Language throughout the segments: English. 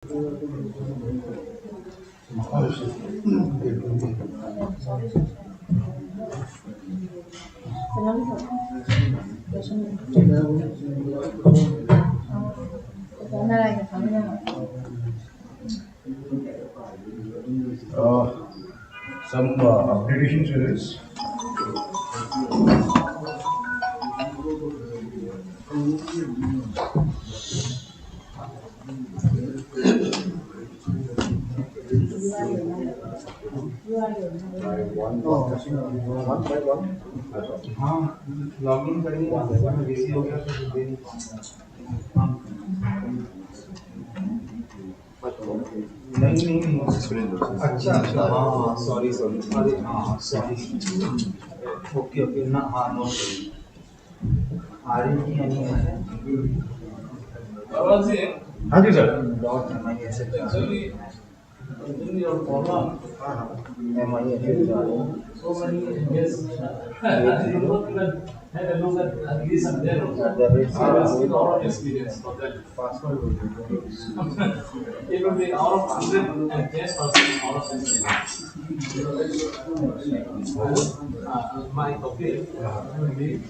Some updatation series. One by one. हाँ login करेंगे one busy हो गया तो फिर दे नहीं नहीं नहीं नहीं अच्छा अच्छा हाँ सॉरी सॉरी अरे हाँ सॉरी ओके ओके ना हाँ नो आ रही नहीं है हाँ जी sir. Dot M I S Actually, in your program, M I S so many yes, I did not even have a look at this and there also. I will speak out of experience for that. It will be out of 100 and 10% out of 10. My opinion will be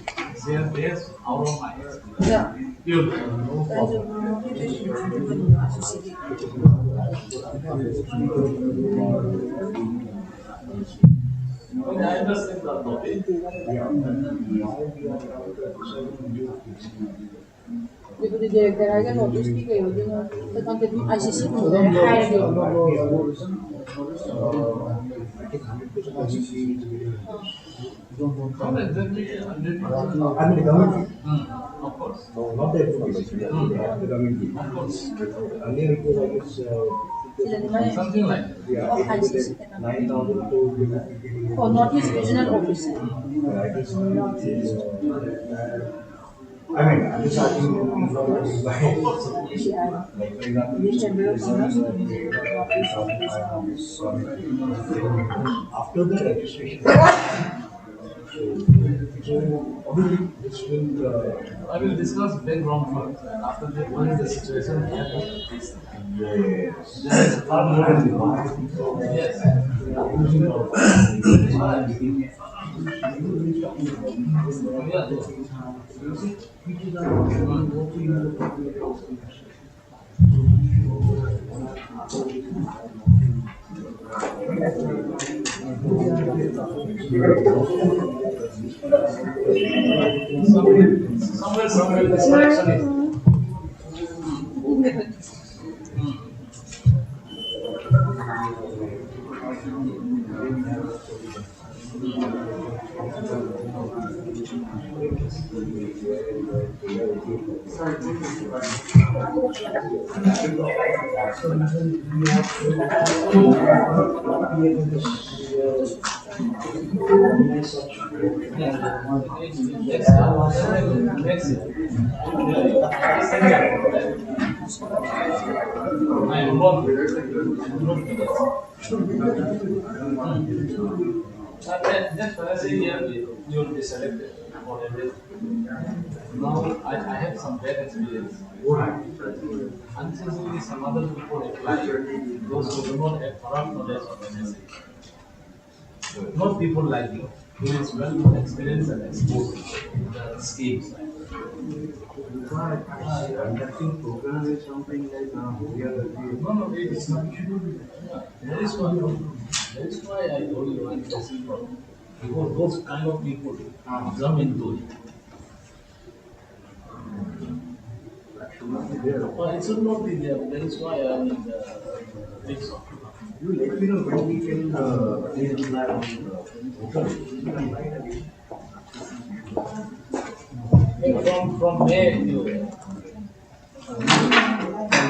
share best out of my experience. Yeah. You. Okay, I understand the topic. Deputy Director aja notice nih kayak begini. Tentang ICC hire Not exactly 100%. I mean the government. Of course. No, not the FOPC. The government. Of course. Earlier it was I guess Something like that. yeah, Oh, it was 9,000 to for Northeast Regional Office. I guess I mean I'm just asking you from like for example after the registration. So obviously this will I will discuss background first, and after that, when the situation happens, yes. this is far more than yes. Somewhere, this connection is. Just when I say here, you will be selected for everything. Now, I have some bad experience. Unfortunately, some other people apply, those who do not have thorough knowledge of NSA. Not people like you, who is well experienced and exposed to the schemes. conducting program is something like we are No, it is not. That is why I told you I'm facing problem. Because those kind of people jump into it. Well, it should not be there. That is why I am in the fix of. You let me know when we can apply on the portal. From May to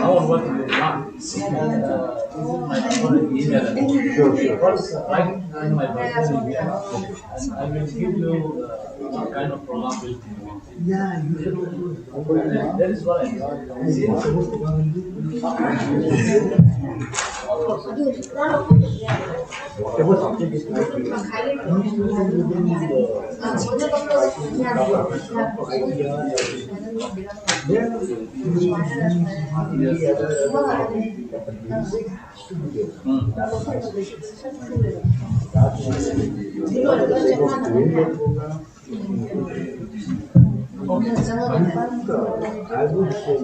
now what you want. This is my number and email address. Sure. What's right in my personal email, and I will give you what kind of program will you want. Yeah, you should also. That is what I Whatever subject is like, within the idea Then you hardly ever the basics to be there. That's why I would say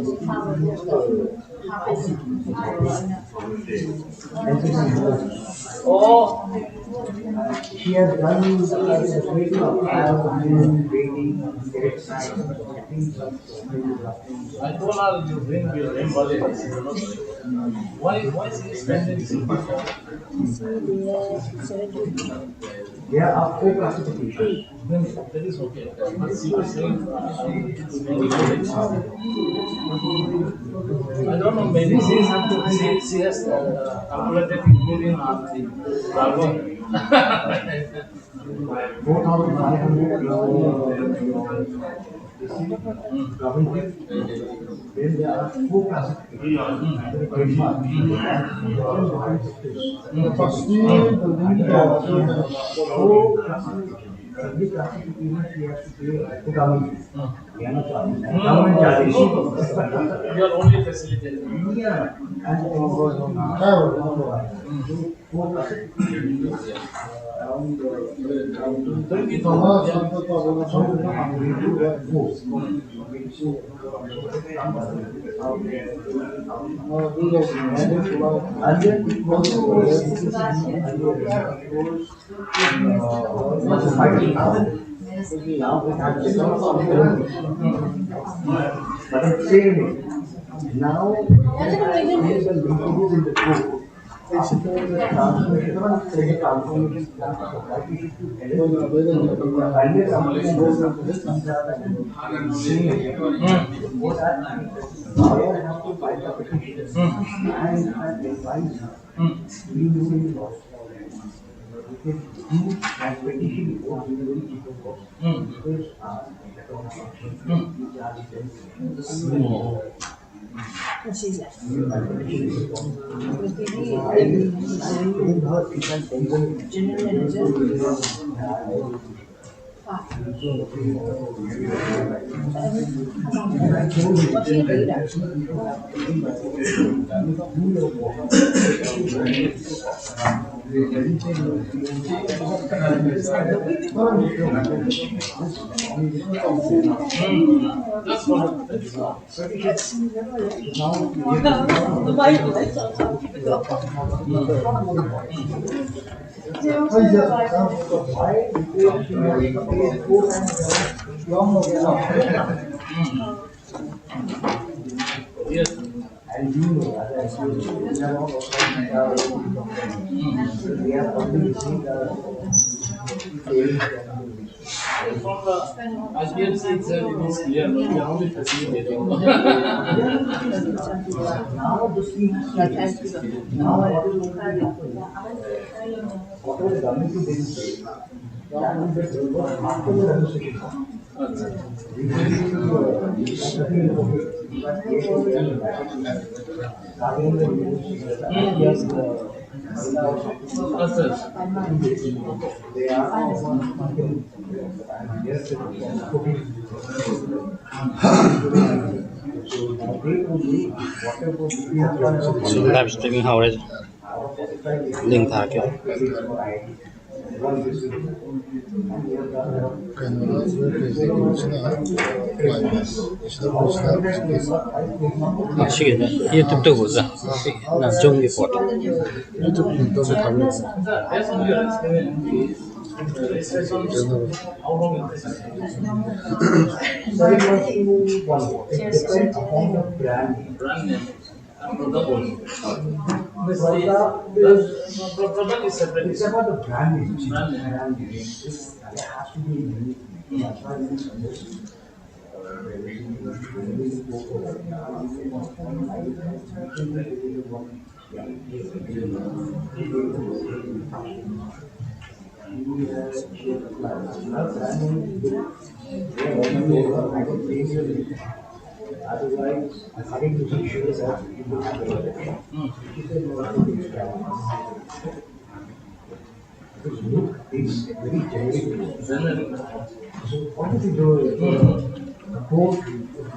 Oh, she has done a great job. I have been waiting, excited, I told her you bring your Imphal. Why is he spending so much? there are four classifications. Then that is okay. But she was saying it's very good example. I don't know, maybe she has calculated including on the travel. 4,500 government. Then there are four classifications. Every classification she has to pay the government. Government charges. You are only facilitating. Yeah, and four classifications. Around 20,000. And then it but I'm saying now there is a linkages in the code. After the transmission, the transformation plan for society should be earlier something goes into this what I have to file the petition and advise you will lost. Because you and petition was very cheaper because Yes. and you know as I we have already received From the IPMC itself, it is clear. We are only facilitating. now the scheme now whatever the government is that will be after the registration. They So live streaming how is link था क्या 시계네 유튜브도 보자 나 종이 포토 유튜브도 보자 Based on your experience, how long it takes? depends upon the brand. Brand name and product also. The product is separate. It's about the brand name. Brand name. Brand name. There has to be unique. That's why we suggest otherwise, according to the issues that you have because look is very generic. So what if you do both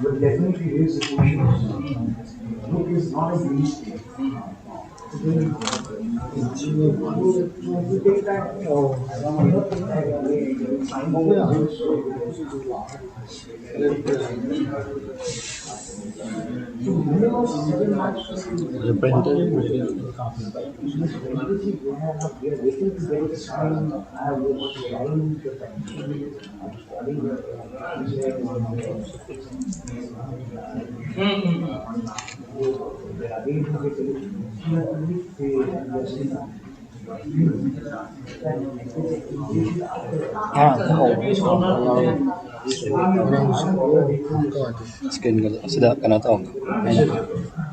will definitely raise the question. Book is not a unique thing. It will take time. The printer. Screen sida kana tawag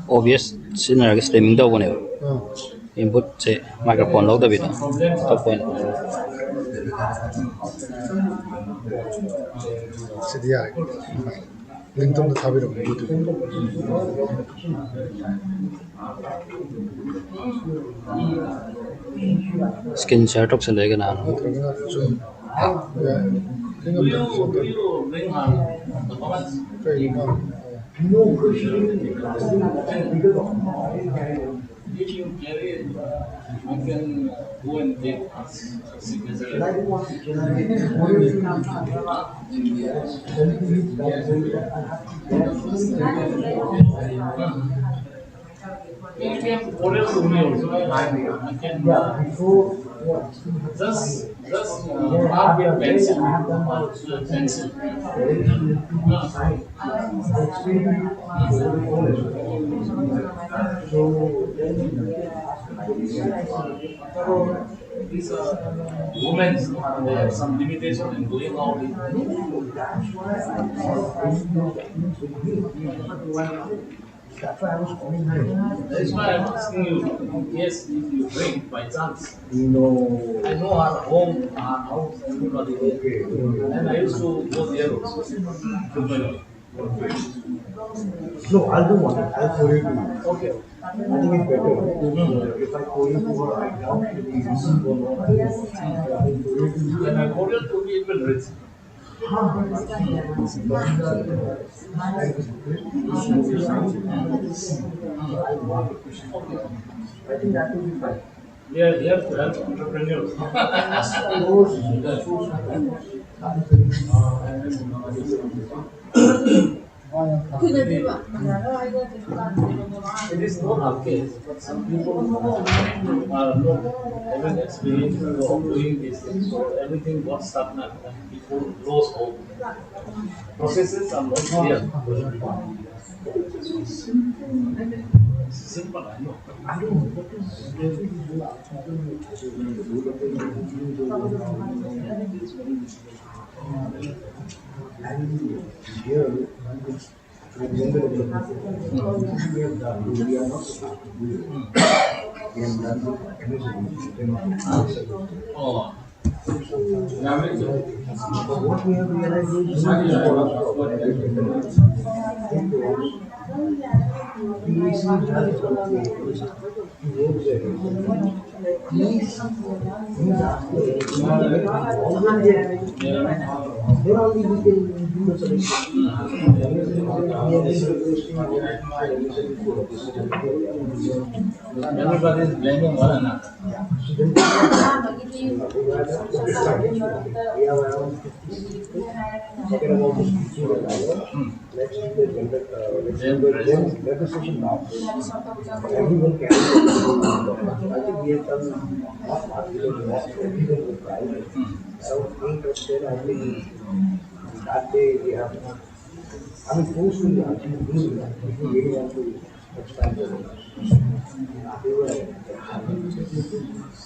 obvious sinaraga streaming tawbane input se microphone lawdabida top point Sidi yaay link tong thabiro YouTube screen share top se lega na Tragana zoom ya link of the zoom Bring on the comments. very No question because If you carry it, you can go and take signature. You can order to me also. I can just mark with pencil. Pencil. These women they have some limitation in going out. That's why I was calling her. That's why I'm asking you. Yes, if you drink by chance. No. I know our home, our house, everybody there. And I used to go there also. No, I'll do one. I'll call you. Okay. I think it's better. If I call you for I want to be received or not. When I order to me, it will reach. I think that will be fine. Yeah, you have to help entrepreneurs. It is not our case, but some people are not having experience of doing these things, so everything got stagnant and people lose hope. Processes are not clear. Simple, I know. I don't know what and here, remember we have done, we are not supposed to do it. We have done everything. Oh. But what we have realized is Everybody is blaming one another. Legislation now. Everyone can. I think we have done not much because everyone will try. I was interested. I think that day we have. I mean, forcefully, I think we do that. If we really want to expand the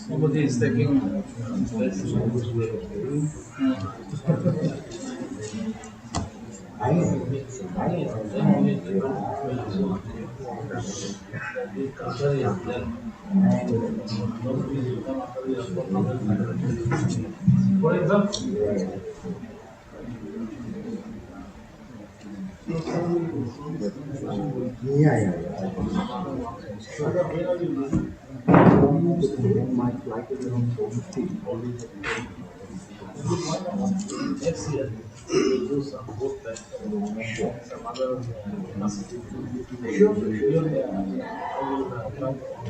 Nobody is taking place. For example, yeah. My flight is around 4:50. Next year, we will do some work that some other Sure, sure.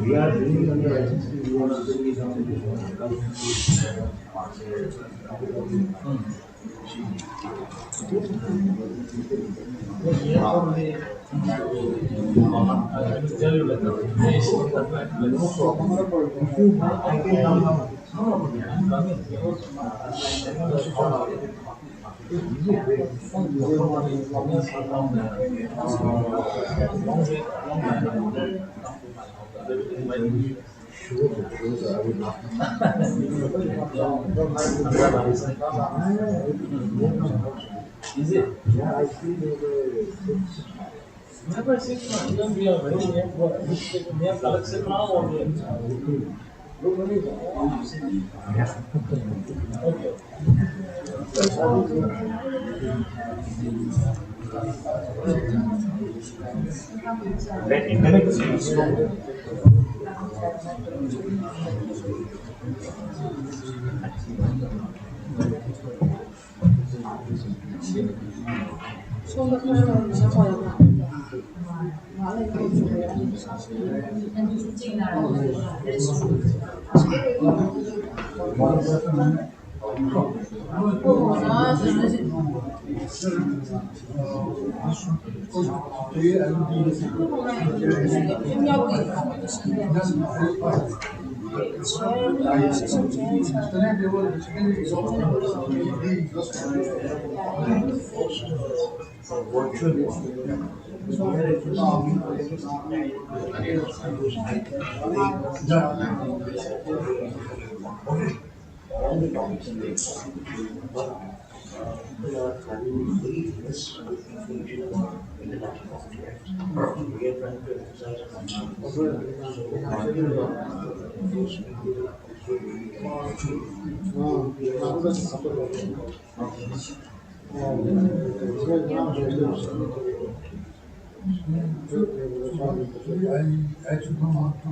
We are doing under agency, we are doing I will tell you later. Yes, no problem. If you want, I can come now. I'm coming. Sure, sure, I would love Is it? Yeah, I see Never 6 months. Even we are very near. We have collection now or we okay. Let me connect with you. 손도 펴서 잡아야 I actually don't want to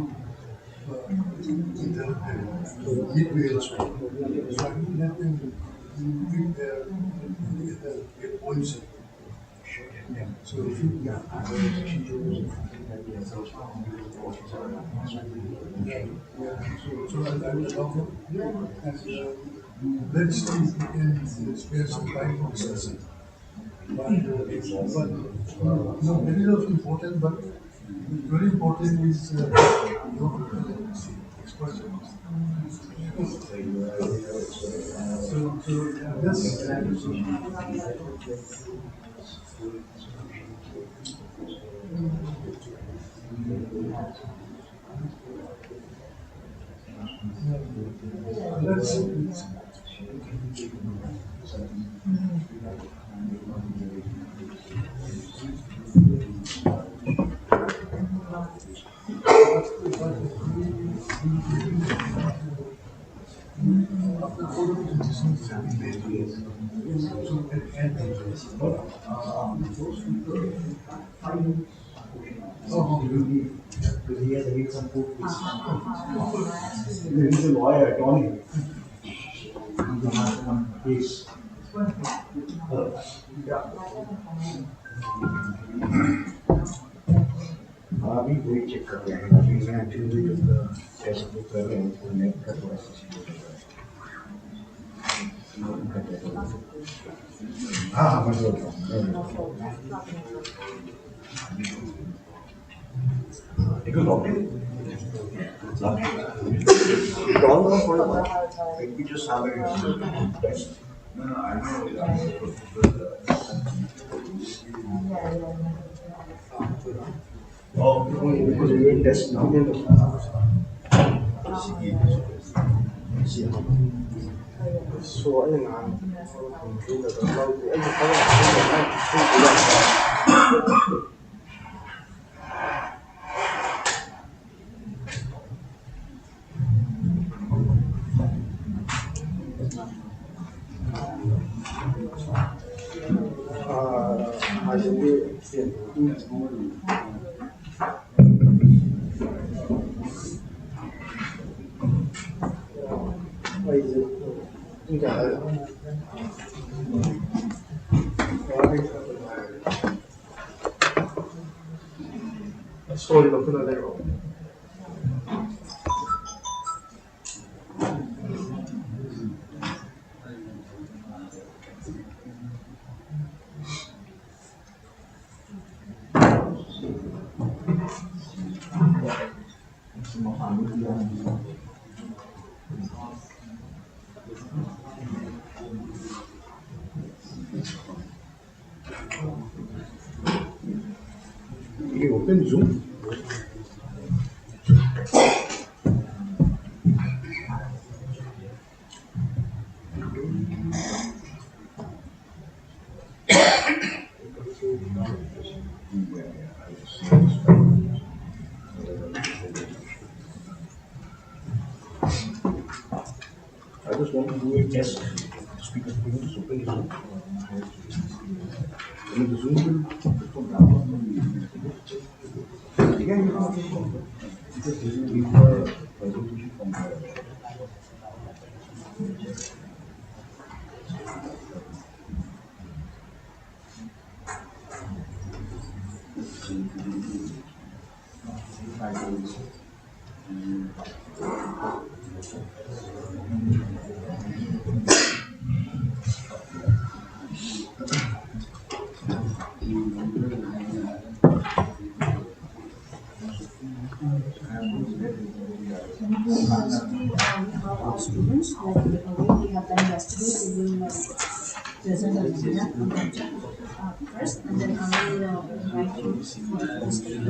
eat real so I let them eat their poison. So if you so I will help them and let's see if we can spare some time for discussing. But no, it is also important, but very important is your expression. Let's he has made some food. There is a lawyer, Tony. He's अभी वही check कर रहे हैं अभी मैं actually test book कर रहे हैं तो नेट का थोड़ा हाँ हाँ मैं बोल रहा हूँ एक locket Don't know for what. We just have a test. No, I know. Oh, because we will test now. So I 스토리 높은 대로. 이게 오픈 줌? I just want to do a test. Speaker screen is open. And the Zoom will come down. Again, you have to because this will be the presentation from the students, like the way we have done yesterday, we will present a webinar first, and then I will invite you for the first and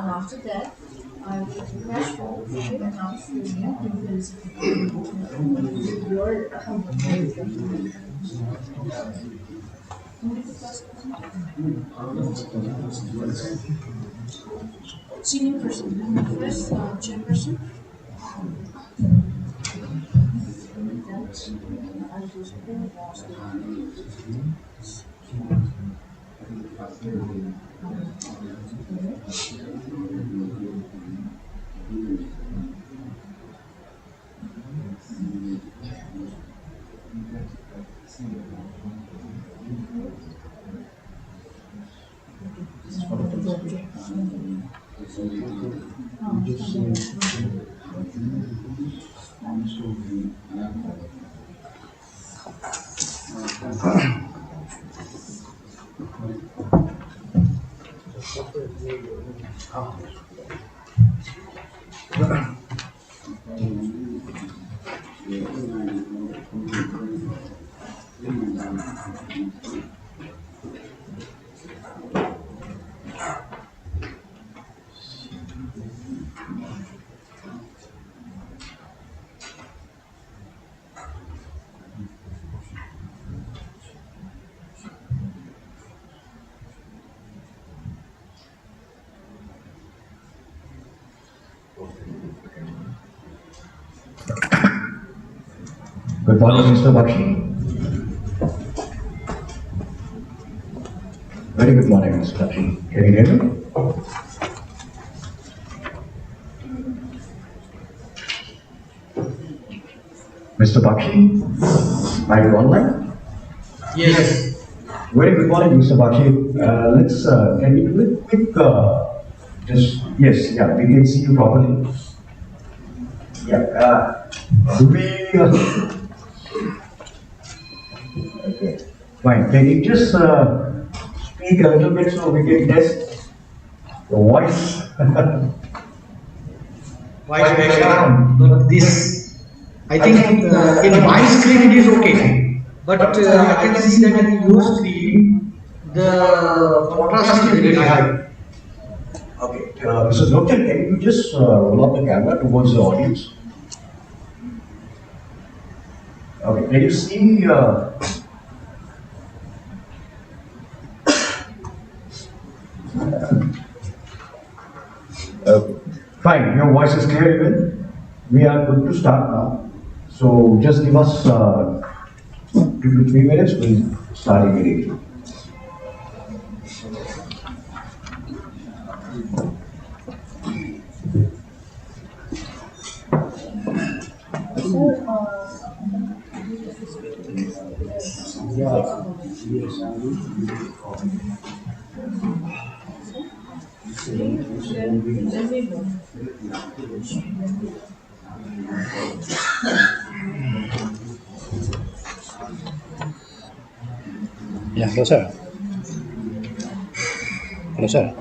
after that, I will request you to announce your name and your senior person, first chairperson. Good morning, Mr. Bakshi. Very good morning, Mr. Bakshi. Can you hear me? Mr. Bakshi, are you online? Yes. Very good morning, Mr. Bakshi. Can we do a quick, yes, yeah, we can see you properly. Yeah, do we, okay, fine. Can you just speak a little bit so we can test the voice? Voice background, not this. I think in my screen it is okay, but I can see that in your screen the contrast is very high. Okay, Mr. Doctor, can you just roll up the camera towards the audience? Okay, can you see? Fine, your voice is clear even. We are good to start now. So just give us 2 to 3 minutes, we'll start immediately. Yeah, closer. Closer.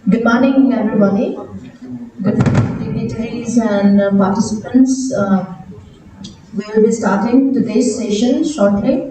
Good morning, everybody. Good morning, dignitaries and participants. We will be starting today's session shortly.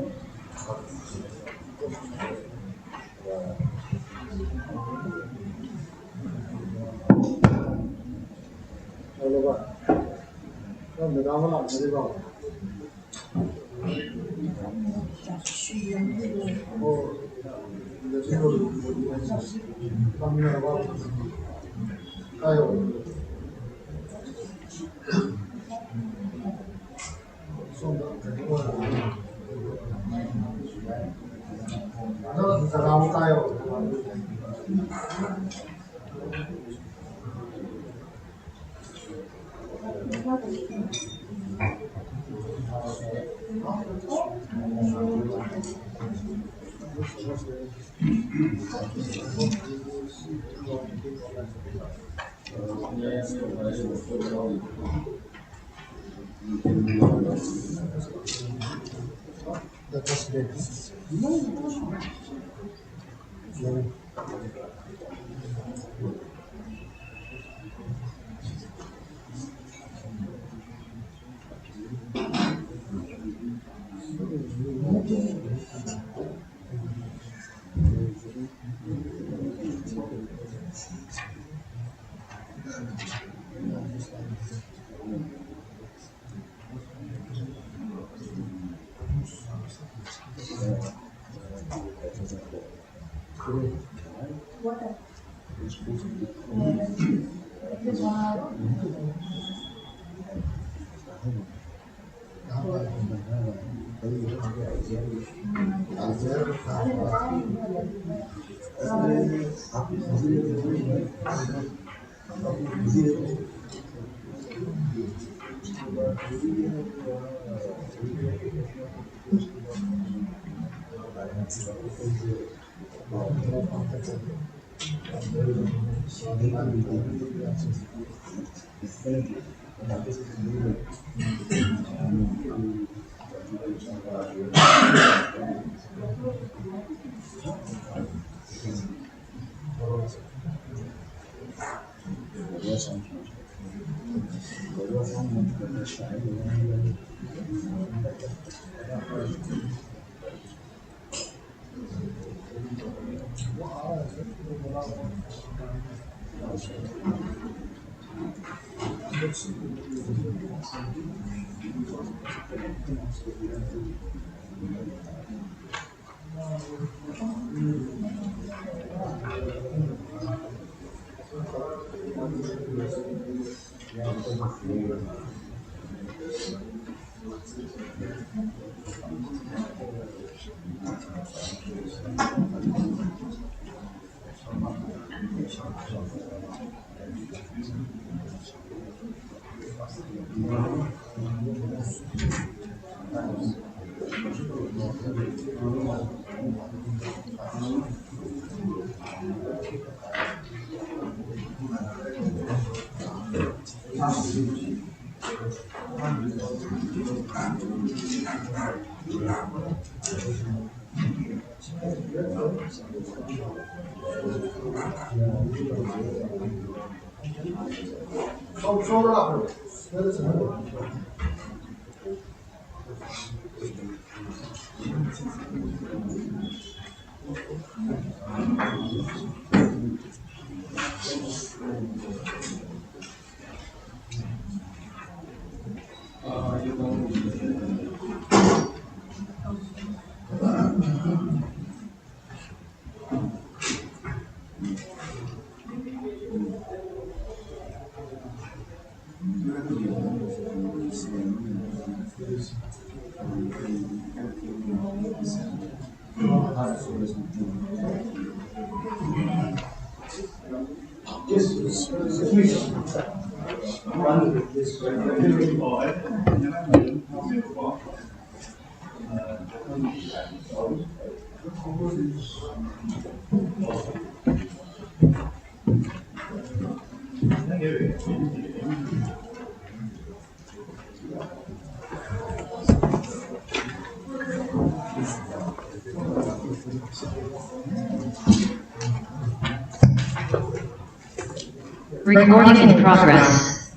Recording in progress.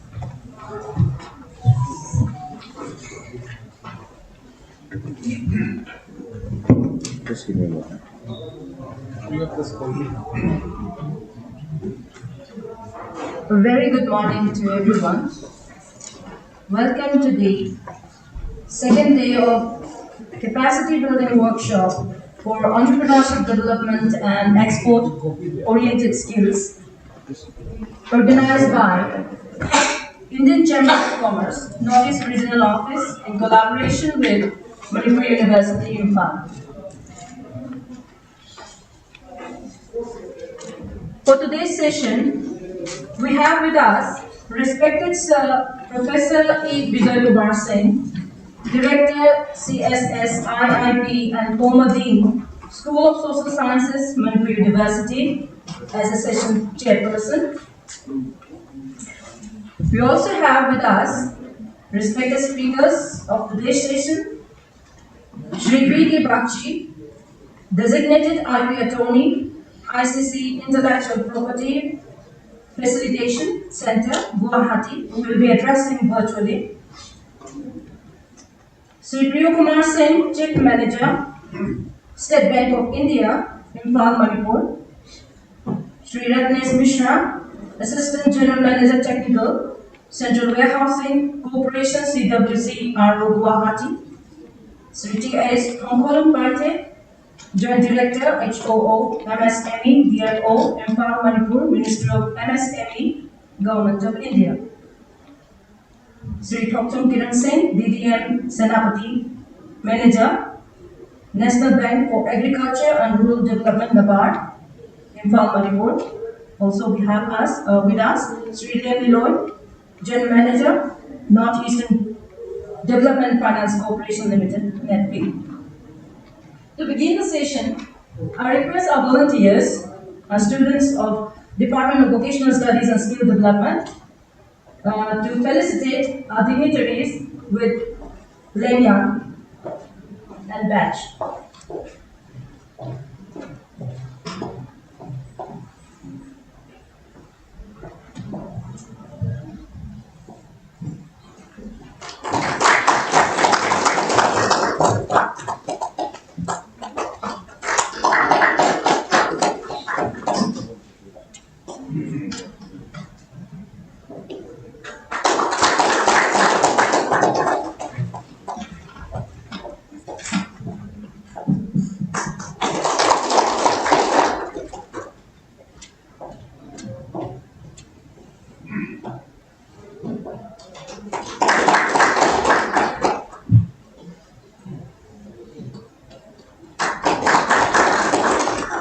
Just give me a moment. A very good morning to everyone. Welcome to the second day of capacity building workshop for entrepreneurship development and export oriented skills organized by Indian Chamber of Commerce, Northeast Regional Office in collaboration with Manipur University, Imphal. For today's session, we have with us respected Sir Professor E. Bijoy Kumar Singh, Director CSS IIP and former Dean, School of Social Sciences, Manipur University, as a session chairperson. We also have with us respected speakers of today's session, Shri P.K. Bakshi, designated IP attorney, ICC Intellectual Property Facilitation Center, Guwahati, who will be addressing virtually. Sri Priya Kumar Singh, Chief Manager, State Bank of India, Imphal, Manipur. Sri Ratnesh Mishra, Assistant General Manager Technical, Central Warehousing Corporation, CWC, RO, Guwahati. Sri T.S. Hongkolum Parthe, Joint Director, HOO, MSME, DRO, Imphal, Manipur, Ministry of MSME, Government of India. Sri Thokchung Kiran Singh, DDM Senapati, Manager, National Bank for Agriculture and Rural Development, NABARD, Imphal, Manipur. Also we have with us Sri Leon Lloyd, General Manager, Northeastern Development Finance Corporation Limited, NETP. To begin the session, I request our volunteers, our students of Department of Vocational Studies and Skill Development, to felicitate our dignitaries with lanyard and badge.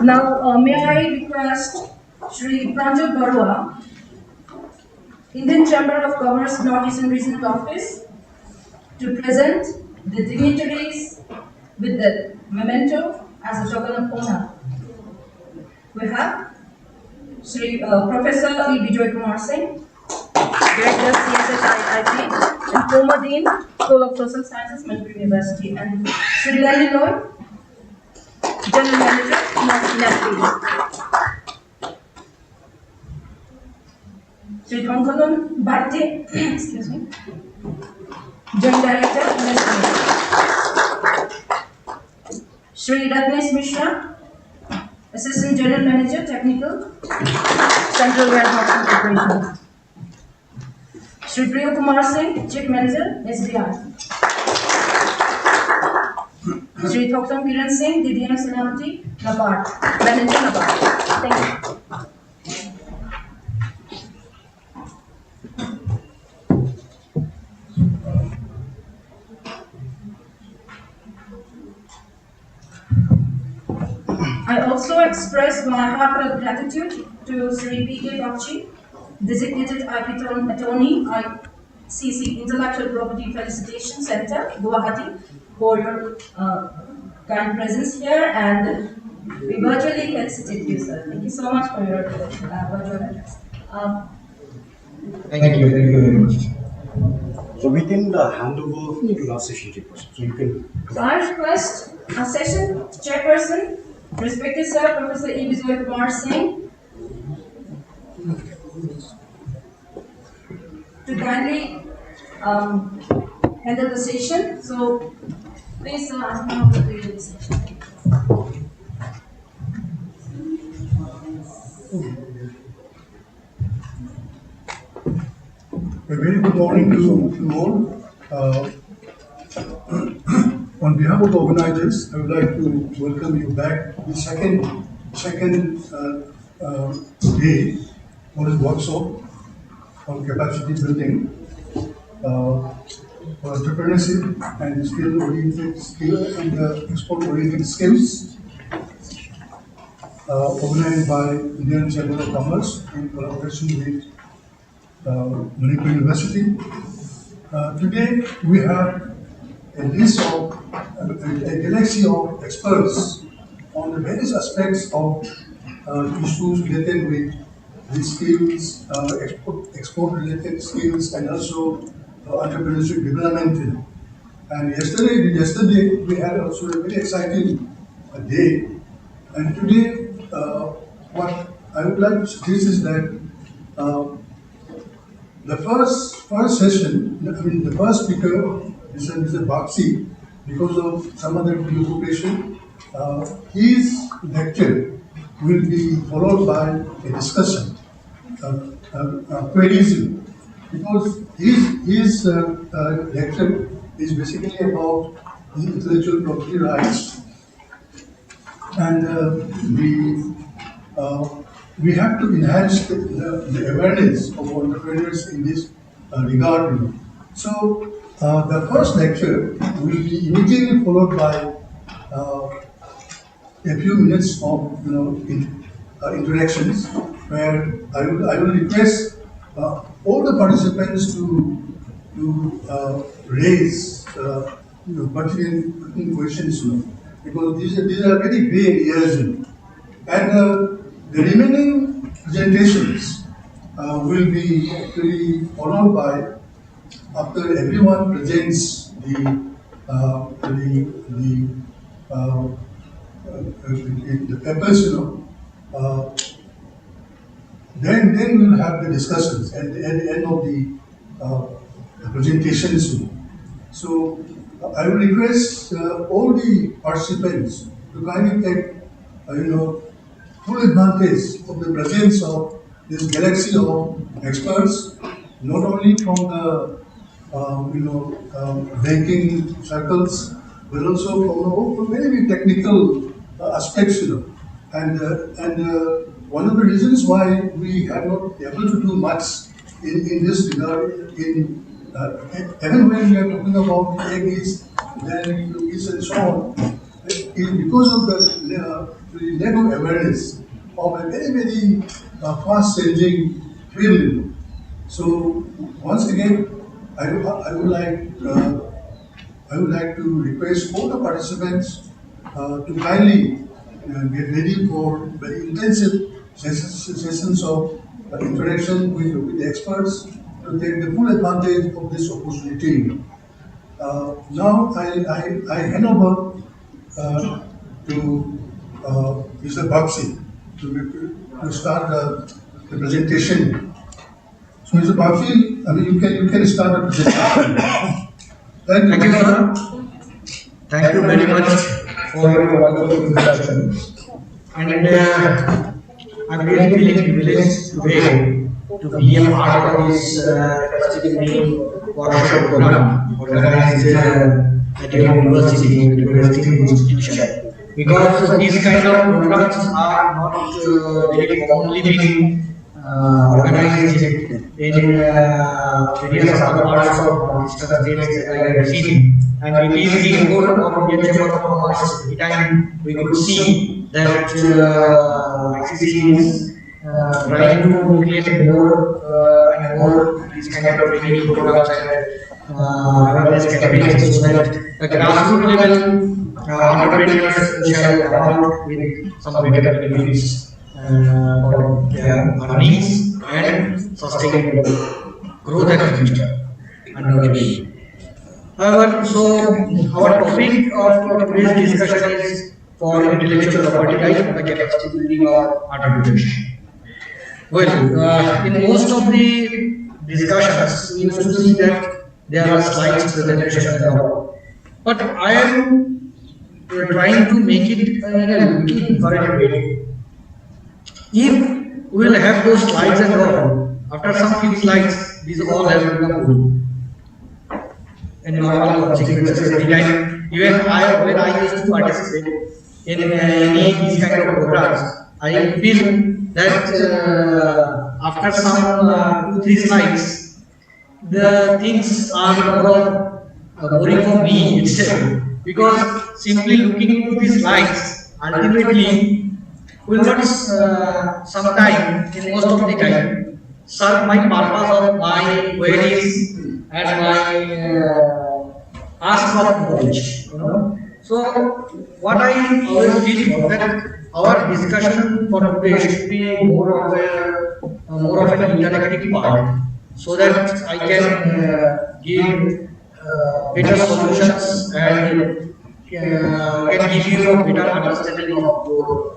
Now, may I request Shri Pranjal Barua, Indian Chamber of Commerce Northeastern Regional Office, to present the dignitaries with the memento as a token of honor. We have Shri Professor E. Bijoy Kumar Singh, Director CSSIIT and former Dean, School of Social Sciences, Manipur University, and Shri Landy Loy, General Manager, NASP. Shri Thongkalun Bhatti, excuse me, Joint Director, NASP. Shri Ratnesh Mishra, Assistant General Manager, Technical, Central Warehousing Corporation. Shri Priya Kumar Singh, Chief Manager, SBI. Shri Thoktam Kiran Singh, DDM Salamati, NABARD, Manager NABARD. Thank you. I also express my heartfelt gratitude to Sri P.K. Bakshi, Designated IP Attorney, ICC Intellectual Property Felicitation Center, Guwahati, for your kind presence here, and we virtually felicitate you, sir. Thank you so much for your virtual address. Thank you very much. So we can hand over to last session chairperson. So you can. So I request our session chairperson, respected sir, Professor E. Bijoy Kumar Singh, to kindly handle the session. So please, sir, ask me how to do the session. A very good morning to all. On behalf of the organizers, I would like to welcome you back to the second day for this workshop on capacity building for entrepreneurship and skill and export-oriented skills, organized by Indian Chamber of Commerce in collaboration with Manipur University. Today we have a list of a galaxy of experts on the various aspects of issues related with the skills, export-related skills, and also entrepreneurship development. And yesterday we had also a very exciting day. And today, what I would like to suggest is that the first session, the first speaker, Mr. Bakshi, because of some other preoccupation, his lecture will be followed by a discussion, queries, because his lecture is basically about the intellectual property rights, and we have to enhance the awareness of entrepreneurs in this regard. So the first lecture will be immediately followed by a few minutes of introductions, where I will request all the participants to raise pertinent questions because these are very gray areas. And the remaining presentations will be actually followed by, after everyone presents uh, the papers, uh, then we'll have the discussions at the end of the presentations. So I will request all the participants to kindly take, full advantage of the presence of this galaxy of experts, not only from the banking circles, but also from very technical aspects. And one of the reasons why we have not able to do much in this regard, even when we are talking about the eggs, then cookies and so on, is because of the lack of awareness of a very fast-changing field. So once again, I would like to request all the participants to kindly get ready for very intensive sessions of interaction with the experts to take the full advantage of this opportunity. Now I hand over to Mr. Bakshi to start the presentation. So Mr. Bakshi, you can start the presentation. Thank you, sir. Thank you very much for your wonderful introduction. And I'm really feeling privileged today to be a part of this fascinating workshop program organized at your university institution. Because these kind of programs are not very commonly being organized in various other parts of states that I have seen. And it is the effort of Indian Chamber of Commerce. Every time we could see that ICC is trying to create more and more these kind of training programs and awareness campaigns so that the grassroots level entrepreneurs shall come out with some better benefits for their earnings and sustainable growth and future. However, so our topic of today's discussion is for intellectual property rights and the capacity building of entrepreneurship. Well, in most of the discussions, we used to see that there are slides, presentations, and all. But I am trying to make it in a little different way. If we will have those slides and all, after some few slides, these all have become good. And normal consequences every time. Even when I used to participate in any these kind of programs, I feel that after some 2-3 slides, the things are more boring for me itself. Because simply looking into these slides, ultimately will not sometime, in most of the time, serve my purpose of my queries and my ask of knowledge. So what I always feel that our discussion for today should be more of an interactive part, so that I can give better solutions and can give you a better understanding of your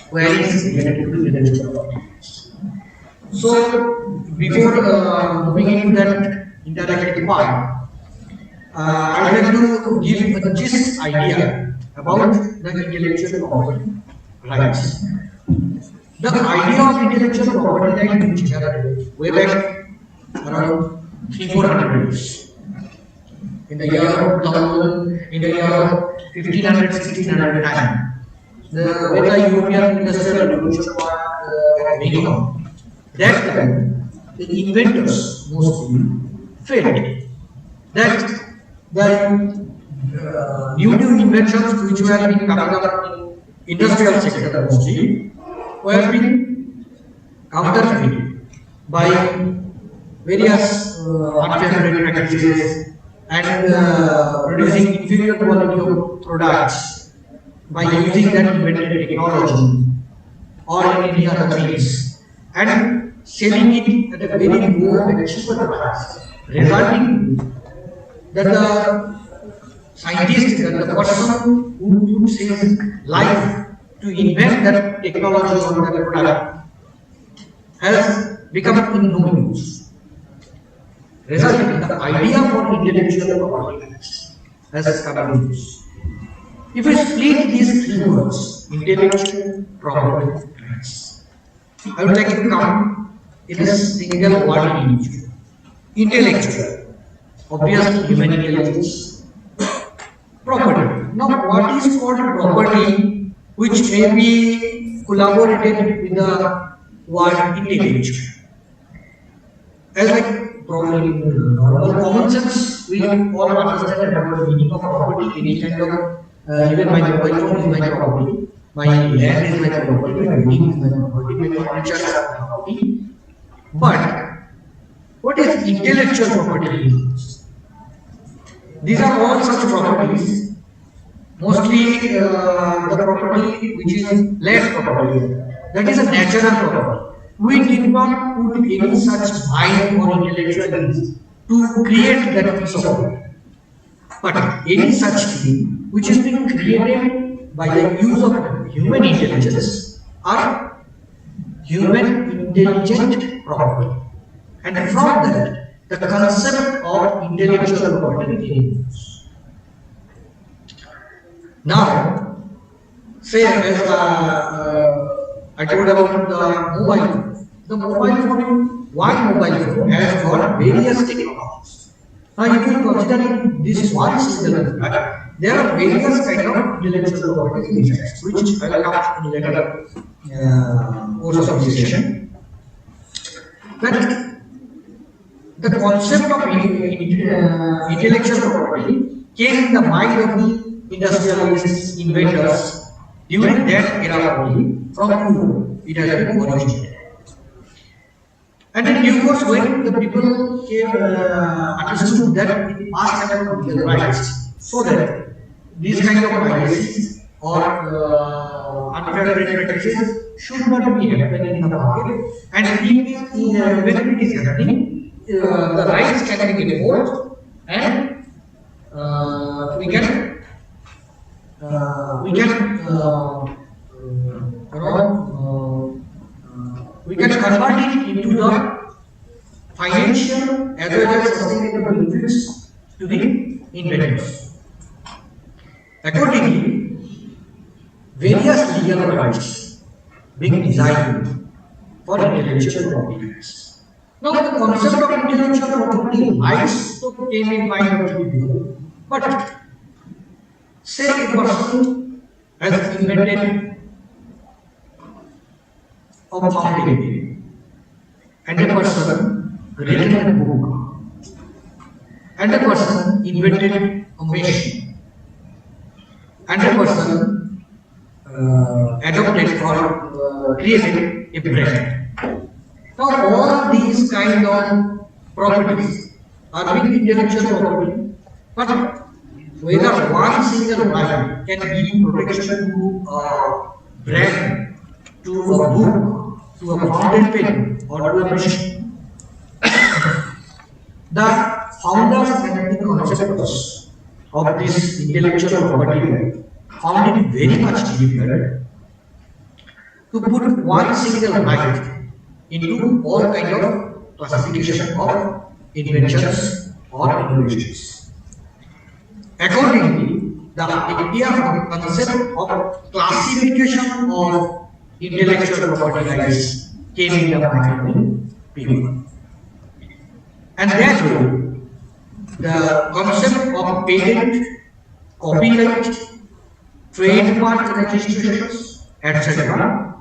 queries related to intellectual property. So before moving into that interactive part, I would like to give a gist idea about the intellectual property rights. The idea of intellectual property right reached way back around 300-400 years. In the year of 2000, in the year of 1500-1600 time, when the European Industrial Revolution was beginning, that time the inventors mostly felt that the new inventions which were being coming up in industrial sector mostly were being counterfeited by various unfair trade practices and producing inferior quality of products by using that invented technology or any other means and selling it at a very low and cheaper price, resulting that the scientist, that the person who puts his life to invent that technology or that product has become in no use, resulting in the idea for intellectual property has come in use. If we split these three words, intellectual property rights, I would like to come in a single word in each. Intellectual, obviously human intelligence. Property. Now, what is called property, which may be collaborated with the word intellectual? As like probably in normal common sense, we all understand about the meaning of property. Any kind of even my mobile phone is my property, my land is my property, my building is my property, my furniture is my property. But what is intellectual property? These are all such properties, mostly the property which is less property, that is a natural property. We did not put any such mind or intellectual to create that piece of property. But any such thing which has been created by the use of human intelligence are human intelligent property. And from that, the concept of intellectual property is. Now, say as I told about the mobile phone. The mobile phone, one mobile phone has got various technologies. Now, if you consider this one single product, there are various kind of intellectual properties inside, which I will come in later course of this session. That the concept of intellectual property came in the mind of the industrialists, inventors during that era only. From Europe, it has been originated. And in due course, when the people understood that it must have legal rights, so that these kind of violations or unfair trade practices should not be happening in the market, and when it is happening, the rights can be enforced, and we can convert it into the financial as well as sustainable benefits to the inventors. Accordingly, various legal rights being designed for intellectual property rights. Now, the concept of intellectual property rights came in mind of people, but say a person has invented a fountain pen, and a person written a book, and a person invented a machine, and a person adopted or created a brand. Now, all these kind of properties are being intellectual property, but whether one single right can give protection to a brand, to a book, to a fountain pen, or to a machine. The founders and the conceptors of this intellectual property found it very much difficult to put one single right into all kind of classification of inventions or innovations. Accordingly, the idea of concept of classification of intellectual property rights came in the mind of people. And that way, the concept of patent, copyright, trademark registrations, etc.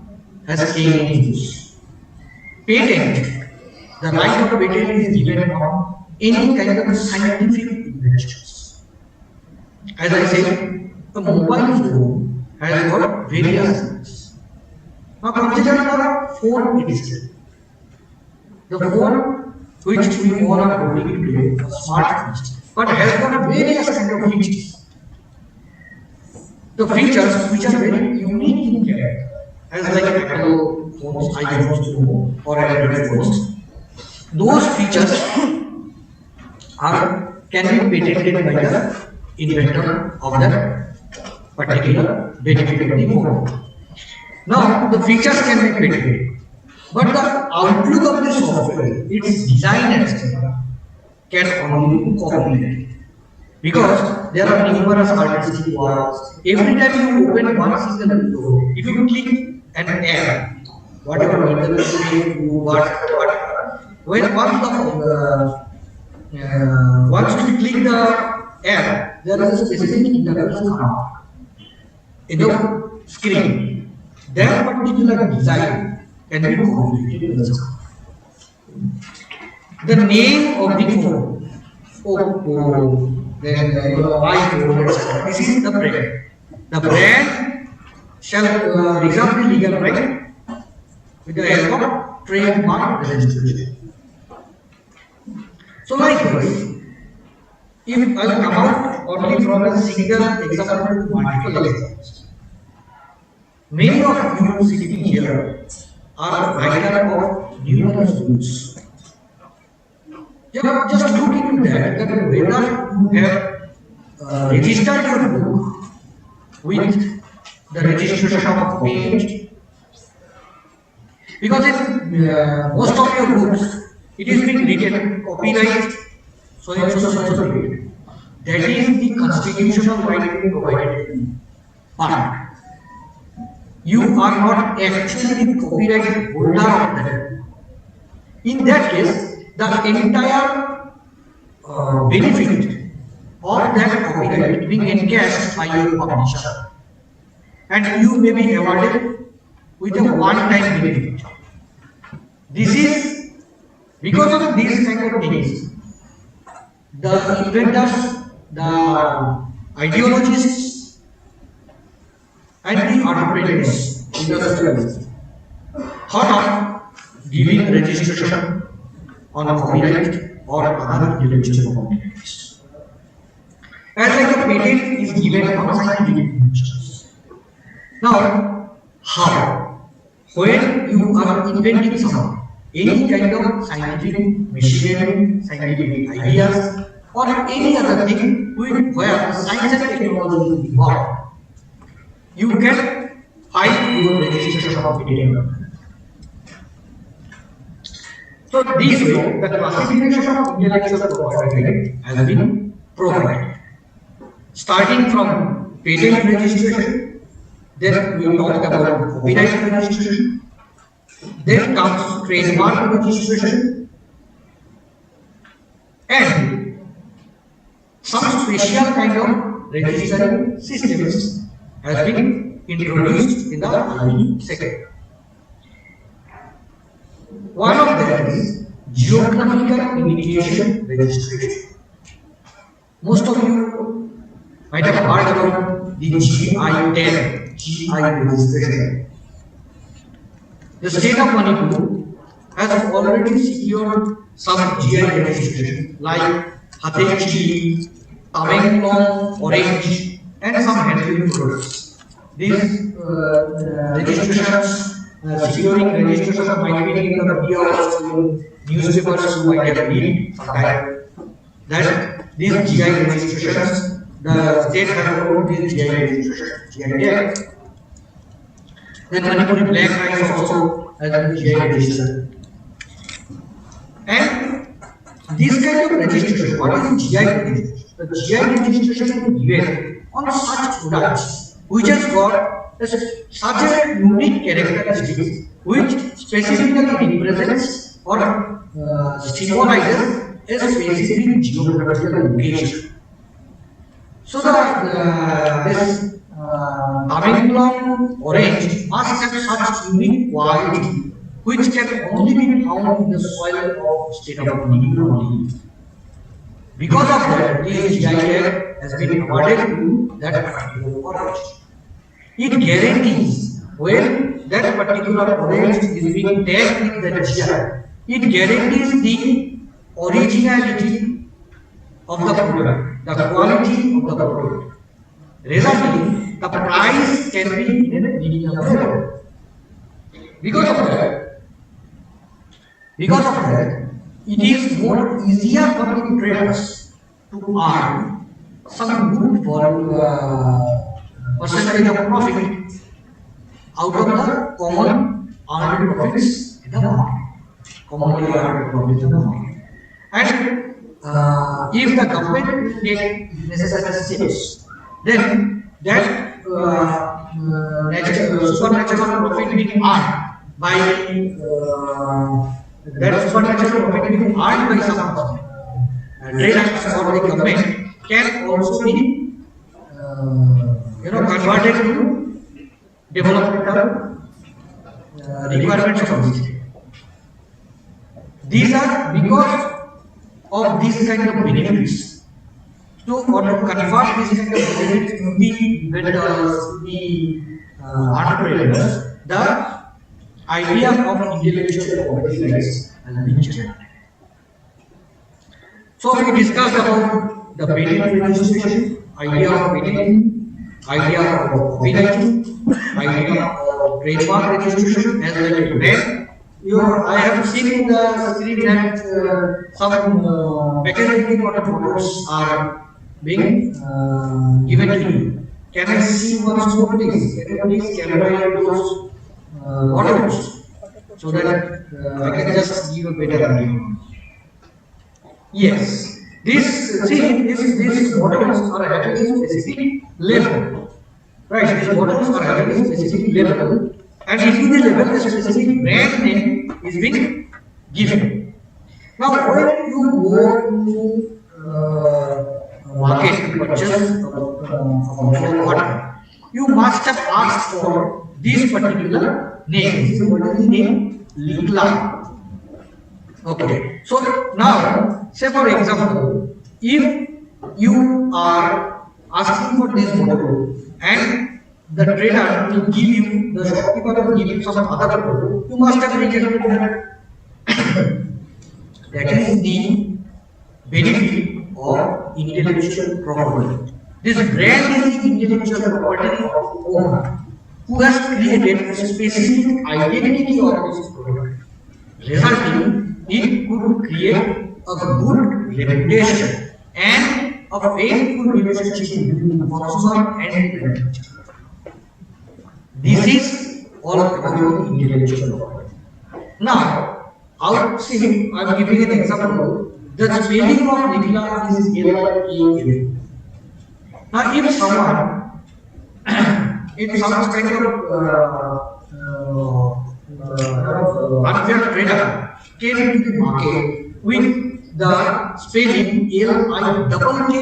has came in use. Patent, the right of patent is given on any kind of scientific inventions. As I said, the mobile phone has got various things. Now consider the phone itself. The phone which we all are holding today, a smartphone. but has got various kind of features. The features which are very unique in character, as like Apple phones, iPhones, or Android phones. Those features can be patented by the inventor of that particular benefit of the phone. Now, the features can be patented, but the outlook of the software, its design, etc., can only be copied. Because there are numerous artistic works. Every time you open one single window, if you click an app, whatever when once you click the app, there is a specific interface in the screen. That particular design can be copied. The name of the phone, Oppo, then iPhone, etc. This is the brand. The brand shall reserve the legal right with the help of trademark registration. So likewise, if I come out only from a single example to multiple examples, many of you sitting here are writer of numerous books. Just look into that whether you have registered your book with the registration of patent. Because in most of your books, it is being written copyright so and so date. That is the constitutional right being provided. But you are not actually the copyright holder of that. In that case, the entire benefit of that copyright being encashed by your publisher, and you may be awarded with a one-time benefit. This is because of these kind of things. The inventors, the ideologists, and the entrepreneurs, industrialists, thought of giving registration on copyright or other intellectual property rights. As like a patent is given on scientific inventions. Now, how? When you are inventing something, any kind of scientific machinery, scientific ideas, or any other thing where science and technology is involved, you can file your registration of patent. So this way, the classification of intellectual property has been provided. Starting from patent registration, then we talked about copyright registration, then comes trademark registration, and some special kind of registering systems has been introduced in the early sector. One of them is geographical indication registration. Most of you might have heard about the GI registration. The state of Manipur has already secured some GI registration like Hatechi, Tamenglong, Orange, and some handling products. These registrations, securing registration might be in the media or in newspapers you might have read sometime. That these GI registrations, the state has approved these GI registrations, GI tags. Then Manipuri black rice also has been GI registered. And this kind of registration, what is GI registration? The GI registration is given on such products which has got such a unique characteristics which specifically represents or symbolizes a specific geographical location. So this Tamenglong orange must have such unique quality which can only be found in the soil of state of Manipur. Because of that, this GI tag has been awarded to that particular orange. It guarantees when that particular orange is being tagged with the GI, it guarantees the originality of the product, the quality of the product, resulting the price can be in a premium level. Because of that, it is more easier for the traders to earn some good percentage of profit out of the common earned profits in the market. Commonly earned profits in the market. And if the government will take necessary steps, then that supernatural profit being earned by some traders or the government can also be converted to developmental requirements of the state. These are because of these kind of benefits. To convert this kind of benefits to the vendors, the entrepreneurs, the idea of intellectual property rights has been generated. So we discussed about the patent registration, idea of patent, idea of copyright, idea of trademark registration as well as brand. I have seen in the screen that some packaging photos are being given to you. Can I see one more please? Can you please capture those photos so that I can just give a better idea? Yes, these photos are having a specific level. Right, these photos are having a specific level. And into the level, the specific brand name is being given. Now, when you go to market to purchase a bottle of water, you must have asked for this particular name. What is the name? Likla. Okay. So now, say for example, if you are asking for this bottle and the trader will give you, the shopkeeper will give you some other product, you must have rejected that. That is the benefit of intellectual property. This brand is the intellectual property of the owner who has created a specific identity of this product, resulting it could create a good reputation and a faithful relationship between the consumer and the manufacturer. This is all about intellectual property. Now, I am giving an example. The spelling of Likla is L-I-K-L. Now, if someone, in some kind of unfair trader came into the market with the spelling L-I-K-K-L,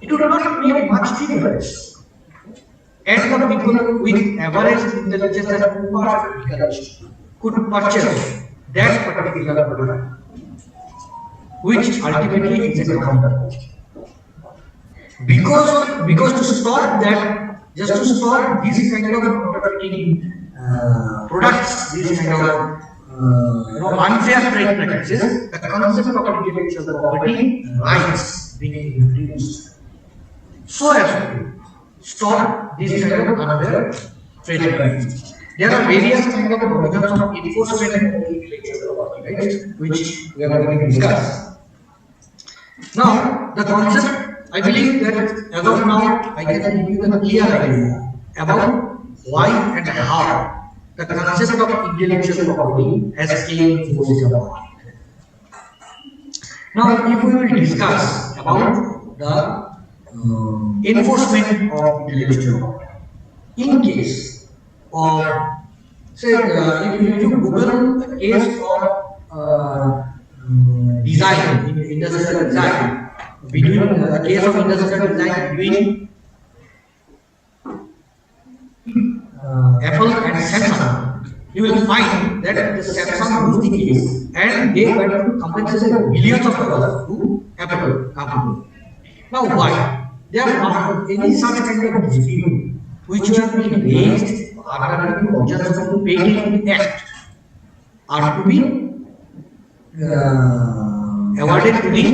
it would not make much difference. And the people with average intelligence and could purchase that particular product, which ultimately is a counterfeit. Because to stop that, just to stop these kind of counterfeiting products, these kind of unfair trade practices, the concept of intellectual property rights being introduced, so as to stop this kind of unfair trade practices. There are various kinds of provisions of enforcement of intellectual property rights, which we are going to discuss. Now, the concept, I believe that as of now, I can give you the clear idea about why and how the concept of intellectual property has came into force in the market. Now, if we will discuss about the enforcement of intellectual property, in case of, say, if you Google a case of design, industrial design, between a case of industrial design between Apple and Samsung, you will find that the Samsung lose the case and they were to compensate millions of dollars to Apple company. Now why? There are not any such kind of dispute which have been raised under the provisions of the Patent Act are to be awarded to the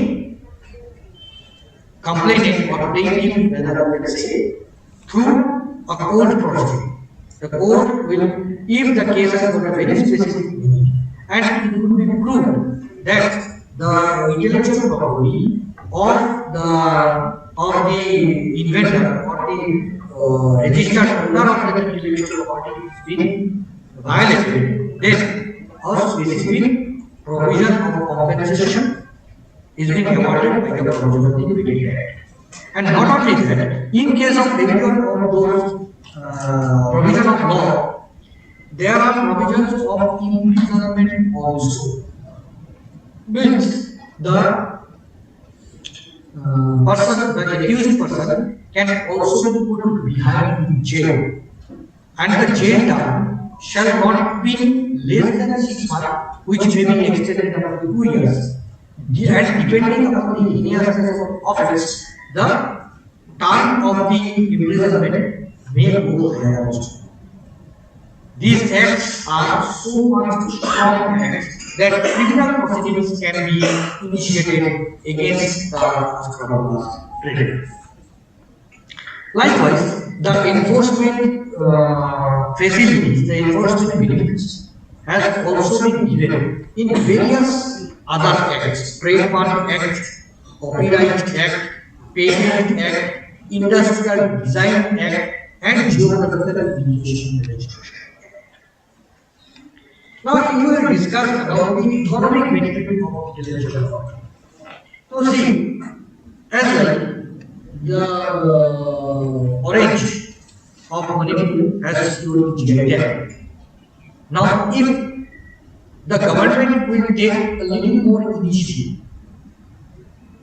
complainant or plaintiff, rather let's say, through a court procedure. The court will, if the case has got a very specific meaning, and it will be proved that the intellectual property or the inventor or the registered owner of the intellectual property is being violated, then a specific provision of compensation is being awarded by the provision of the Patent Act. And not only that, in case of failure of those provision of law, there are provisions of imprisonment also. Means the person, the accused person, can also be put behind jail, and the jail term shall not be less than 6 months, which may be extended up to 2 years. And depending upon the heinous offense, the term of the imprisonment may go higher also. These acts are so much strong acts that criminal proceedings can be initiated against the traitor. Likewise, the enforcement facilities, the enforcement benefits, has also been given in various other acts: Trademark Act, Copyright Act, Patent Act, Industrial Design Act, and Geographical Indication Registration. Now, we will discuss about the economic benefit of intellectual property. So, see, as well, the orange of Manipur has secured GI tag. Now, if the government will take a little more initiative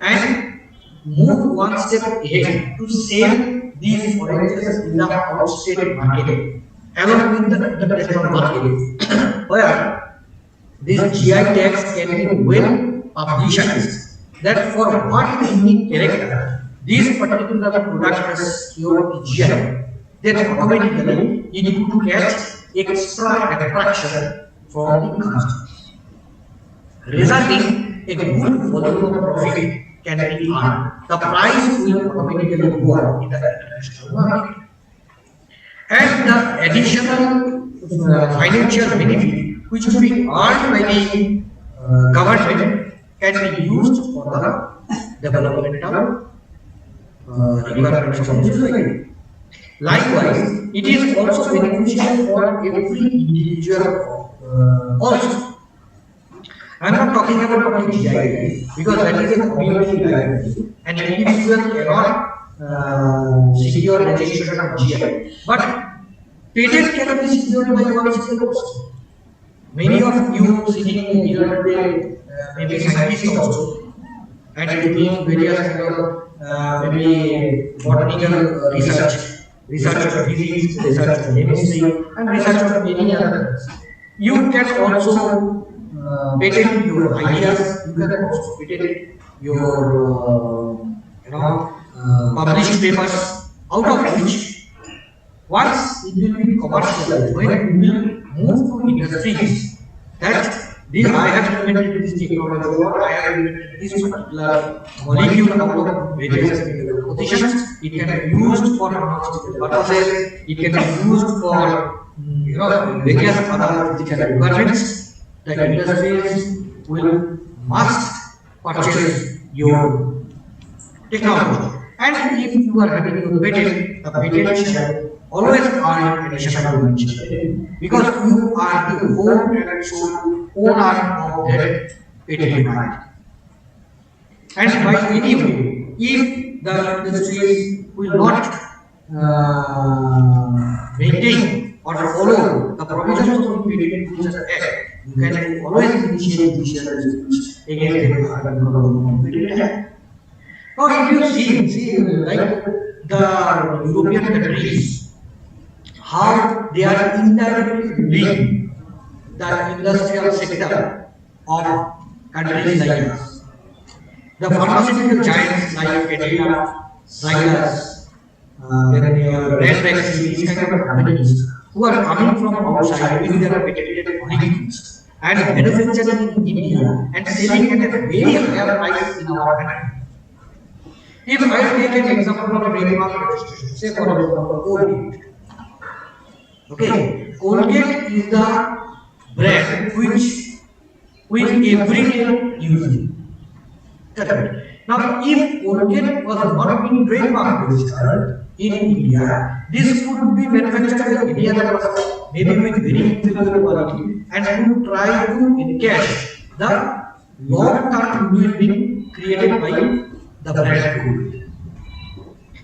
and move one step ahead to sell these oranges in the outstate market, along with the international market, where these GI tags can be well publicized, that for what unique character this particular product has secured GI, then automatically it could catch extra attraction from the customers, resulting in a good volume of profit can be earned. The price will automatically go up in the international market. And the additional financial benefit which will be earned by the government can be used for the developmental requirements of the society. Likewise, it is also beneficial for every individual also. I am not talking about GI because that is a community guideline. An individual cannot secure registration of GI, but patent can be secured by one single person. Many of you sitting here today may be scientists also, and doing various kind of maybe botanical research of physics, research of chemistry, and research of many other things. You can also patent your ideas. You can also patent your published papers, out of which once it will be commercialized, when it will move to industries, that this I have invented this technology, or I have invented this particular molecule out of various chemical positions. It can be used for pharmaceutical purposes. It can be used for various other physical requirements. The industries will must purchase your technology, and if you are having your patent, the patent shall always earn additional money because you are the whole and sole owner of that patent right. And by any way, if the industries will not maintain or follow the provisions of the Patent Act, you can always initiate judicial disputes against the Patent Act. Now, if you see like the European countries, how they are indirectly linked the industrial sector of countries like us. The pharmaceutical giants like Medina, Zydus, Red Rex, these kind of companies who are coming from outside with their patented molecules and manufacturing in India and selling at a very higher price in our country. If I take an example of trademark registration, say for example Colgate. Okay, Colgate is the brand which we everyday using. Correct. Now, if Colgate was not being trademark registered in India, this could be manufactured by any other person, maybe with very inferior quality, and would try to encash the long-term goodwill being created by the brand Colgate.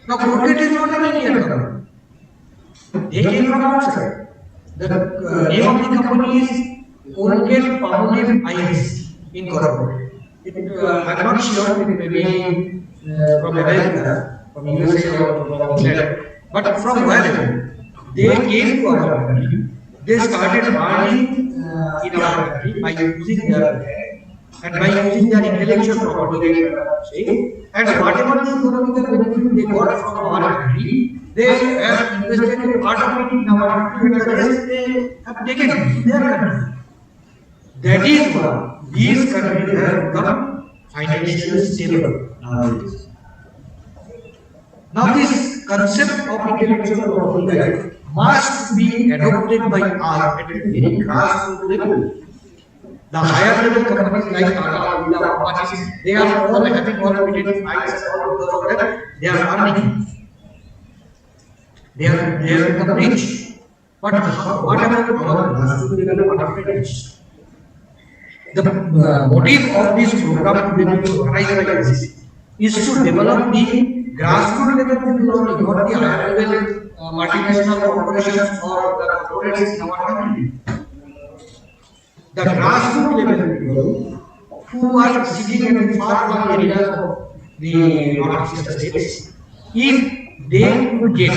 Now, Colgate is not an Indian company. They came from outside. The name of the company is Colgate Palmolive IS Incorporated. I'm not sure, it may be from America, from USA or from England, but from wherever. They came to our country, they started earning in our country by using their brand and by using their intellectual property, say, and whatever the economical benefit they got from our country, they have invested a part of it in our country and the rest they have taken to their country. That is why these countries have become financially stable nowadays. Now this concept of intellectual property right must be adopted by us at a very grassroots level. The higher level companies like Tata, Birla, Apache, they are all having all patent rights and all because of that they are earning. They have become rich. But what about the grassroots? The motive of this program to be organized by this is to develop the grassroots level technology, not the higher level multinational corporations or the corporates in our country. The grassroots level people who are sitting in the far-flung areas of the northeastern states, if they could get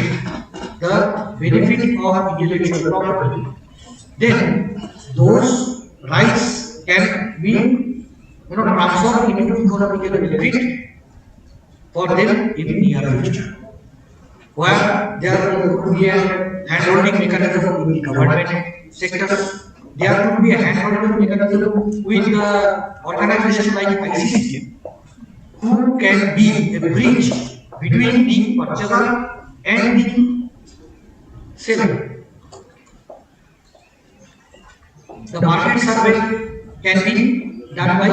the benefit of intellectual property, then those rights can be transformed into economical benefit for them in the near future. Where there could be a handholding mechanism in the government sectors, there could be a handholding mechanism with the organization like ICC, who can be a bridge between the purchaser and the seller. The market survey can be done by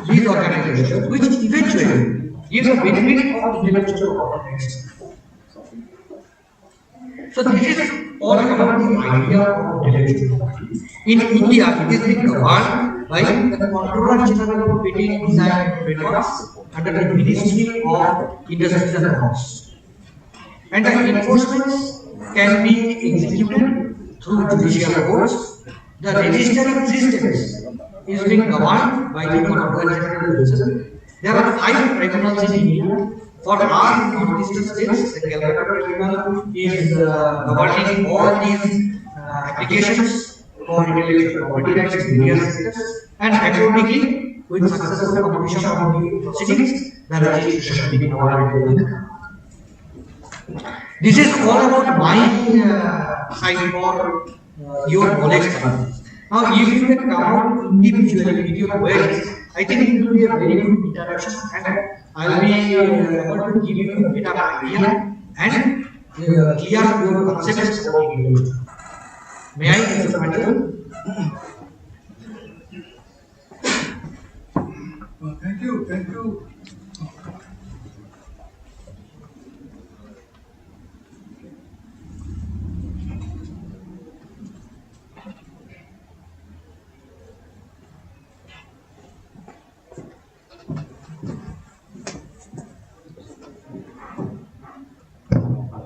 these organizations, which eventually give a benefit of intellectual property. So this is all about the idea of intellectual property. In India, it is being governed by the Controller General of Patent Design and Trademarks under the Ministry of Industries and Commerce. And the enforcements can be executed through judicial courts. The registering systems is being governed by the Controller General. There are 5 tribunals in India. For our northeastern states, the Calcutta Tribunal is governing all these applications for intellectual property rights in various sectors, and accordingly, with successful completion of the proceedings, the registration will be awarded. This is all about my side for your knowledge. Now, if you can come out individually with your queries, I think it will be a very good interaction, and I will be able to give you a better idea and clear your concepts about it. May I, Mr. Patel? Thank you, thank you.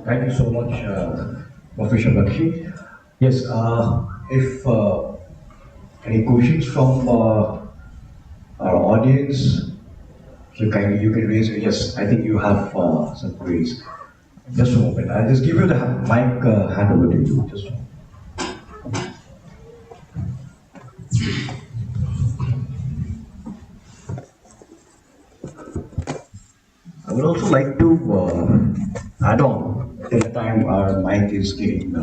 Thank you so much, Professor Bakshi. Yes, if any questions from our audience, so kindly you can raise. Yes, I think you have some queries. Just a moment. I'll just give you the mic, hand over to you. Just a moment. I would also like to add on till the time our mic is getting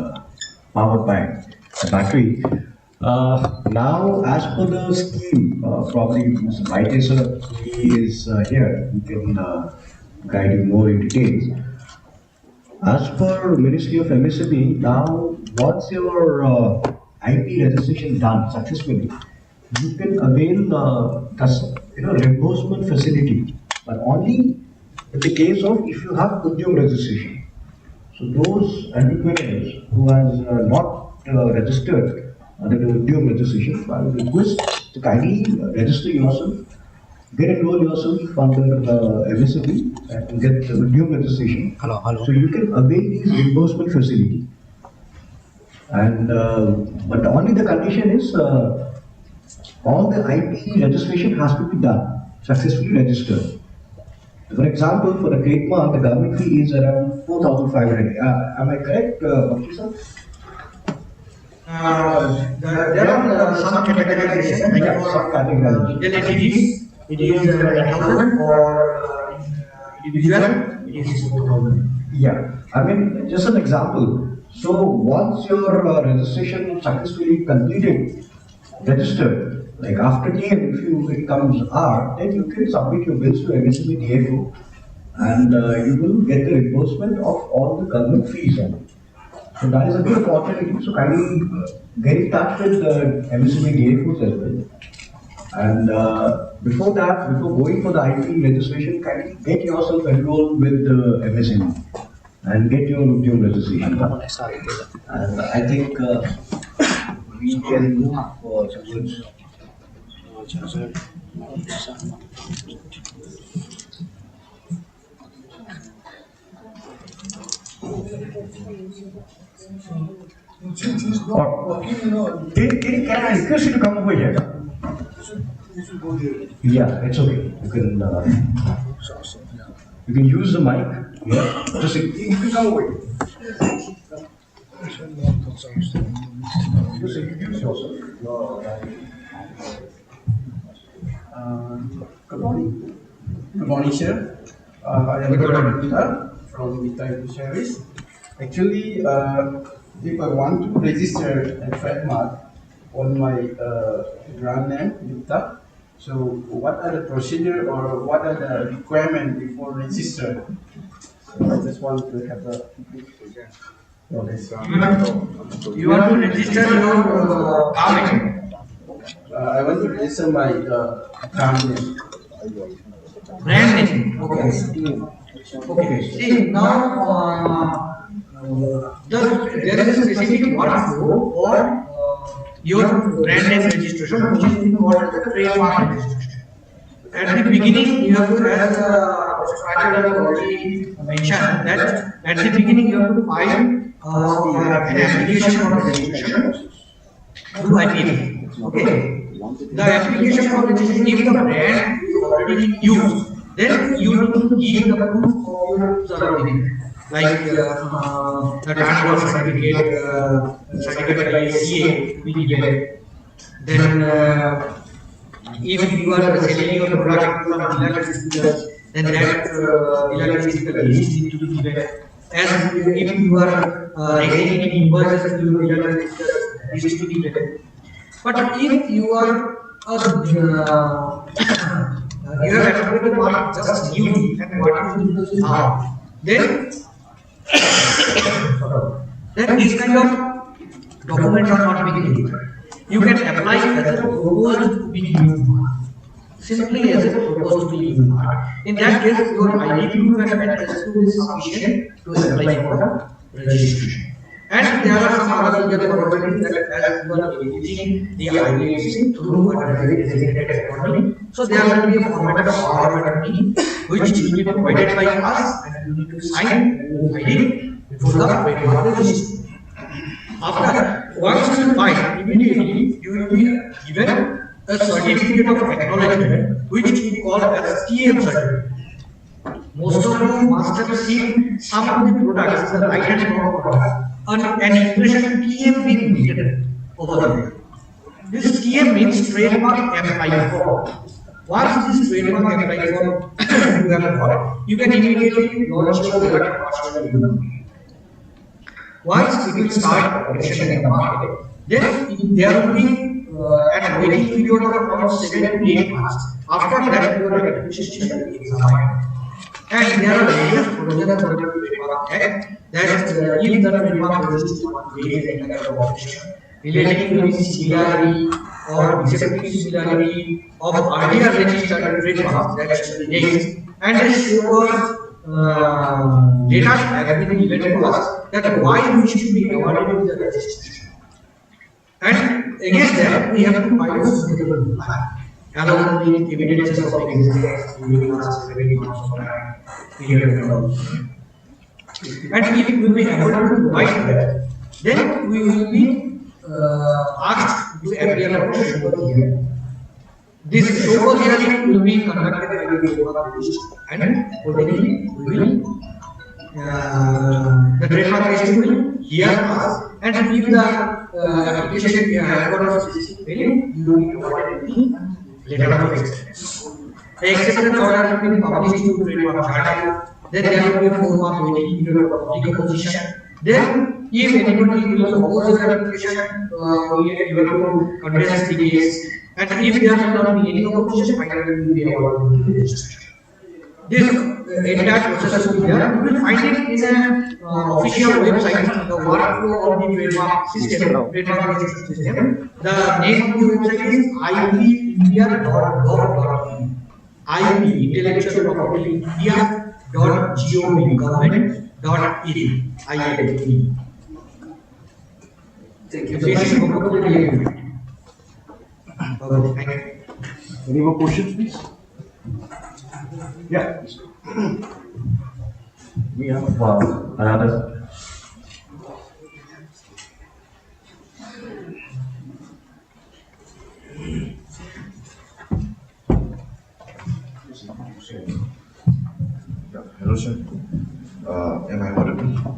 powered by the battery. Now, as per the scheme, probably Mr. Vaidya he is here. He can guide you more in details. As per Ministry of MSME, now once your IP registration done successfully, you can avail reimbursement facility, but only in the case of if you have Udyog registration. So those entrepreneurs who has not registered under the Udyog registration, I would request to kindly register yourself, get enroll yourself under MSME and get the Udyog registration. Hello. So you can avail these reimbursement facility. And but only the condition is all the IP registration has to be done, successfully registered. For example, for the trademark, the government fee is around 4,500. Am I correct, Bakshi sir? There are some categorization, like for entities, it is 1,000, or individual, it is 4,000. Yeah, I mean, just an example. So once your registration successfully completed, registered, like after TM, if you it comes R, then you can submit your bills to MSME DFO and you will get the reimbursement of all the government fees on it. So that is a good opportunity. So kindly get in touch with the MSME DFOs as well. And before that, before going for the IP registration, kindly get yourself enrolled with the MSME and get your Udyog registration done. And I think we can move towards. Since he's not working, Can I request you to come over here? you should go there. Yeah, it's okay. You can use the mic. Yeah, you can come over here. Just introduce yourself. Good morning. Good morning, sir. I am Imphal from Vita Service. Actually, if I want to register a trademark on my brand name, Vita, so what are the procedure or what are the requirements before register? So I just want to have a okay, so You want to register your company, I want to register my brand name. brand name. Okay. See, now there is a specific workflow for your brand name registration, which is called as the trademark registration. At the beginning, you have to, as Mr. already mentioned, that at the beginning you have to file an application for registration through IPV. Okay. The application for registration, if the brand is already in use, then you need to give the proof of your service, like the transport certificate by CA to be given. Then if you are selling your product from dealer distributors, then that dealer distributor list need to be given. As if you are raising any invoices to your dealer distributors, this is to be given. But if you are you have exploited the market just newly and what you do now, then this kind of documents are not being used. You can apply as a proposed to be used, simply as a proposed to be used. In that case, your ID proof and address proof is sufficient to apply for registration. And there are some other legal formalities that as you are engaging the IDFC through a designated company. So there will be a format of power of attorney which will be provided by us and you need to sign ID before the trademark registration. After once you sign, immediately you will be given a certificate of acknowledgement which we call as TM certificate. Most of you must have seen some of the products, the right hand product, an expression TM being written over there. This TM means trademark applied for. Once this trademark applied for you have got, you can immediately launch your product. Once it will start operation in the market, then there will be an waiting period of around 7 to 8 months. After that, your application shall be examined. And there are various provisions under the Trademark Act that if the trademark registry wants to raise any kind of objection relating to the similarity or deceptive similarity of earlier registered trademarks that should be raised, and the sure data has been given to us that why we should be awarded the registration. And against that, we have to file a suitable plan along with evidences of existence during last 7 months of time period. And if we will be able to provide that, then we will be asked to appear at a show hearing. This show hearing will be conducted by the trademark registry, and accordingly we will the trademark registry will hear us, and if the application is failing, you will be awarded the letter of acceptance. The acceptance order has been published to trademark journal. Then there will be a 4-month waiting period of public opposition. Then, if anybody will oppose the application, you have to contest the case. And if there will not be any opposition, finally will be awarded the registration. This entire process will be there. You will find it in an official website, the workflow of the trademark system, trademark registration system. The name of the website is ipindia.gov.in. IP, Intellectual Property India.gov, government.in. IIP. Thank you. This is Any more questions, please? Yeah. We have another. Hello, sir. Am I audible?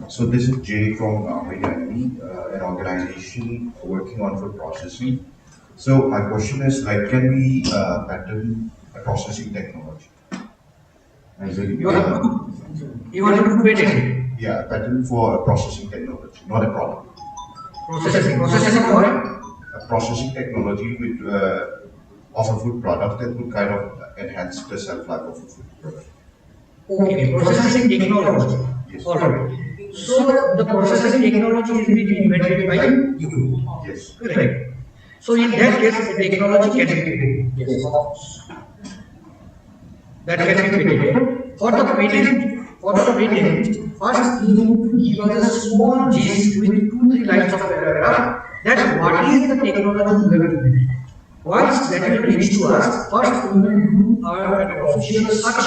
So this is Jay from an organization working on food processing. So my question is, like, can we patent a processing technology? As in, you want to create it? Yeah, patent for a processing technology, not a product. Processing what? A processing technology with of a food product that would kind of enhance the shelf life of a food product. Okay, processing technology. Yes. Alright. So the processing technology is being invented by you. Yes. Correct. So in that case, the technology can be patented. Yes. That can be patented. For the patent, first you need to give us a small gist with 2-3 lines of paragraph that what is the technology we have to patent. Once that will reach to us, first we will do our official search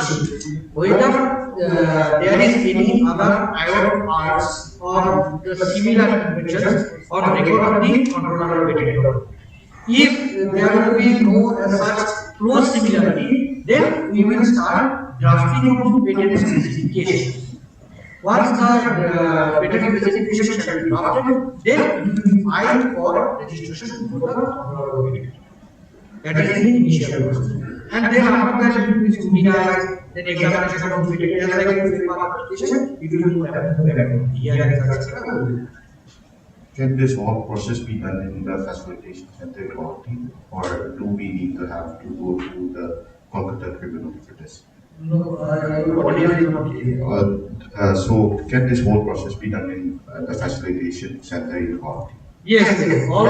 whether there is any other iron parts or the similar inventions or record of the controller patent. If there will be no such close similarity, then we will start drafting of the patent specification. Once the patent specification shall be drafted, then it will be filed for registration for the controller patent. That is the initial process. And then after that, it will be scrutinized, then examination of the patent, just like the trademark application, it will happen. Can this whole process be done in the facilitation center quality, or do we need to have to go through the Kolkata tribunal for this? No, so can this whole process be done in the facilitation center in quality? Yes, yes. All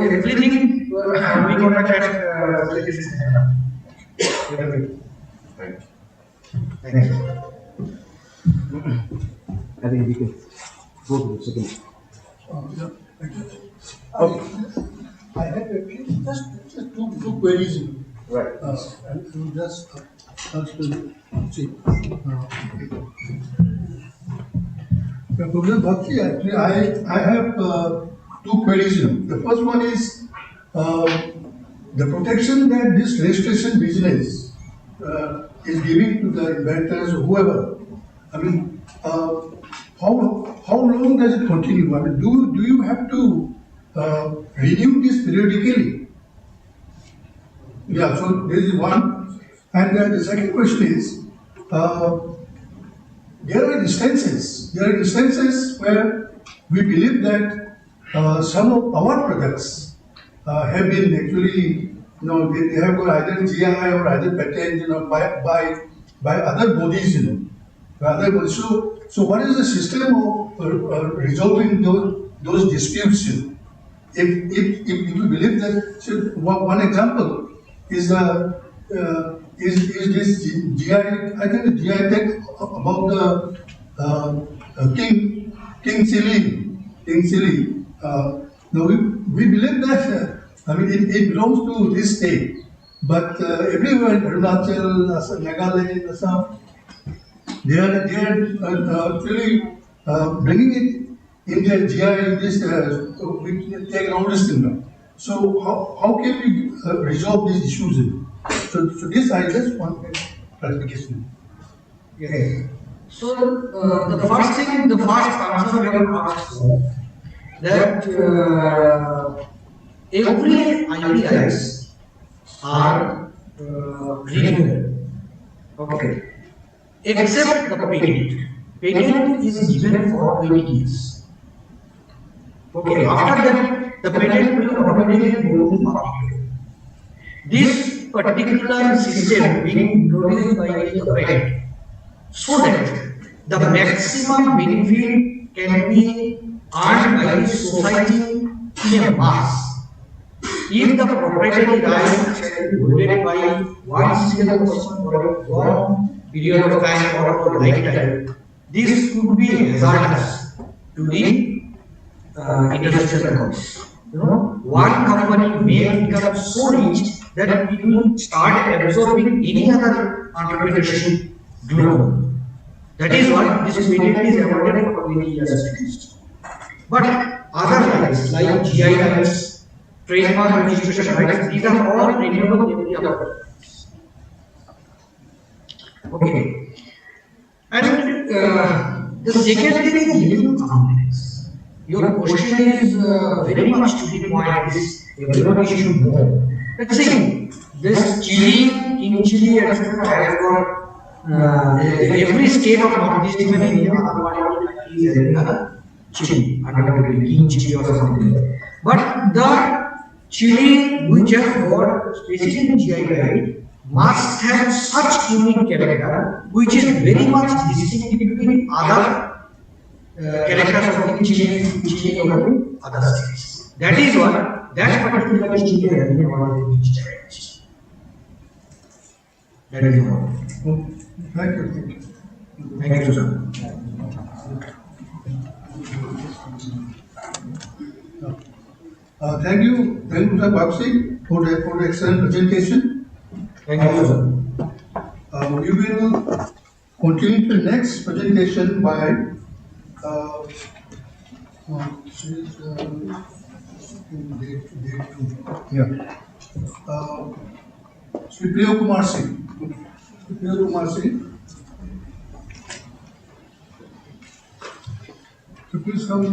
everything we conduct at facilitation center. Thank you. Thank you. I think we can go to the second. Okay. I have actually just two queries. Right. And to just see. Professor Bhakti, actually, I have two queries. The first one is the protection that this registration business is giving to the inventors or whoever. I mean, how long does it continue? I mean, do you have to renew this periodically? Yeah, so this is one. And the second question is, there are instances where we believe that some of our products have been actually, they have got either GI or either patent, by other bodies, by other bodies. So what is the system of resolving those disputes? If you believe that, so one example is this GI, I think the GI tech about the King Chili. Now we believe that it belongs to this state, but everywhere in Arunachal, Meghalaya, Assam, they are actually bringing it in their GI in this we take all this thing. So how can we resolve these issues? So this I just want clarification. Okay. So the first answer we have asked that every IPIs are renewable. Okay. Except the patent. Patent is given for 20 years. Okay. After that, the patent will automatically go to market. This particular system being introduced by the government so that the maximum benefit can be earned by the society in a mass. If the proprietary rights can be holded by one single person for a long period of time or for lifetime, this could be hazardous to the industrial economies. One company may become so rich that it will start absorbing any other entrepreneurship globally. That is what this patent is awarded for 20 years at least. But other rights like GI rights, trademark registration rights, these are all renewable every other. Okay. And the second thing is little complex. Your question is very much to the point. Everybody should know. Let's say this chili, king chili, etc. has got every state of Northeast, even India, other part of the country is having a chili, undoubtedly king chili or something. But the chili which has got specific GI right must have such unique character which is very much distinct between other characters of the chili of the other states. That is what that particular chili has been awarded each time. That is all. Thank you. Thank you, sir. Thank you, Mr. Bakshi, for the excellent presentation. Thank you, sir. We will continue to the next presentation by Sri Priya Kumar Singh. So please come.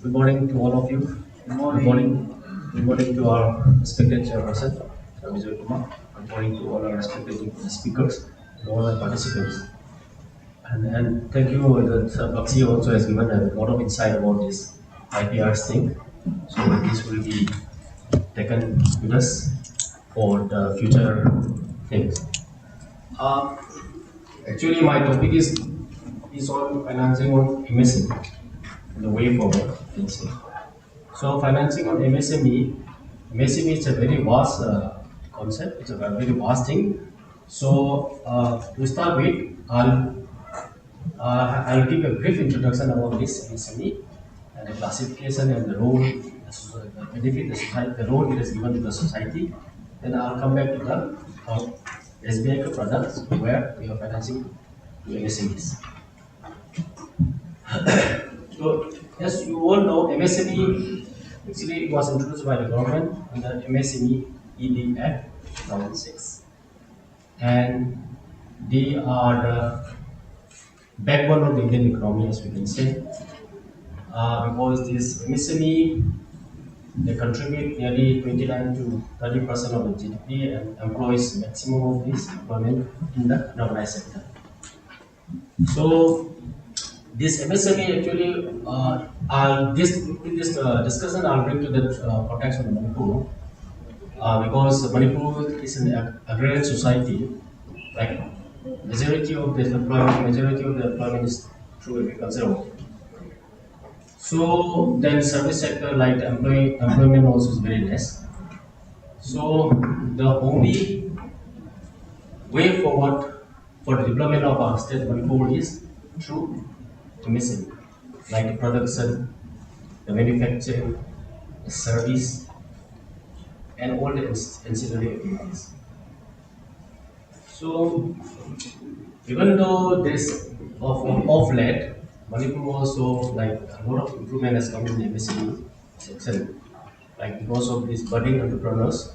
Good morning to all of you. Good morning. Good morning to our respected chairperson, Mr. Kumar. Good morning to all our respected speakers and all our participants. And thank you that Bakshi also has given a lot of insight about this IPRs thing. So this will be taken with us for the future things. Actually, my topic is on financing on MSME, the way forward. So financing on MSME is a very vast concept. It's a very vast thing. So to start with, I'll I'll give a brief introduction about this MSME and the classification and the role, the benefit, the society, the role it has given to the society. Then I'll come back to the SBI products where we are financing to MSMEs. So, as you all know, MSME actually was introduced by the government under MSME ED Act 2006, and they are the backbone of the Indian economy, as we can say, because this MSME, they contribute nearly 29 to 30% of the GDP and employs maximum of this employment in the unorganized sector. So this MSME actually, in this discussion, I'll bring to the context of Manipur, because Manipur is an agrarian society. Like majority of the employment is through agriculture. So then service sector like the employment also is very less. So the only way forward for the development of our state Manipur is through MSME, like the production, the manufacturing, the service, and all the ancillary activities. So even though this of late, Manipur also like a lot of improvement has come in the MSME section, like because of these budding entrepreneurs.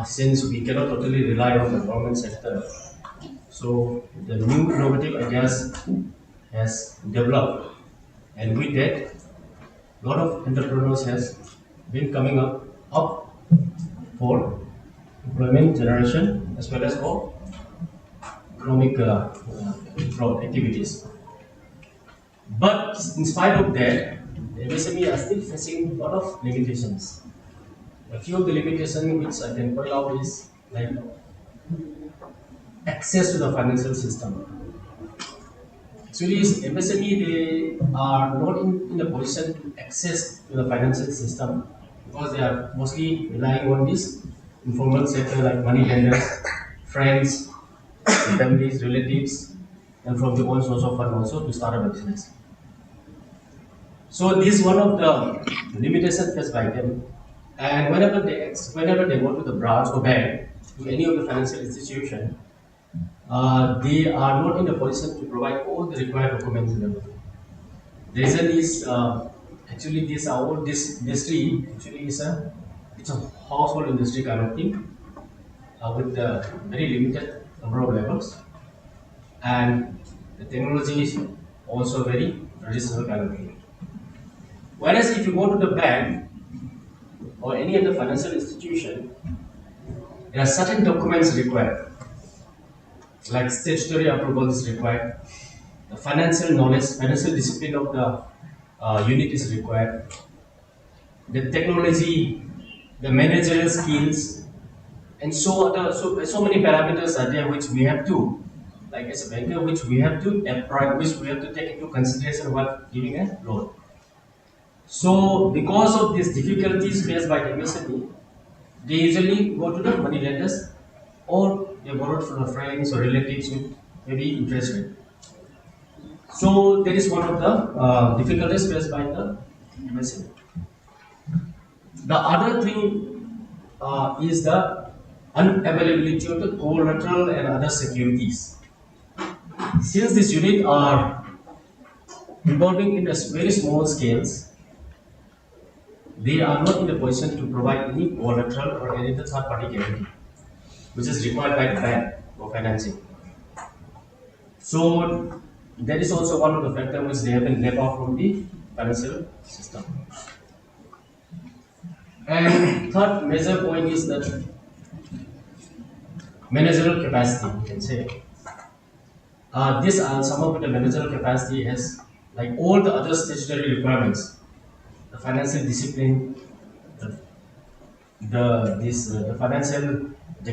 Since we cannot totally rely on the government sector, so the new innovative ideas has developed, and with that, a lot of entrepreneurs has been coming up for employment generation as well as for economic growth activities. But in spite of that, the MSME are still facing a lot of limitations. A few of the limitations which I can point out is like access to the financial system. Actually, MSME, they are not in the position to access to the financial system because they are mostly relying on this informal sector like money lenders, friends, families, relatives, and from the own source of fund also to start a business. So this is one of the limitations faced by them. And whenever they go to the branch or bank, to any of the financial institution, they are not in the position to provide all the required documents and everything. The reason is actually this industry actually it's a household industry kind of thing with a very limited number of levels, and the technology is also very traditional kind of thing. Whereas if you go to the bank or any other financial institution, there are certain documents required, like statutory approval is required, the financial knowledge, financial discipline of the unit is required, the technology, the managerial skills, and so many parameters are there which we have to, like as a banker, which we have to take into consideration while giving a loan. So because of these difficulties faced by the MSME, they usually go to the money lenders or they borrow from their friends or relatives with maybe interest rate. So that is one of the difficulties faced by the MSME. The other thing is the unavailability of the collateral and other securities. Since these units are involving in a very small scales, they are not in the position to provide any collateral or any other third-party guarantee, which is required by the bank for financing. So that is also one of the factors which they have been left out from the financial system. And third major point is that managerial capacity, you can say. Some of the managerial capacity has like all the other statutory requirements. The financial discipline, the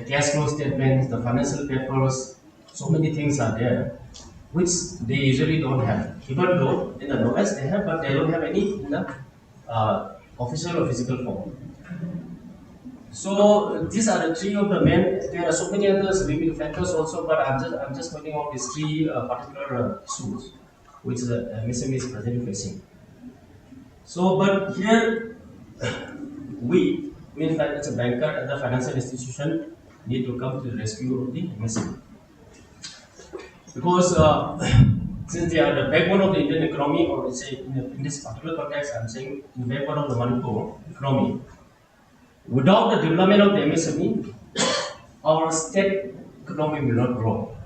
cash flow statements, the financial papers, so many things are there, which they usually don't have. Even though in the knowledge they have, but they don't have any in the official or physical form. So these are the three of the main. There are so many others limiting factors also, but I'm just pointing out these three particular issues which the MSME is presently facing. So, but here we, in fact, as a banker and the financial institution, need to come to the rescue of the MSME because since they are the backbone of the Indian economy, or let's say in this particular context, I'm saying the backbone of the Manipur economy. Without the development of the MSME, our state economy will not grow.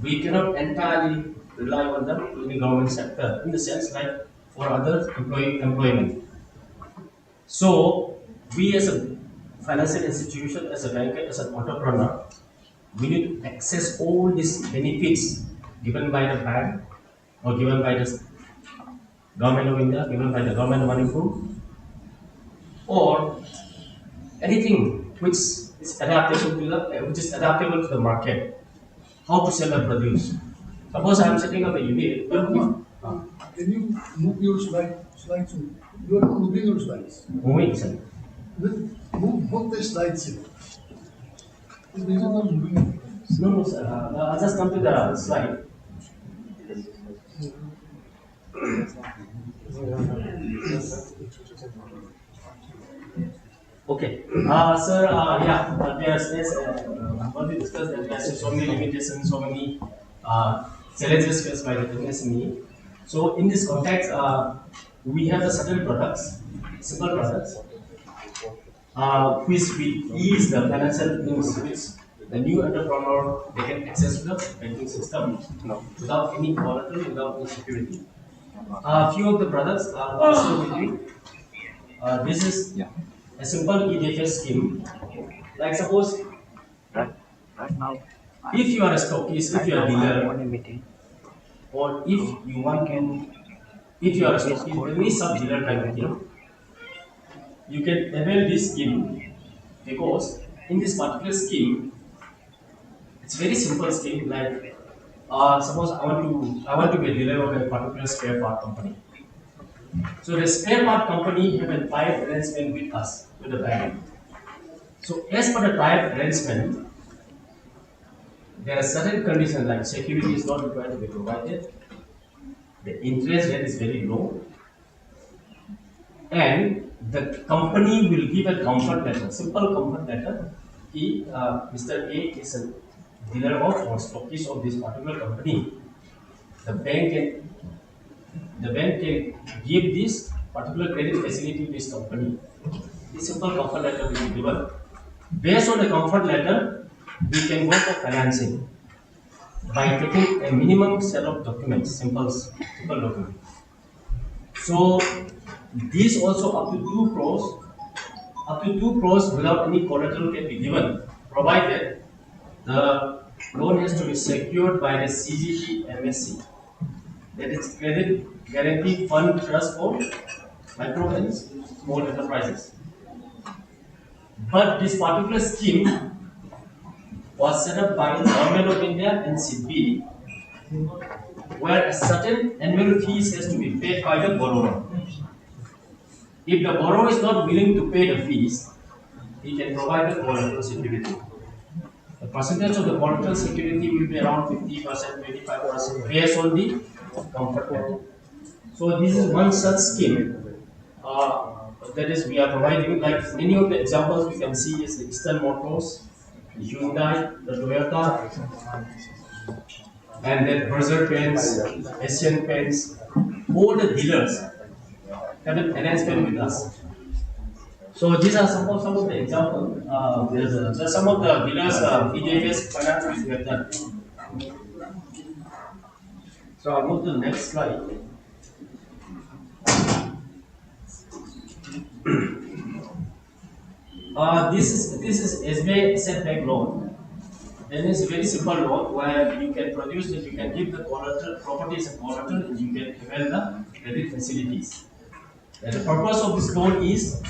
We cannot entirely rely on the government sector in the sense like for other employment. So we as a financial institution, as a banker, as an entrepreneur, we need to access all these benefits given by the bank or given by the government of India, given by the government of Manipur, or anything which is adaptable to the market. How to sell a produce. Suppose I am setting up a unit. Can you move your slides? You are not moving your slides. Moving, sir. Move the slides here. These are not moving. No, sir. I'll just come to the slide. Okay. Sir, yeah, there's what we discussed that there's so many limitations, so many challenges faced by the MSME. So in this context, we have the certain products, simple products, which will ease the financial means which the new entrepreneur they can access to the banking system without any collateral, without any security. A few of the products are also with you. This is a simple EDFS scheme. Like suppose, if you are a stockist, if you are a dealer, or if you are a stockist, any sub-dealer kind of thing, you can avail this scheme because in this particular scheme, it's very simple scheme. Like suppose I want to be a dealer of a particular spare part company. So the spare part company have a tie arrangement with us, with the bank. So as per the tie arrangement, there are certain conditions like security is not required to be provided, the interest rate is very low, and the company will give a comfort letter, simple comfort letter. Mr. A is a dealer of or stockist of this particular company. The bank can give this particular credit facility to this company. This simple comfort letter will be given. Based on the comfort letter, we can go for financing by taking a minimum set of documents, simple document. So these also up to 2 crores without any collateral can be given, provided the loan has to be secured by the CGT MSC. That is Credit Guarantee Fund Trust for Micro and Small Enterprises. But this particular scheme was set up by the Government of India and SIDBI, where a certain annual fees has to be paid by the borrower. If the borrower is not willing to pay the fees, he can provide the collateral security. The percentage of the collateral security will be around 50%, 25% based on the comfort level. So this is one such scheme that is we are providing. Like many of the examples we can see is the Eastern Motors, the Hyundai, the Toyota, and then Berger Paints, Asian Paints. All the dealers have an arrangement with us. So these are some of the examples. There's some of the dealers EDFS finance which we have done. So I'll move to the next slide. This is SBI asset-backed loan. And it's a very simple loan where you can produce it, you can give the collateral, properties and collateral, and you can avail the credit facilities. And the purpose of this loan is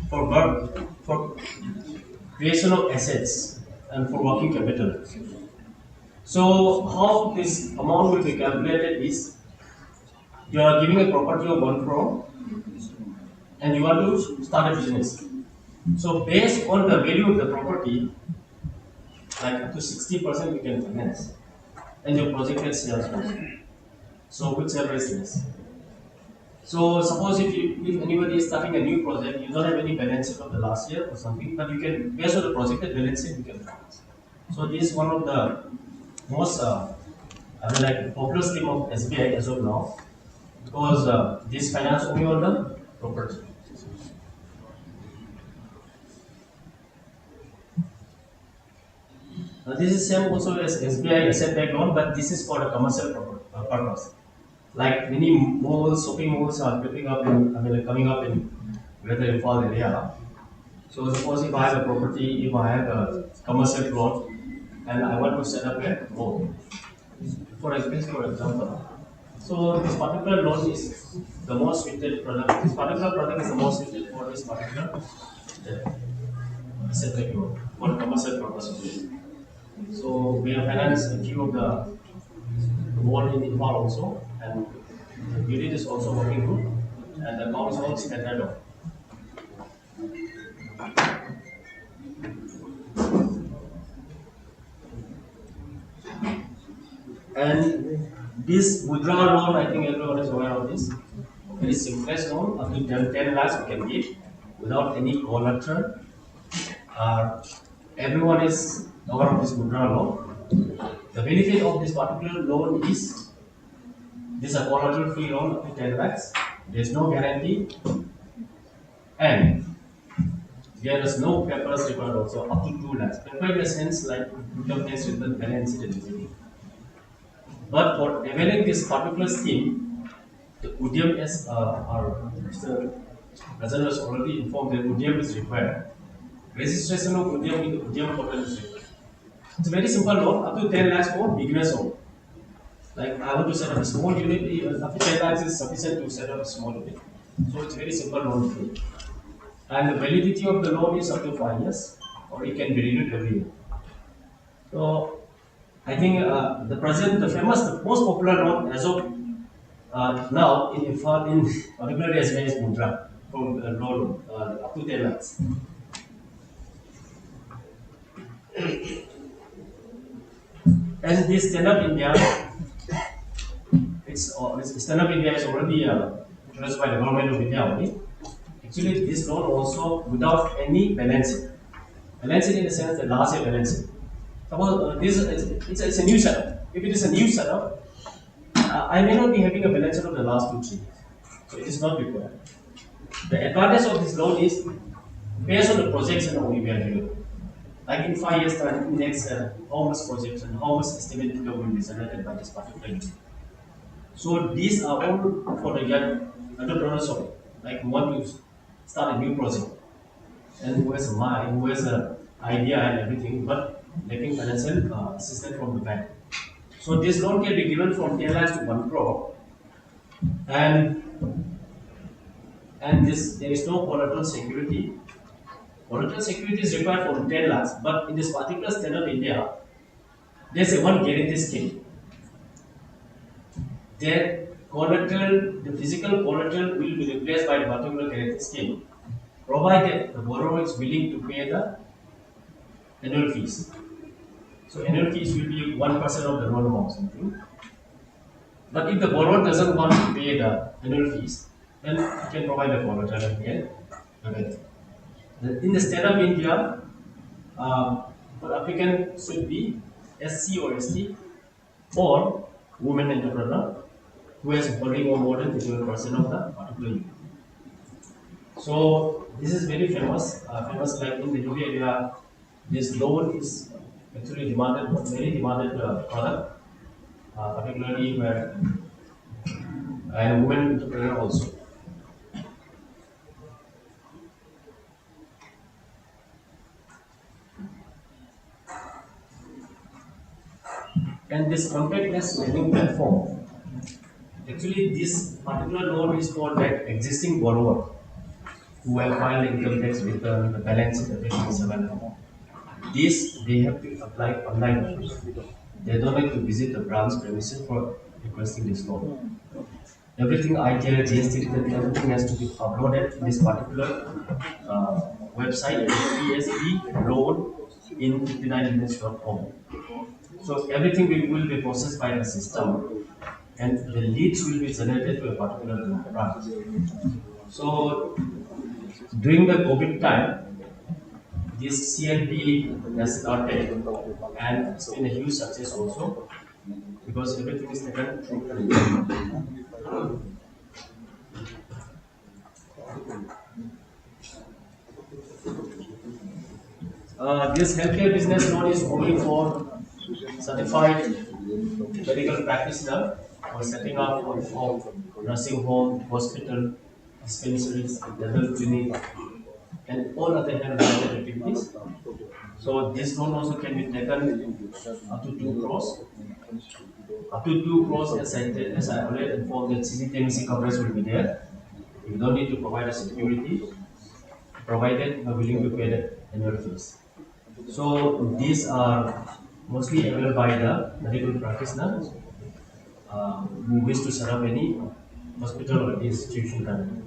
for creation of assets and for working capital. So how this amount will be calculated is, you are giving a property of 1 crore and you want to start a business. So based on the value of the property, like up to 60% we can finance, and your projected sales also. So whichever is less. So suppose if anybody is starting a new project, you don't have any balance sheet of the last year or something, but you can, based on the projected balance sheet, you can finance. So this is one of the most like popular scheme of SBI as of now, because this finance only on the property. This is same also as SBI asset-backed loan, but this is for a commercial purpose. Like many malls, shopping malls are coming up in Greater Imphal area. So suppose if I have a property, if I have a commercial plot, and I want to set up a mall, for example. So this particular loan is the most suited product. This particular product is the most suited for this particular asset-backed loan for commercial purposes. So we have financed a few of the mall in Imphal also, and the unit is also working good, and the account is all standard off. And this withdrawal loan, I think everyone is aware of this. Very simplest loan, up to 10 lakhs we can give without any collateral. Everyone is aware of this withdrawal loan. The benefit of this particular loan is this is a collateral free loan up to 10 lakhs. There is no guarantee, and there is no papers required also up to 2 lakhs. Paper in the sense like income tax return, balance sheet, and everything. But for availing this particular scheme, the Udyam, as our Mr. President has already informed, that Udyam is required. Registration of Udyam in the Udyam portal is required. It's a very simple loan, up to 10 lakhs for beginners only. Like I want to set up a small unit, up to 10 lakhs is sufficient to set up a small unit. So it's a very simple loan for you. And the validity of the loan is up to 5 years, or it can be renewed every year. So I think the most popular loan as of now in Imphal, in particularly as well as Mundra, from loan up to 10 lakhs. And this Stand Up India, Stand Up India is already introduced by the government of India only. Actually, this loan also without any balance sheet. Balance sheet in the sense that last year balance sheet. Suppose it's a new setup. If it is a new setup, I may not be having a balance sheet of the last 2-3 years. So it is not required. The advantage of this loan is based on the projection only we are doing. Like in 5 years time, next how much projection, how much estimated income will be generated by this particular unit. So these are all for the young entrepreneurs, like who want to start a new project and who has a mind, who has an idea and everything, but lacking financial assistance from the bank. So this loan can be given from 10 lakhs to 1 crore, and there is no collateral security. Collateral security is required for 10 lakhs, but in this particular Stand Up India, there is a one guarantee scheme. That collateral, the physical collateral will be replaced by the particular guarantee scheme, provided the borrower is willing to pay the annual fees. So annual fees will be 1% of the loan amount something. But if the borrower doesn't want to pay the annual fees, then you can provide the collateral again. In the Stand Up India, for applicant should be SC or ST or women entrepreneur who is holding more than 51% of the particular unit. So this is very famous. Like in the UP area, this loan is actually demanded, very demanded product, particularly where and women entrepreneur also. And this contactless lending platform, actually this particular loan is for that existing borrower who have filed income tax return, the balance sheet, everything is available. This they have to apply online. They don't have to visit the branch premises for requesting this loan. Everything ITR, GST return, everything has to be uploaded in this particular website psbloan in 59minutes.com. So everything will be processed by the system, and the leads will be generated to a particular branch. So during the COVID time, this CLP has started, and it's been a huge success also because everything is taken through. This healthcare business loan is only for certified medical practitioner or setting up of nursing home, hospital, dispensaries, dental clinic, and all other health related activities. So this loan also can be taken up to 2 crores. Up to 2 crores, as I already informed, that CCTMC coverage will be there. You don't need to provide a security, provided you are willing to pay the annual fees. So these are mostly available by the medical practitioner who wish to set up any hospital or institution currently.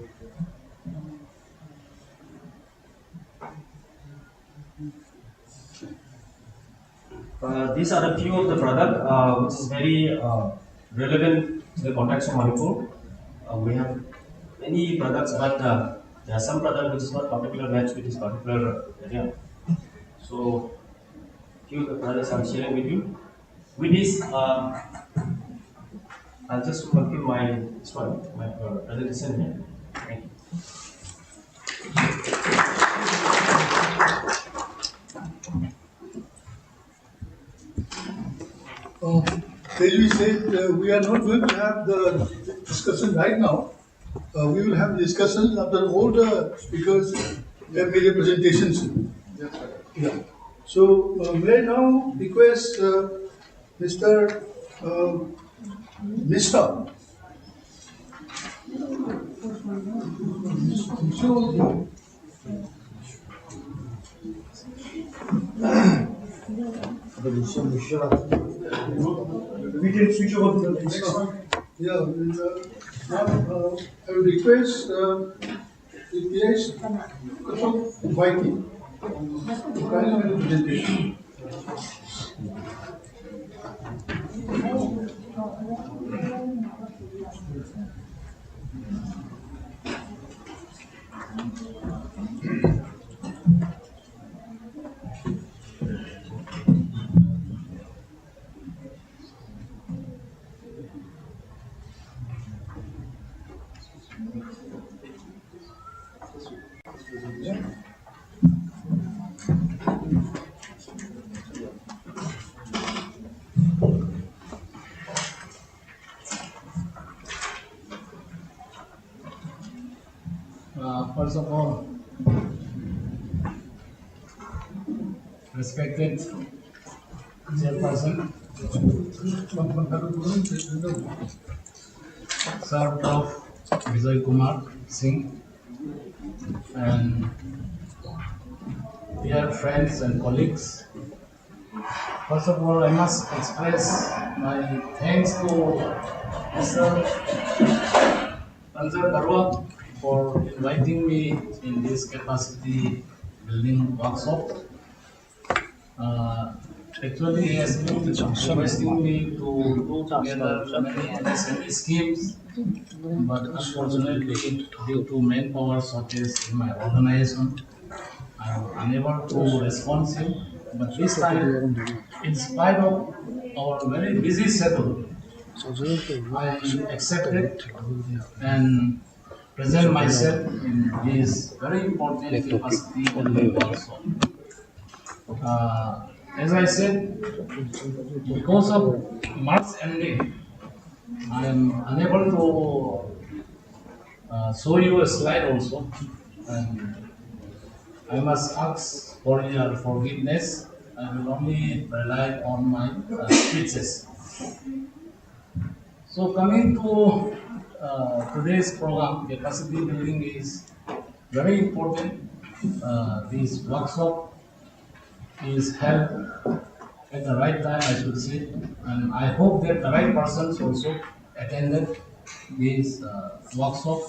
These are a few of the product which is very relevant to the context of Manipur. We have many products, but there are some products which is not particular match with this particular area. So few of the products I'm sharing with you. With this, I'll just conclude my presentation here. Thank you. As we said, we are not going to have the discussion right now. We will have discussions after all the speakers have made their presentations. Yeah. So, may I now request Mr. Mishra. We can switch over to the next one. Yeah, now I would request Dinesh Vaiti to kindly make the presentation. First of all, respected chairperson, Sir Prof. Vijay Kumar Singh, and dear friends and colleagues. First of all, I must express my thanks to Mr. Anjar Barwa for inviting me in this capacity building workshop. Actually, he has been requesting me to do together many MSME schemes, but unfortunately, due to manpower shortage in my organization, I am unable to respond to him. But this time, in spite of our very busy schedule, I accepted and present myself in this very important capacity building workshop. As I said, because of March ending, I am unable to show you a slide also, and I must ask for your forgiveness. I will only rely on my speeches. So coming to today's program, capacity building is very important. This workshop is held at the right time, I should say, and I hope that the right persons also attended this workshop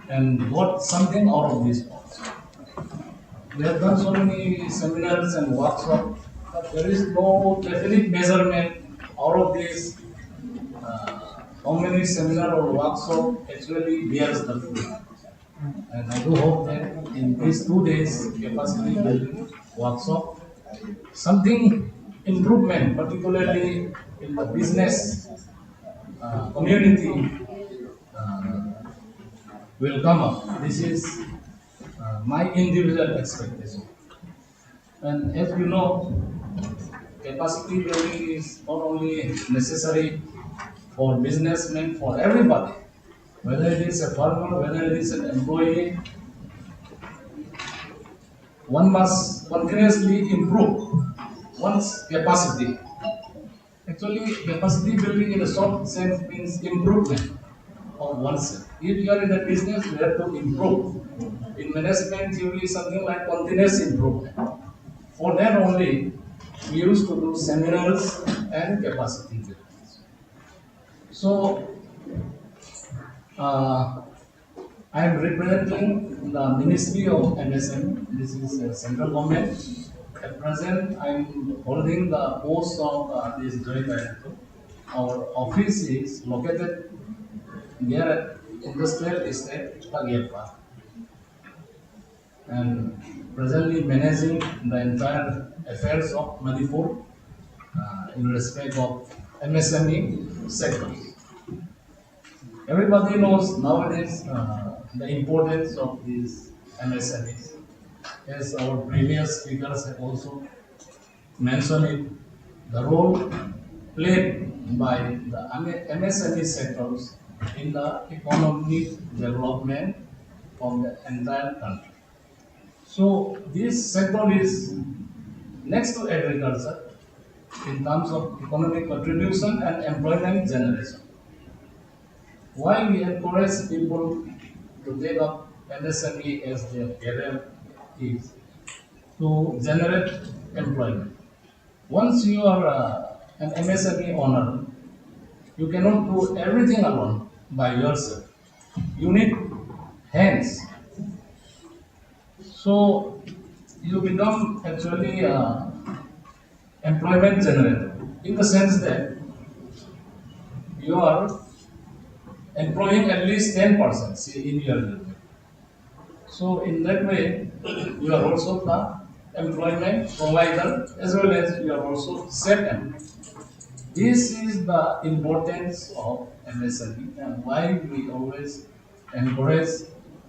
and got something out of this workshop. We have done so many seminars and workshops, but there is no definite measurement out of this. How many seminar or workshop actually bears the fruit. And I do hope that in these 2 days capacity building workshop, something improvement, particularly in the business community, uh, will come up. This is my individual expectation. And as you know, capacity building is not only necessary for businessmen, for everybody, whether it is a farmer, whether it is an employee, one must continuously improve one's capacity. Actually, capacity building in a short sense means improvement of oneself. If you are in a business, you have to improve. In management, you need something like continuous improvement. For that only, we used to do seminars and capacity building. So, I am representing the Ministry of MSM. This is central government. At present, I am holding the post of this joint director. Our office is located near at Industrial Estate, Pagyapa, and presently managing the entire affairs of Manipur in respect of MSME sector. Everybody knows nowadays the importance of these MSMEs. As our previous speakers have also mentioned it, the role played by the MSME sectors in the economic development of the entire country. So this sector is next to agriculture in terms of economic contribution and employment generation. Why we encourage people to take up MSME as their career is to generate employment. Once you are an MSME owner, you cannot do everything alone by yourself. You need hands. So you become actually employment generator in the sense that you are employing at least 10% in your unit. So in that way, you are also the employment provider as well as you are also self-employed. This is the importance of MSME and why we always encourage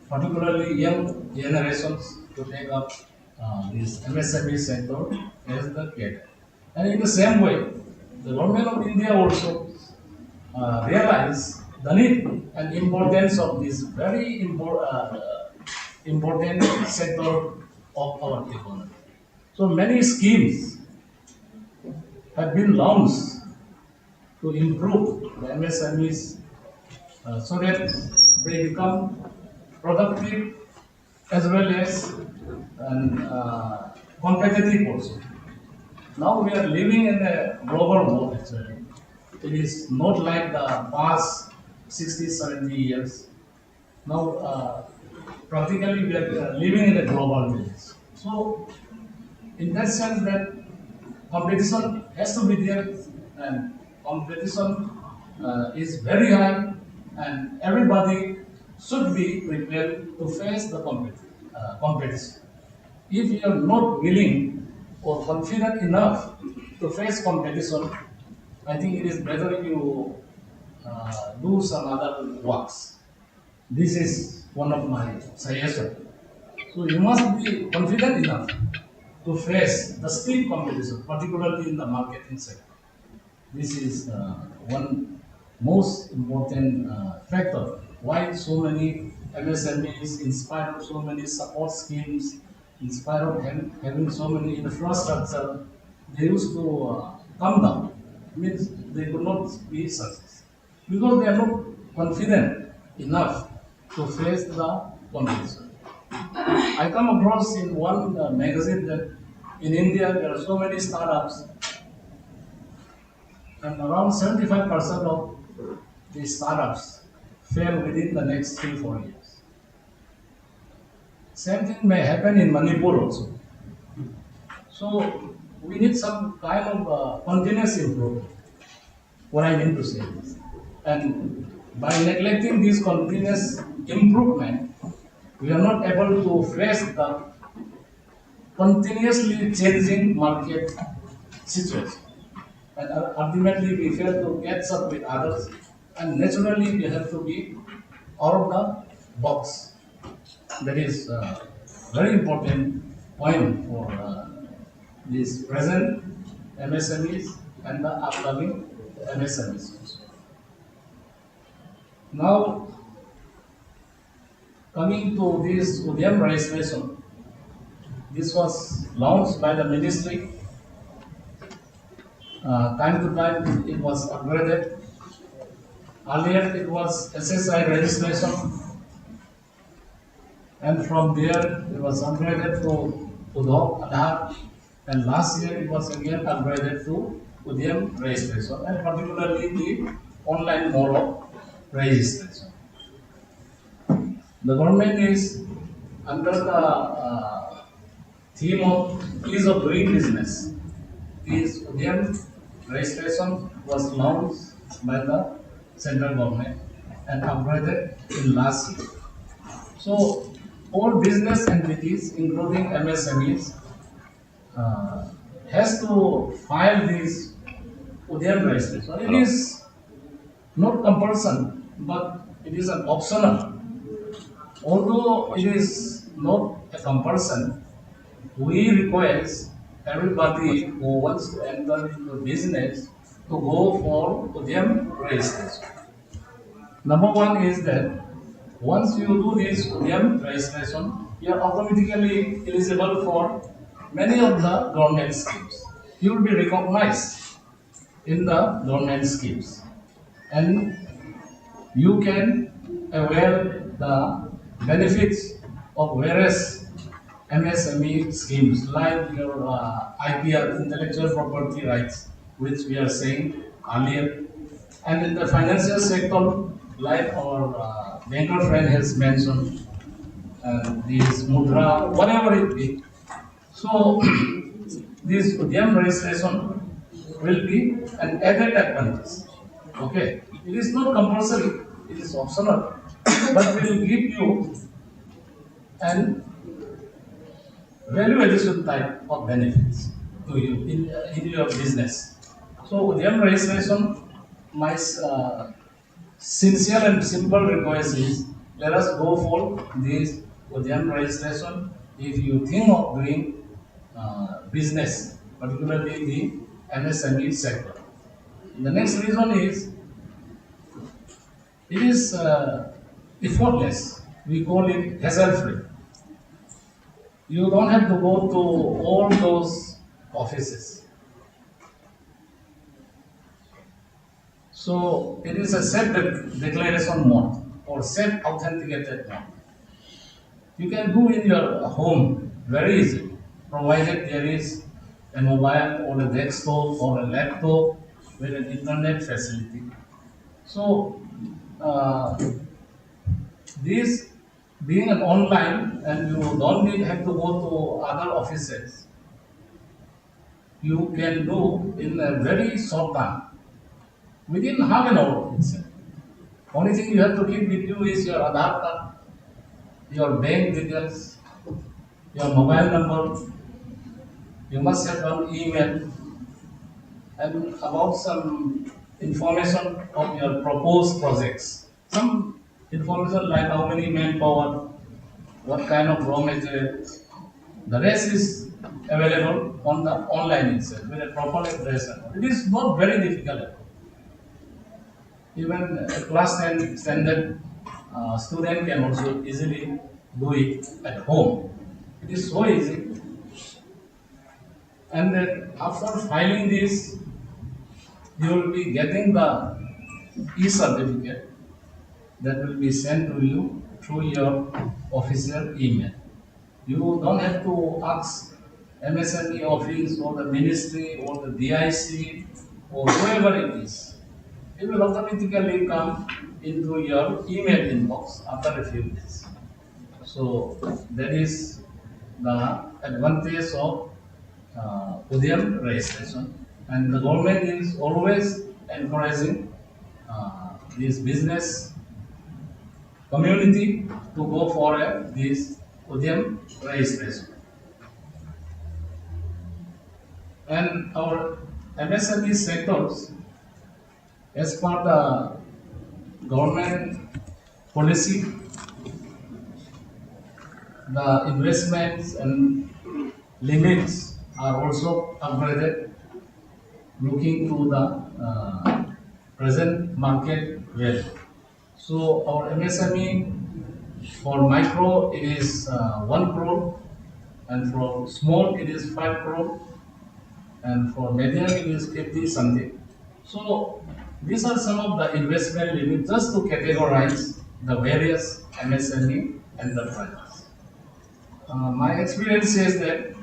particularly young generations to take up this MSME sector as the career. And in the same way, the government of India also realize the need and importance of this very important sector of our economy. So many schemes have been launched to improve the MSMEs so that they become productive as well as competitive also. Now we are living in a global world actually. It is not like the past 60, 70 years. Now practically we are living in a global village. So in that sense that competition has to be there and competition is very high and everybody should be prepared to face the competition. If you are not willing or confident enough to face competition, I think it is better you do some other works. This is one of my suggestions. So you must be confident enough to face the steep competition, particularly in the marketing sector. This is one most important factor. Why so many MSMEs, in spite of so many support schemes, in spite of having so many infrastructure, they used to come down. Means they could not be success because they are not confident enough to face the competition. I come across in one magazine that in India there are so many startups and around 75% of the startups fail within the next 3-4 years. Same thing may happen in Manipur also. So we need some kind of continuous improvement. What I mean to say is, and by neglecting this continuous improvement, we are not able to face the continuously changing market situation. And ultimately we fail to catch up with others, and naturally we have to be out of the box. That is very important point for this present MSMEs and the upcoming MSMEs. Now, coming to this Udyam registration, this was launched by the ministry. Time to time it was upgraded. Earlier it was SSI registration, and from there it was upgraded to Aadhaar, and last year it was again upgraded to Udyam registration, and particularly the online mode of registration. The government is under the theme of ease of doing business. This Udyam registration was launched by the central government and upgraded in last year. So all business entities, including MSMEs, has to file this Udyam registration. It is not compulsion, but it is an optional. Although it is not a compulsion, we request everybody who wants to enter into business to go for Udyam registration. Number one is that once you do this Udyam registration, you are automatically eligible for many of the government schemes. You will be recognized in the government schemes, and you can avail the benefits of various MSME schemes like your IPR, intellectual property rights, which we are saying earlier, and in the financial sector, like our banker friend has mentioned, this mudra, whatever it be. So this Udyam registration will be an added advantage. Okay, it is not compulsory; it is optional, but will give you an value addition type of benefits to you in your business. So Udyam registration, my sincere and simple request is, let us go for this Udyam registration if you think of doing business, particularly the MSME sector. The next reason is, it is effortless. We call it hassle-free. You don't have to go to all those offices. So it is a self-declaration mode or self-authenticated mode. You can do in your home very easily, provided there is a mobile or a desktop or a laptop with an internet facility. So this being an online, and you don't have to go to other offices, you can do in a very short time, within half an hour itself. Only thing you have to keep with you is your Aadhaar card, your bank details, your mobile number. You must have an email, and about some information of your proposed projects. Some information like how many manpower, what kind of raw material. The rest is available on the online itself with a proper address. It is not very difficult. Even a class 10 standard student can also easily do it at home. It is so easy. And then after filing this, you will be getting the e-certificate that will be sent to you through your official email. You don't have to ask MSME office or the ministry or the DIC or whoever it is. It will automatically come into your email inbox after a few days. So that is the advantage of Udyam registration, and the government is always encouraging this business community to go for this Udyam registration. And our MSME sectors, as per the government policy, the investments and limits are also upgraded looking to the present market value. So our MSME for micro it is 1 crore, and for small it is 5 crore, and for medium it is 50 something. So these are some of the investment limits just to categorize the various MSME enterprises. My experience says that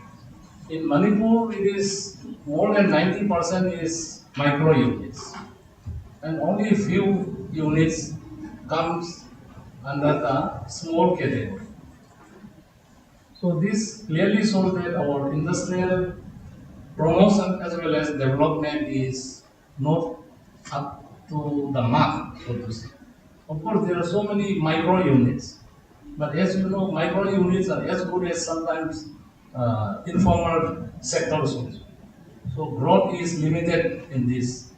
in Manipur it is more than 90% is micro units, and only few units comes under the small category. So this clearly shows that our industrial promotion as well as development is not up to the mark, so to say. Of course, there are so many micro units, but as you know, micro units are as good as sometimes informal sectors also. So growth is limited in these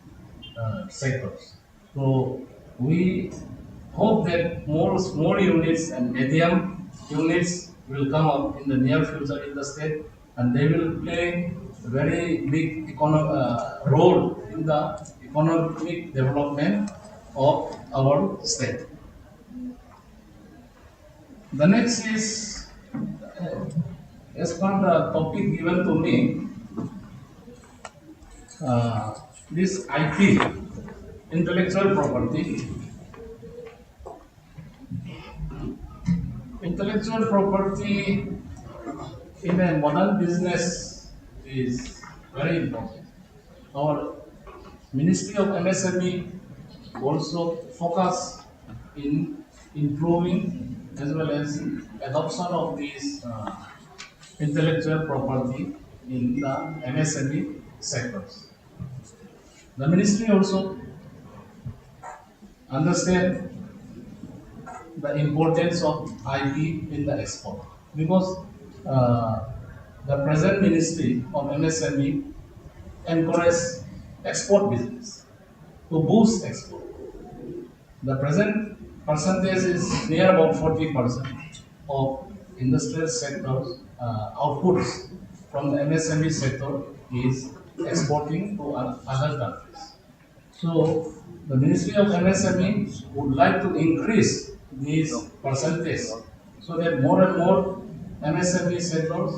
sectors. So we hope that more small units and medium units will come up in the near future in the state, and they will play a very big role in the economic development of our state. The next is, as per the topic given to me, this IP, intellectual property. Intellectual property in a modern business is very important. Our Ministry of MSME also focus in improving as well as adoption of these intellectual property in the MSME sectors. The ministry also understand the importance of IP in the export, because the present ministry of MSME encourage export business to boost export. The present percentage is near about 40% of industrial sectors outputs from the MSME sector is exporting to other countries. So the Ministry of MSME would like to increase these percentage so that more and more MSME sectors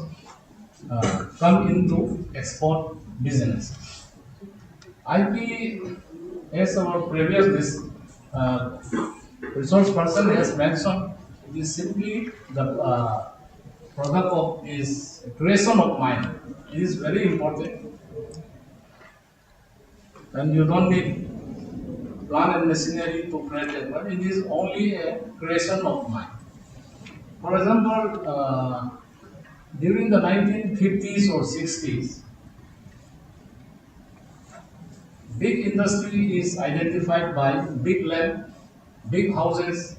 come into export business. IP, as our previous resource person has mentioned, it is simply the product of this creation of mind. It is very important, and you don't need plant and machinery to create it, but it is only a creation of mind. For example, during the 1950s or 60s, big industry is identified by big land, big houses,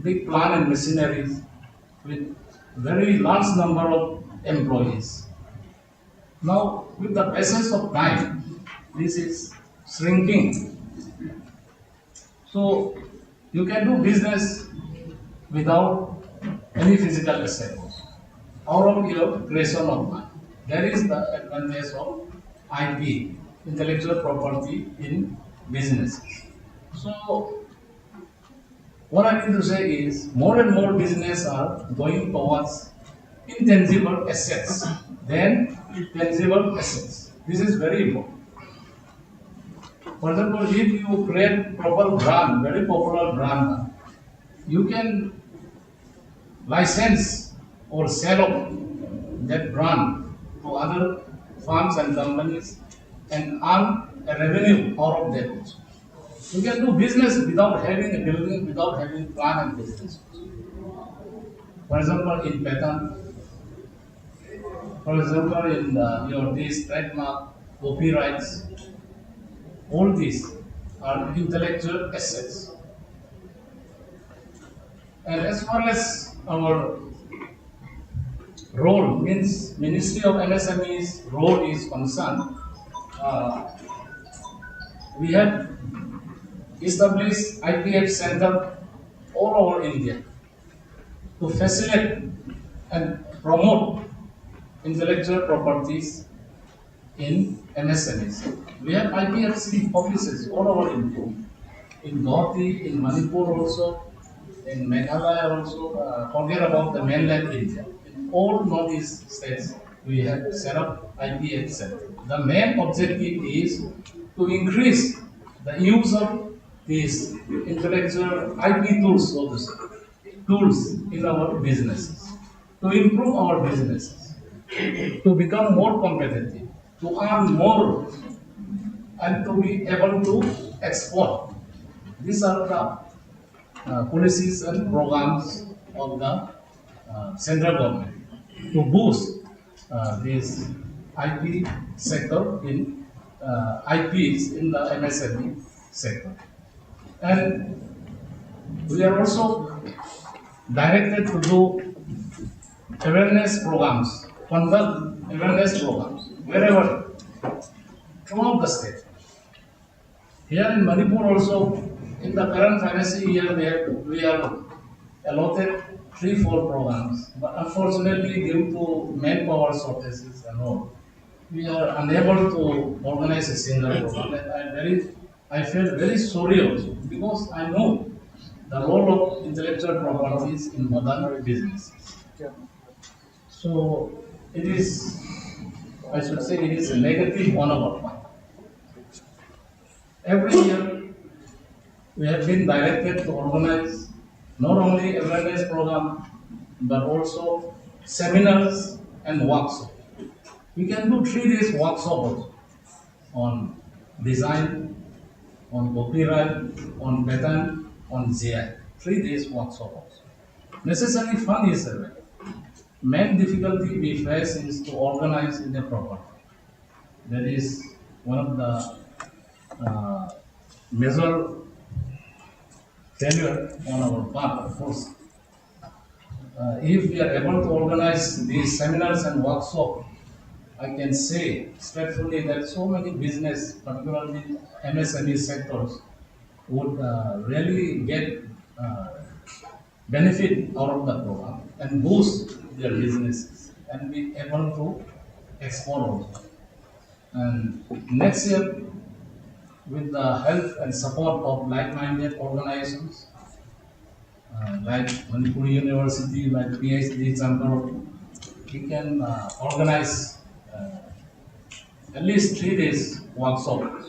big plant and machineries with very large number of employees. Now, with the passage of time, this is shrinking. So, you can do business without any physical asset or of your creation of mind. That is the advantage of IP, intellectual property in businesses. So, what I mean to say is more and more business are going towards intangible assets than tangible assets. This is very important. For example, if you create proper brand, very popular brand, you can license or sell that brand to other firms and companies and earn a revenue out of that. You can do business without having a building, without having plan and business. For example, in patent, for example, in your this trademark, copyrights, all these are intellectual assets. And as far as our role means Ministry of MSME's role is concerned, uh, we have established IPF center all over India to facilitate and promote intellectual properties in MSMEs. We have IPFC offices all over India, in Guwahati, in Manipur also, in Meghalaya also, forget about the mainland India. In all northeast states, we have set up IPF center. The main objective is to increase the use of these intellectual IP tools, so to say, tools in our businesses, to improve our businesses, to become more competitive, to earn more, and to be able to export. These are the policies and programs of the central government to boost this IP sector in IPs in the MSME sector. And we are also directed to do awareness programs, conduct awareness programs wherever throughout the state. Here in Manipur also, in the current financial year, we are allotted 3-4 programs, but unfortunately due to manpower shortages and all, we are unable to organize a single program. And I feel very sorry also because I know the role of intellectual properties in modern businesses. So it is, I should say, it is a negative on our part. Every year we have been directed to organize not only awareness program but also seminars and workshops. We can do 3 days workshop also on design, on copyright, on patent, on GI. 3 days workshop also. Necessarily fun is there. Main difficulty we face is to organize in a proper way. That is one of the major failure on our part, of course. If we are able to organize these seminars and workshops, I can say straightforwardly that so many business, particularly MSME sectors, would really get benefit out of the program and boost their businesses and be able to export also. And next year, with the help and support of like-minded organizations like Manipur University, like PhD Chamber, we can organize at least 3 days workshop.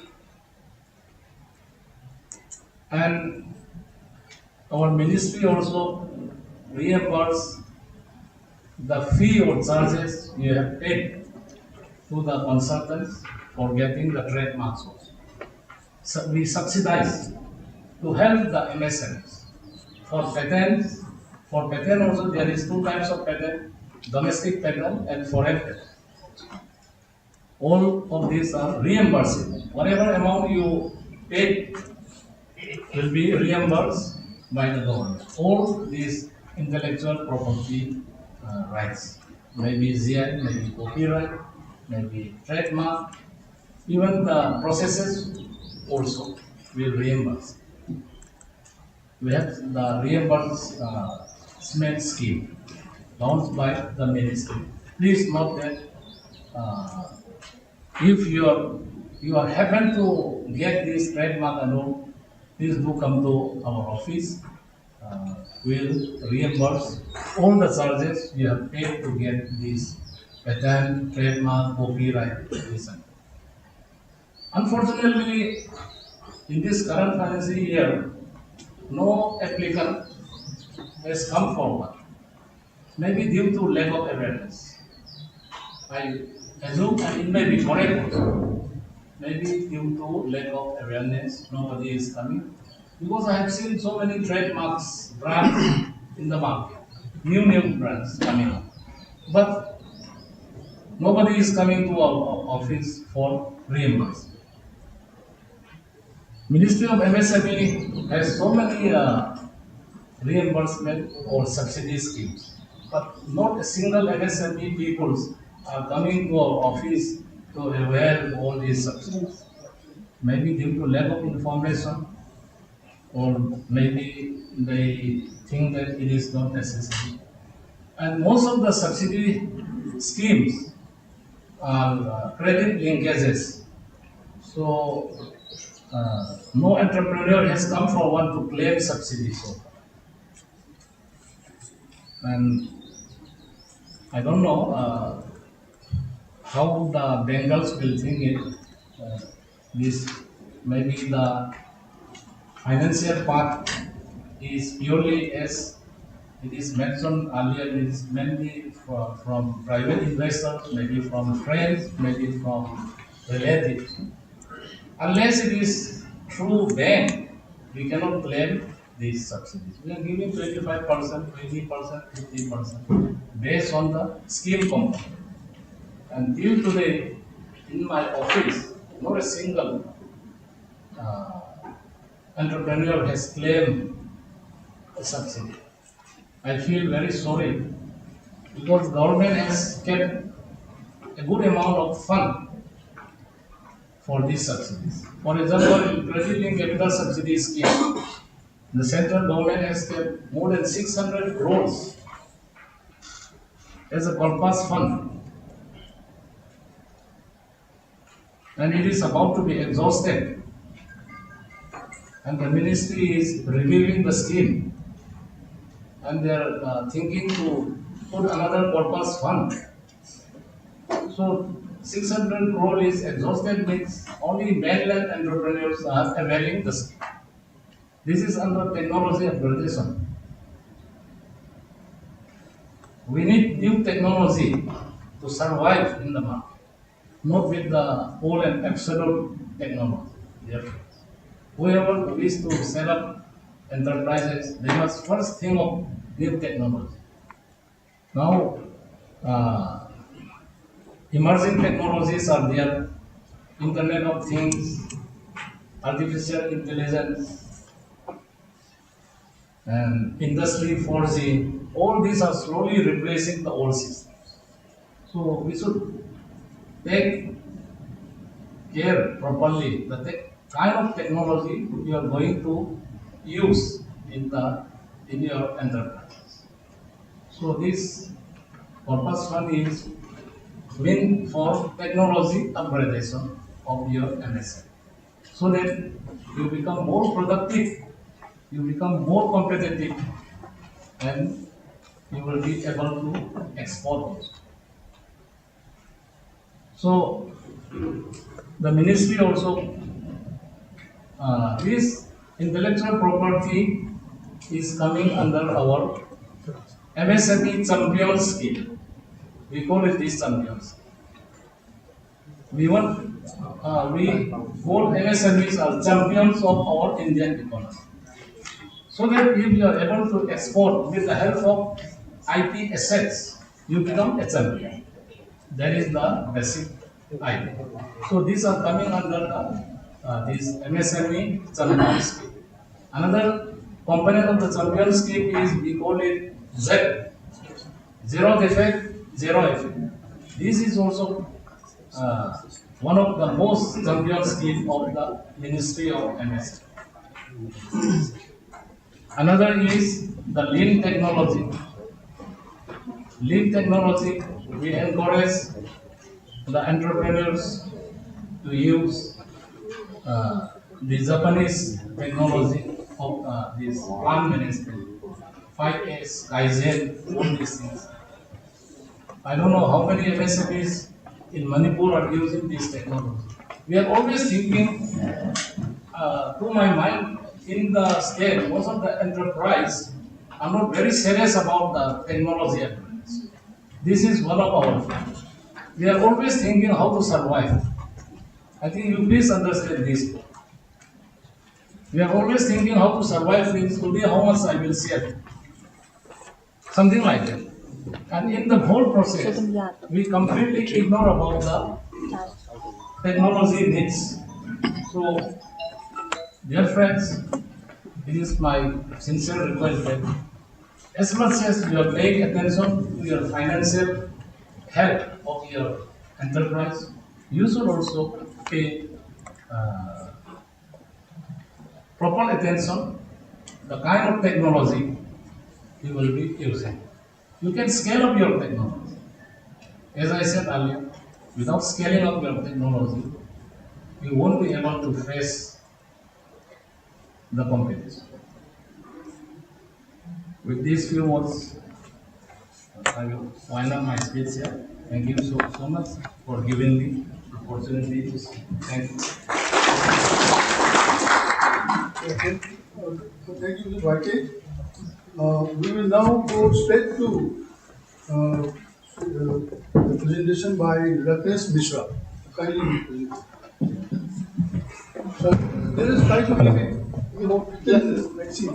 And our ministry also reimburse the fee or charges you have paid to the consultants for getting the trademarks also. So we subsidize to help the MSMEs. For patent also there is 2 types of patent, domestic patent and foreign patent. All of these are reimbursable. Whatever amount you paid will be reimbursed by the government. All these intellectual property rights, maybe GI, maybe copyright, maybe trademark, even the processes also will reimburse. We have the reimbursement scheme launched by the ministry. Please note that if you are happen to get this trademark and all, please do come to our office. We'll reimburse all the charges you have paid to get this patent, trademark, copyright license. Unfortunately, in this current financial year, no applicant has come forward, maybe due to lack of awareness. I assume, and it may be correct also, maybe due to lack of awareness, nobody is coming. Because I have seen so many trademarks brands in the market. new brands coming up. But nobody is coming to our office for reimbursement. Ministry of MSME has so many reimbursement or subsidy schemes, but not a single MSME peoples are coming to our office to avail all these subsidies. Maybe due to lack of information, or maybe they think that it is not necessary. And most of the subsidy schemes are credit linkages. So no entrepreneur has come forward to claim subsidy so far. And I don't know how the Bengals will think it. This maybe the financial part is purely as it is mentioned earlier. It is mainly from private investors, maybe from friends, maybe from relatives. Unless it is through bank, we cannot claim these subsidies. We are giving 25%, 20%, 50% based on the scheme component. Until today, in my office, not a single uh, entrepreneur has claimed a subsidy. I feel very sorry because government has kept a good amount of fund for these subsidies. For example, credit linked capital subsidy scheme, the central government has kept more than 600 crores as a purpose fund, and it is about to be exhausted. And the ministry is reviewing the scheme, and they are thinking to put another purpose fund. So 600 crore is exhausted means only mainland entrepreneurs are availing the scheme. This is under technology upgradation. We need new technology to survive in the market, not with the old and absolute technology. Therefore, whoever wishes to set up enterprises, they must first think of new technology. Now, emerging technologies are there, Internet of Things, artificial intelligence, and Industry 4G. All these are slowly replacing the old systems. So we should take care properly the kind of technology you are going to use in your enterprise. So this purpose fund is meant for technology upgradation of your MSME, so that you become more productive, you become more competitive, and you will be able to export also. So the ministry also, this intellectual property is coming under our MSME champion scheme. We call it this champions. We call MSMEs as champions of our Indian economy. So that if you are able to export with the help of IP assets, you become a champion. That is the basic idea. So these are coming under this MSME champion scheme. Another component of the champion scheme is we call it Z, zero defect, zero effect. This is also one of the most champion scheme of the Ministry of MSME. Another is the lean technology. Lean technology, we encourage the entrepreneurs to use the Japanese technology of this plant management, 5S, Kaizen, all these things. I don't know how many MSMEs in Manipur are using this technology. We are always thinking, to my mind, in the state, most of the enterprise are not very serious about the technology advantage. This is one of our problems. We are always thinking how to survive. I think you please understand this. We are always thinking how to survive things. Today, how much I will save. something like that. And in the whole process, we completely ignore about the technology needs. So, dear friends, it is my sincere request that as much as you are paying attention to your financial health of your enterprise, you should also pay uh, proper attention the kind of technology you will be using. You can scale up your technology. As I said earlier, without scaling up your technology, you won't be able to face the competition. With these few words, I will wind up my speech here. Thank you so much for giving me the opportunity to speak. Thank you. Okay. So thank you, Mr. Vaike. We will now go straight to the presentation by Ratnesh Mishra. Kindly be presented. So there is time to let's see.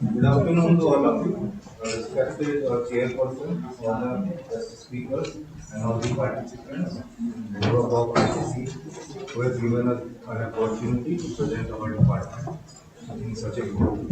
Good afternoon to all of you, respected chairperson, all the guest speakers, and all the participants, member of ICC, who has given us an opportunity to present our department in such a group.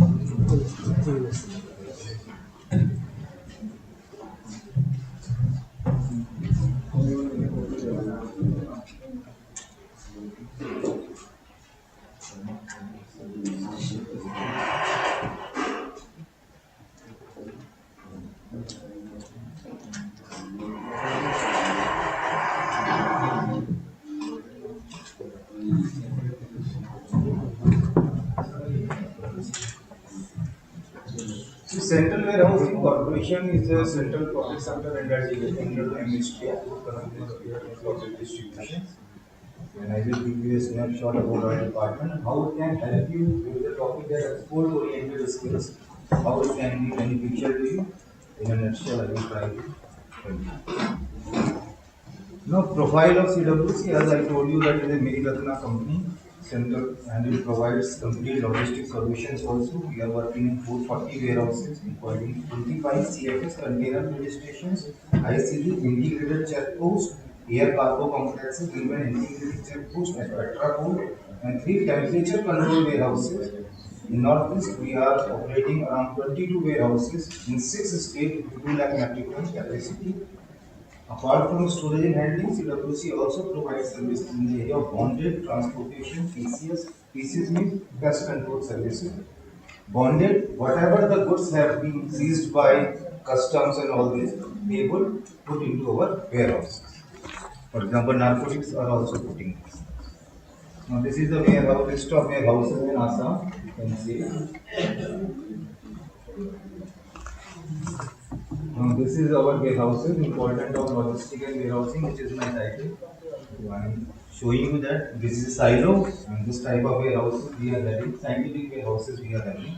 The Central Warehousing Corporation is a central public sector under the Ministry of Public Distribution. And I will give you a snapshot about our department, how it can help you with the topic that export-oriented skills, how it can be beneficial to you. In a nutshell, I will try to tell you. Now, profile of CWC, as I told you, that is a Mary Ratna company, center, and it provides complete logistic solutions also. We are working in 440 warehouses, including 25 CFS container fill stations, ICD, integrated checkposts, air cargo complexes, even integrated checkposts at Petra Port, and 3 temperature control warehouses. In Northeast, we are operating around 22 warehouses in 6 states with 2 lakh metric ton capacity. Apart from storage and handling, CWC also provides services in the area of bonded transportation, PCS means pest control services. Bonded, whatever the goods have been seized by customs and all this, they would put into our warehouses. For example, narcotics are also putting this. Now this is the warehouse, list of warehouses in Assam, you can see. This is our warehouses, important of logistic and warehousing, which is my title. So I am showing you that this is silo and this type of warehouses we are having, scientific warehouses we are having.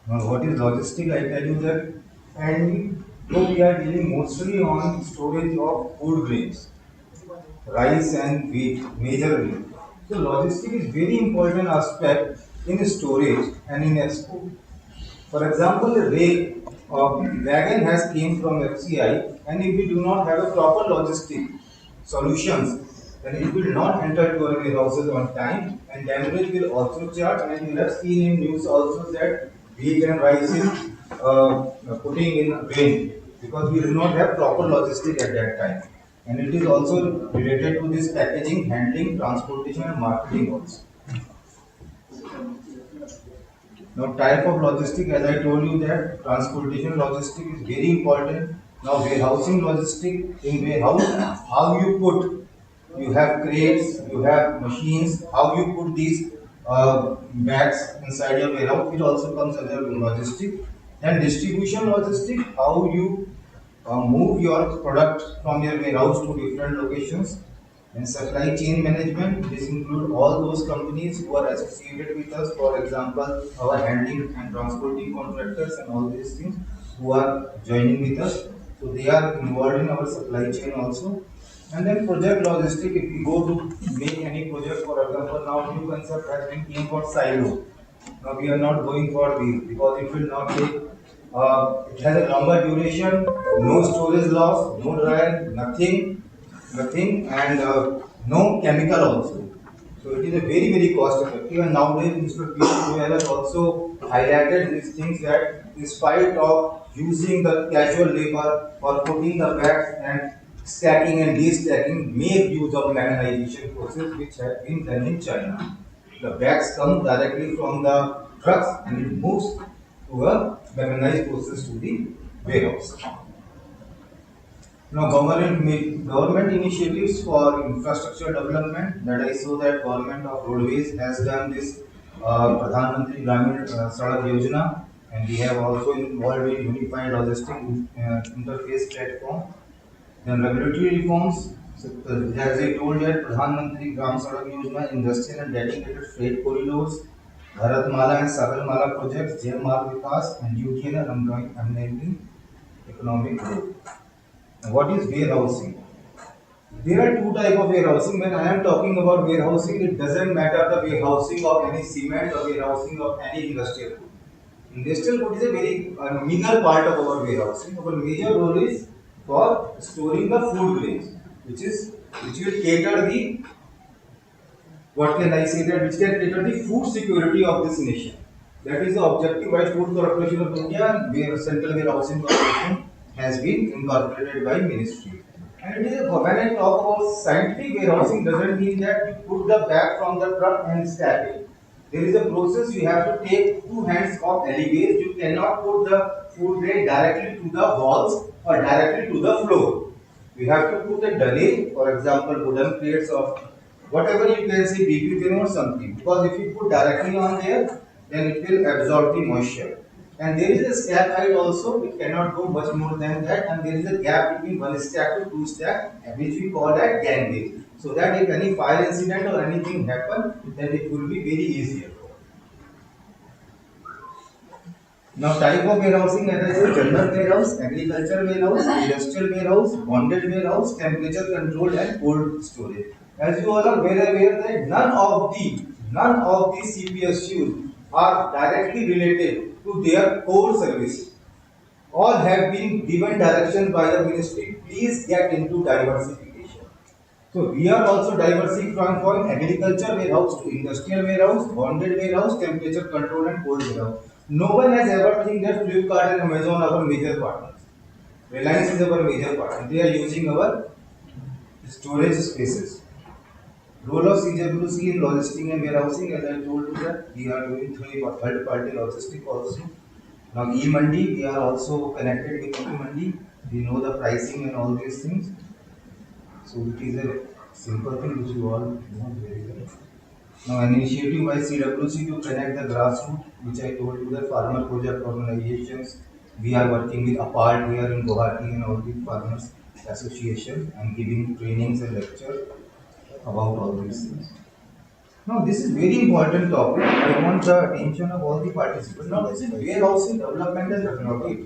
Now what is logistic? I tell you that, and though we are dealing mostly on storage of food grains, rice and wheat majorly. So logistic is very important aspect in storage and in export. For example, a wagon has came from FCI, and if we do not have a proper logistic solutions, then it will not enter to our warehouses on time, and damage will also charge. And you have seen in news also that wheat and rice is putting in rain because we do not have proper logistic at that time. And it is also related to this packaging, handling, transportation, and marketing also. Now, type of logistic, as I told you that transportation logistic is very important. Now, warehousing logistic, in warehouse, how you put, you have crates, you have machines, how you put these bags inside your warehouse, it also comes under logistic. And distribution logistic, how you move your product from your warehouse to different locations. And supply chain management, this includes all those companies who are associated with us, for example, our handling and transporting contractors and all these things who are joining with us. So they are involved in our supply chain also. And then project logistic, if we go to make any project, for example, now new concept has been came for silo. Now we are not going for these because it will not take. It has a longer duration, no storage loss, no dry, nothing, and no chemical also. So it is a very cost effective. And nowadays, Mr. P. has also highlighted these things that in spite of using the casual labor or putting the bags and stacking and de-stacking, make use of mechanization process which have been done in China. The bags come directly from the trucks and it moves to a mechanized process to the warehouse. Now, government initiatives for infrastructure development, that I saw that government of roadways has done this Pradhan Mantri Gramin Sadak Yojana, and we have also involved in unified logistic interface platform. Then regulatory reforms, so, as I told that Pradhan Mantri Gram Sadak Yojana, industrial and dedicated freight corridors, Bharatmala and Sagarmala projects, Jal Marg Vikas, and UTN are enabling economic growth. Now, what is warehousing? There are two types of warehousing. When I am talking about warehousing, it doesn't matter the warehousing of any cement or warehousing of any industrial good. Industrial good is a very minor part of our warehousing. Our major role is for storing the food grains, which will cater the, what can I say, that which can cater the food security of this nation. That is the objective why Food Corporation of India, where Central Warehousing Corporation has been incorporated by ministry. And it is, when I talk about scientific warehousing, doesn't mean that you put the bag from the truck and stack it. There is a process. You have to take two hands of alleyways. You cannot put the food grain directly to the walls or directly to the floor. We have to put a delay, for example, wooden plates of whatever you can say, BB or something. Because if you put directly on there, then it will absorb the moisture. And there is a stack height also, it cannot go much more than that, and there is a gap between one stack to two stack, which we call as gangway. So that if any fire incident or anything happen, then it will be very easier. Now, type of warehousing, as I said, general warehouse, agricultural warehouse, industrial warehouse, bonded warehouse, temperature controlled and cold storage. As you all are very aware that none of the CPSUs are directly related to their core service. All have been given direction by the ministry. Please get into diversification. So we are also diversifying from agriculture warehouse to industrial warehouse, bonded warehouse, temperature control and cold warehouse. No one has ever think that Flipkart and Amazon are our major partners. Reliance is our major partner. They are using our storage spaces. Role of CWC in logistics and warehousing, as I told you that we are doing third party logistics also. Now e-Mandi, we are also connected with e-Mandi. We know the pricing and all these things. So it is a simple thing which you all know very well. Now an initiative by CWC to connect the grassroots, which I told you, the farmer project organizations. We are working with APART here in Guwahati and all the farmers association and giving trainings and lectures about all these things. Now this is very important topic. I want the attention of all the participants. Now this is warehousing development and technology.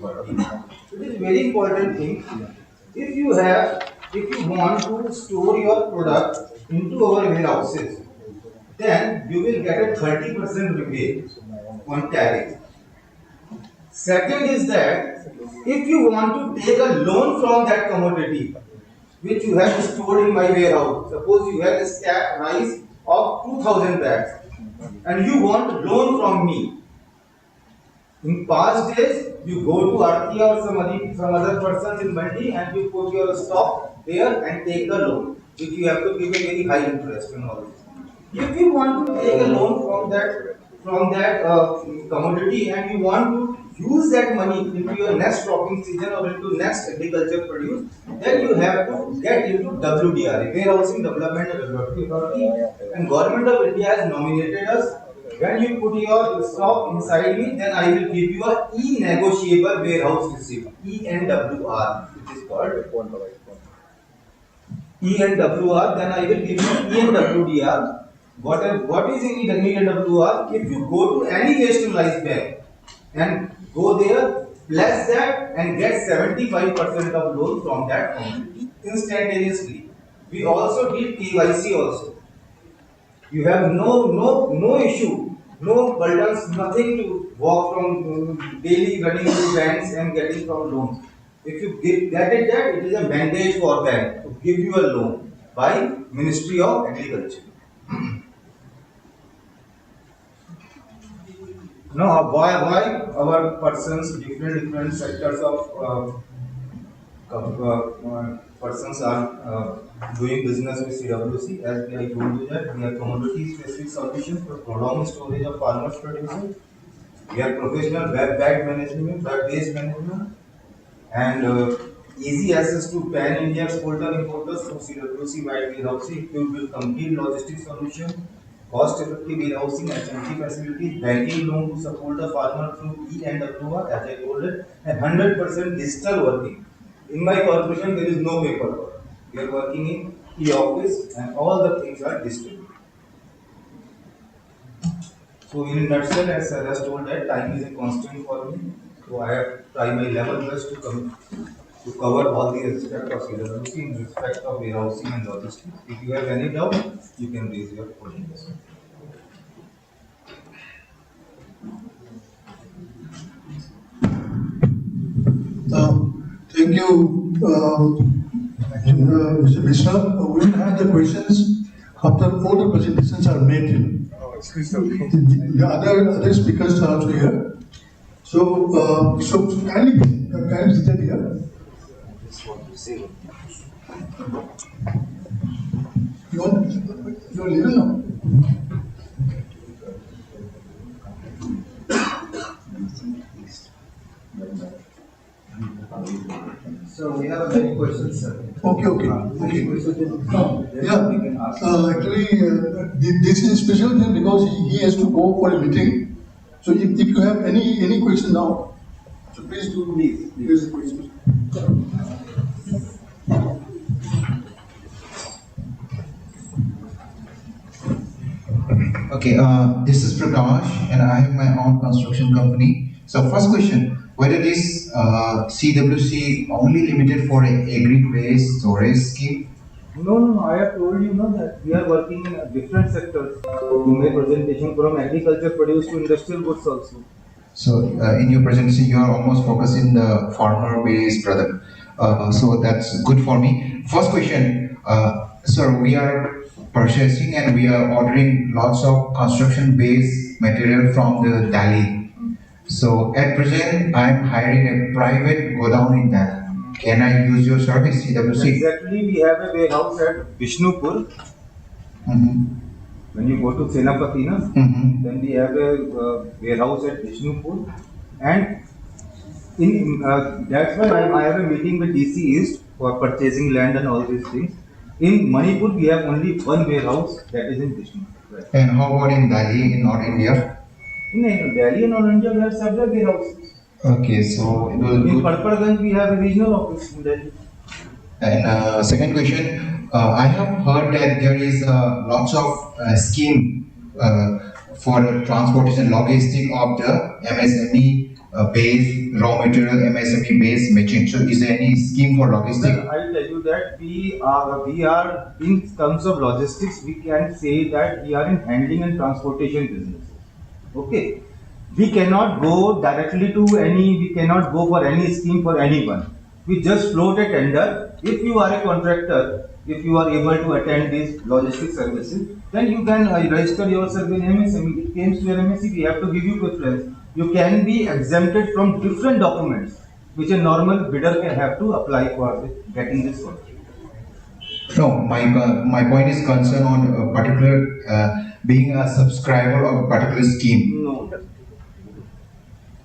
It is very important thing. If you want to store your product into our warehouses, then you will get a 30% rebate on tariff. Second is that if you want to take a loan from that commodity which you have stored in my warehouse, suppose you have a stack rice of 2000 bags and you want loan from me. In past days, you go to Arti or some other persons in Mandi and you put your stock there and take the loan, which you have to give a very high interest and all this. If you want to take a loan from that commodity and you want to use that money into your next cropping season or into next agriculture produce, then you have to get into WDR, Warehousing Development and Regulatory Authority, and Government of India has nominated us. When you put your stock inside me, then I will give you a e-negotiable warehouse receipt, ENWR, which is called ENWR. Then I will give you ENWDR. What is ENWR? If you go to any nationalized bank and go there, pledge that and get 75% of loan from that company instantaneously. We also did KYC also. You have no issue No burdens, nothing to walk from daily running to banks and getting from loans. If you get it that, it is a mandate for bank to give you a loan by Ministry of Agriculture. No, why our persons, different sectors of persons are doing business with CWC. As I told you that we have commodity specific solutions for prolonged storage of farmers' produces. We have professional web-backed management, web-based management, and easy access to pan-India exporter importers through CWC wide warehousing, equipped with complete logistics solution, cost-effective warehousing, HMT facilities, banking loan to support the farmer through e-and-approval, as I told it, and 100% digital working. In my corporation, there is no paperwork. We are working in e-office, and all the things are digital. So in a nutshell, as I just told that time is a constant for me. So I have tried my level best to cover all the aspects of CWC in respect of warehousing and logistics. If you have any doubt, you can raise your questions. Thank you, Mr. Mishra. We will have the questions after all the presentations are made. The other speakers are also here. So kindly sit here. You're leaving now. So we have many questions, sir. Okay. Yeah. Actually, this is a special thing because he has to go for a meeting. So if you have any question now, so please do. Please the question. Okay, this is Prakash, and I have my own construction company. So, first question: whether this CWC only limited for agri waste storage scheme? No. I have told you that we are working in different sectors. You made presentation from agriculture produce to industrial goods also. So, in your presentation, you are almost focused in the farmer-based product. So that's good for me. First question, sir, we are purchasing and we are ordering lots of construction-based material from the Delhi. So at present, I am hiring a private godown in Delhi. Can I use your service, CWC? Exactly, we have a warehouse at Vishnupur. When you go to Senapati, then we have a warehouse at Vishnupur, and that's why I have a meeting with DC East for purchasing land and all these things. In Manipur, we have only one warehouse that is in Vishnupur. Right. And how about in Delhi, in North India? In Delhi and North India, we have several warehouses. Okay, so it will in Padparganj, we have a regional office in Delhi. And second question, I have heard that there is lots of scheme for transportation logistic of the MSME based raw material, MSME based machine. So is there any scheme for logistic? Well, I'll tell you that we are in terms of logistics, we can say that we are in handling and transportation business. Okay. We cannot go directly to we cannot go for any scheme for anyone. We just float a tender. If you are a contractor, if you are able to attend these logistic services, then you can register yourself in MSME. It comes to your MSME, we have to give you preference. You can be exempted from different documents which a normal bidder can have to apply for getting this contract. No, my point is concerned on a particular being a subscriber of a particular scheme. No.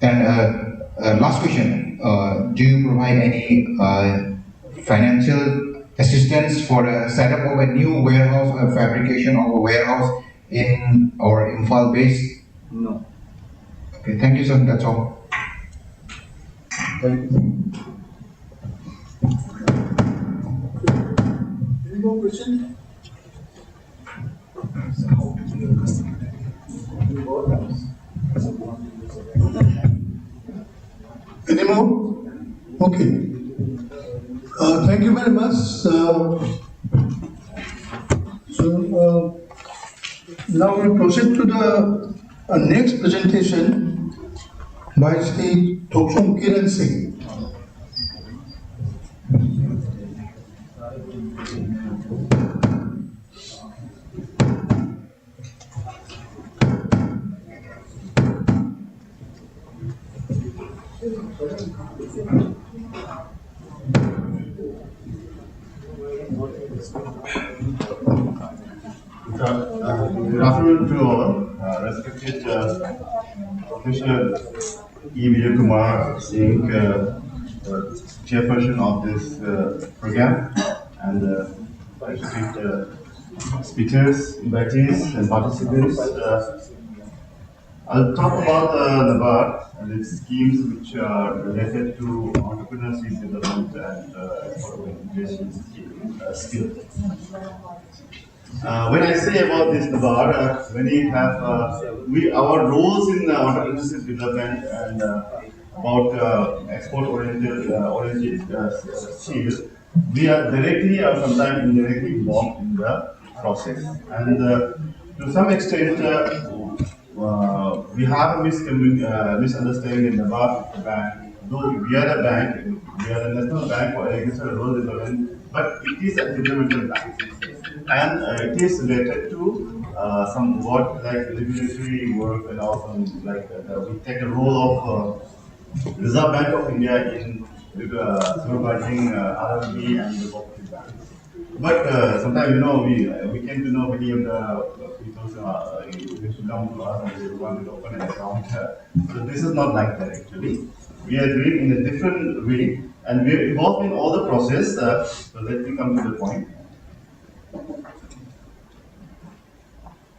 And last question, do you provide any financial assistance for a setup of a new warehouse or fabrication of a warehouse in or Imphal base? No. Okay, thank you, sir. That's all. Thank you. Any more questions? Any more? Okay. Thank you very much. Now we proceed to the Next presentation by Sri Thokchung Kiran Singh. Good afternoon to all, respected Professor E. Vijay Kumar Singh, chairperson of this program, and respected speakers, invitees, and participants. I'll talk about NABARD and its schemes which are related to entrepreneurship development and implementation skills. When I say about this NABARD, when we have our roles in entrepreneurship development and about export-oriented skills, we are directly or sometimes indirectly involved in the process. And to some extent, we have a misunderstanding about the bank. Though we are a bank, we are a national bank for agricultural rural development, but it is a developmental bank. And it is related to some what like regulatory work and also like we take a role of Reserve Bank of India in supervising RRB and the cooperative banks. But sometimes we came to know many of the people who come to us and they want to open an account. So this is not like that actually. We are doing in a different way, and we are involved in all the process. So let me come to the point.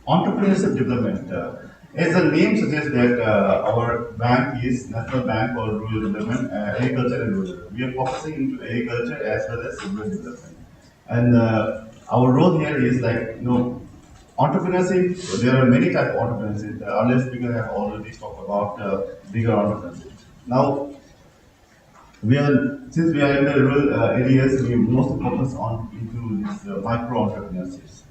Entrepreneurship development. As the name suggests that our bank is National Bank for Rural Development, Agriculture and Rural. We are focusing into agriculture as well as rural development. And our role here is like, entrepreneurship, there are many types of entrepreneurship. The earlier speaker have already talked about bigger entrepreneurship. Now, since we are in the rural areas, we mostly focus on into this micro entrepreneurships.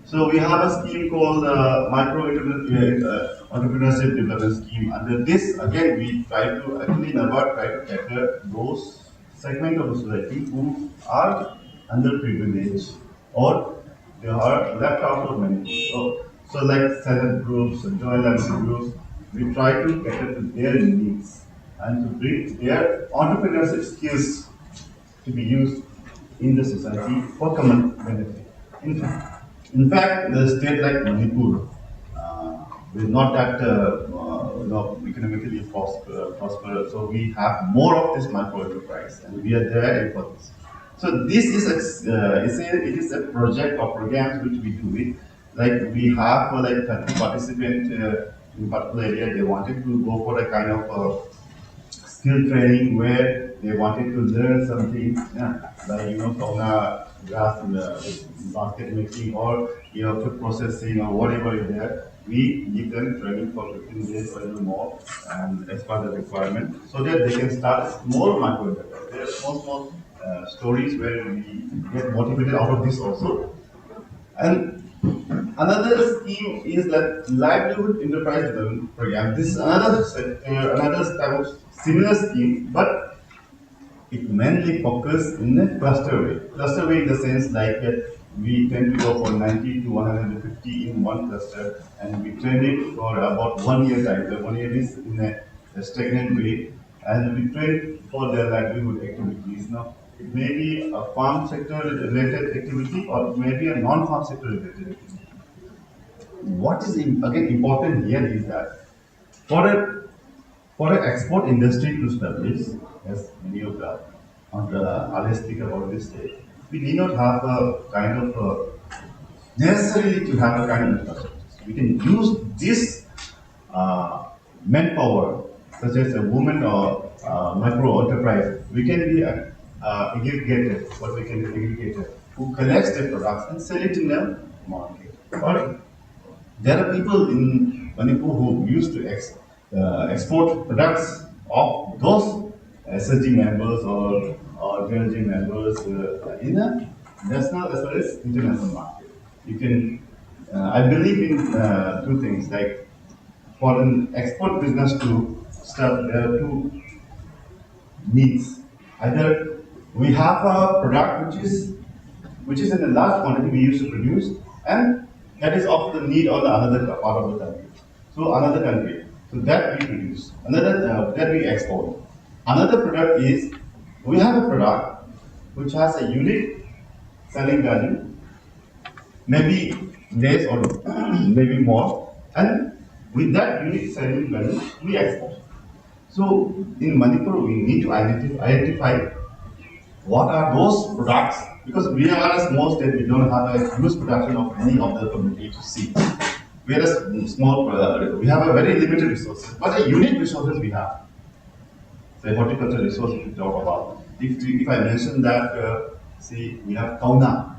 So we have a scheme called Micro Entrepreneurship Development Scheme. Under this, again, we try to actually NABARD try to cater those segments of the society who are underprivileged or they are left out of many. So like self-help groups, joint venture groups, we try to cater to their needs and to bring their entrepreneurship skills to be used in the society for common benefit. In fact, the state like Manipur is not that economically prosperous, so we have more of this micro enterprise, and we are there for this. So this is it is a project or programs which we do it. Like we have like 30 participants in particular area. They wanted to go for a kind of skill training where they wanted to learn something, like sauna, grass basket making, or food processing, or whatever is there. We give them training for 15 days or even more, and as per the requirement, so that they can start small micro enterprise. There are small stories where we get motivated out of this also. And another scheme is that livelihood enterprise development program. This is another type of similar scheme, but it mainly focuses in a cluster way. Cluster way in the sense like we tend to go for 90 to 150 in one cluster, and we train it for about 1 year time. The 1 year is in a stagnant way, and we train for their livelihood activities. Now, it may be a farm sector related activity, or it may be a non-farm sector related activity. What is again important here is that for an export industry to establish, as many of the earlier speaker already said, we need not have a kind of necessarily to have a kind of infrastructure. We can use this manpower, such as a woman or micro enterprise. We can be aggregator, what we can do aggregator, who collects the products and sell it in the market. Or there are people in Manipur who used to export products of those SSG members or GLG members in a national as well as international market. You can I believe in two things. Like for an export business to start, there are two needs. Either we have a product which is in a large quantity we used to produce, and that is of the need of the another part of the country. So another country, so that we produce, another that we export. Another product is we have a product which has a unique selling value, maybe less or maybe more, and with that unique selling value we export. So in Manipur we need to identify what are those products? Because we are a small state, we don't have a huge production of any of the community to see. We are a small, we have a very limited resources, but a unique resources we have. Say horticulture resources we talk about. If I mention that, see, we have kauna.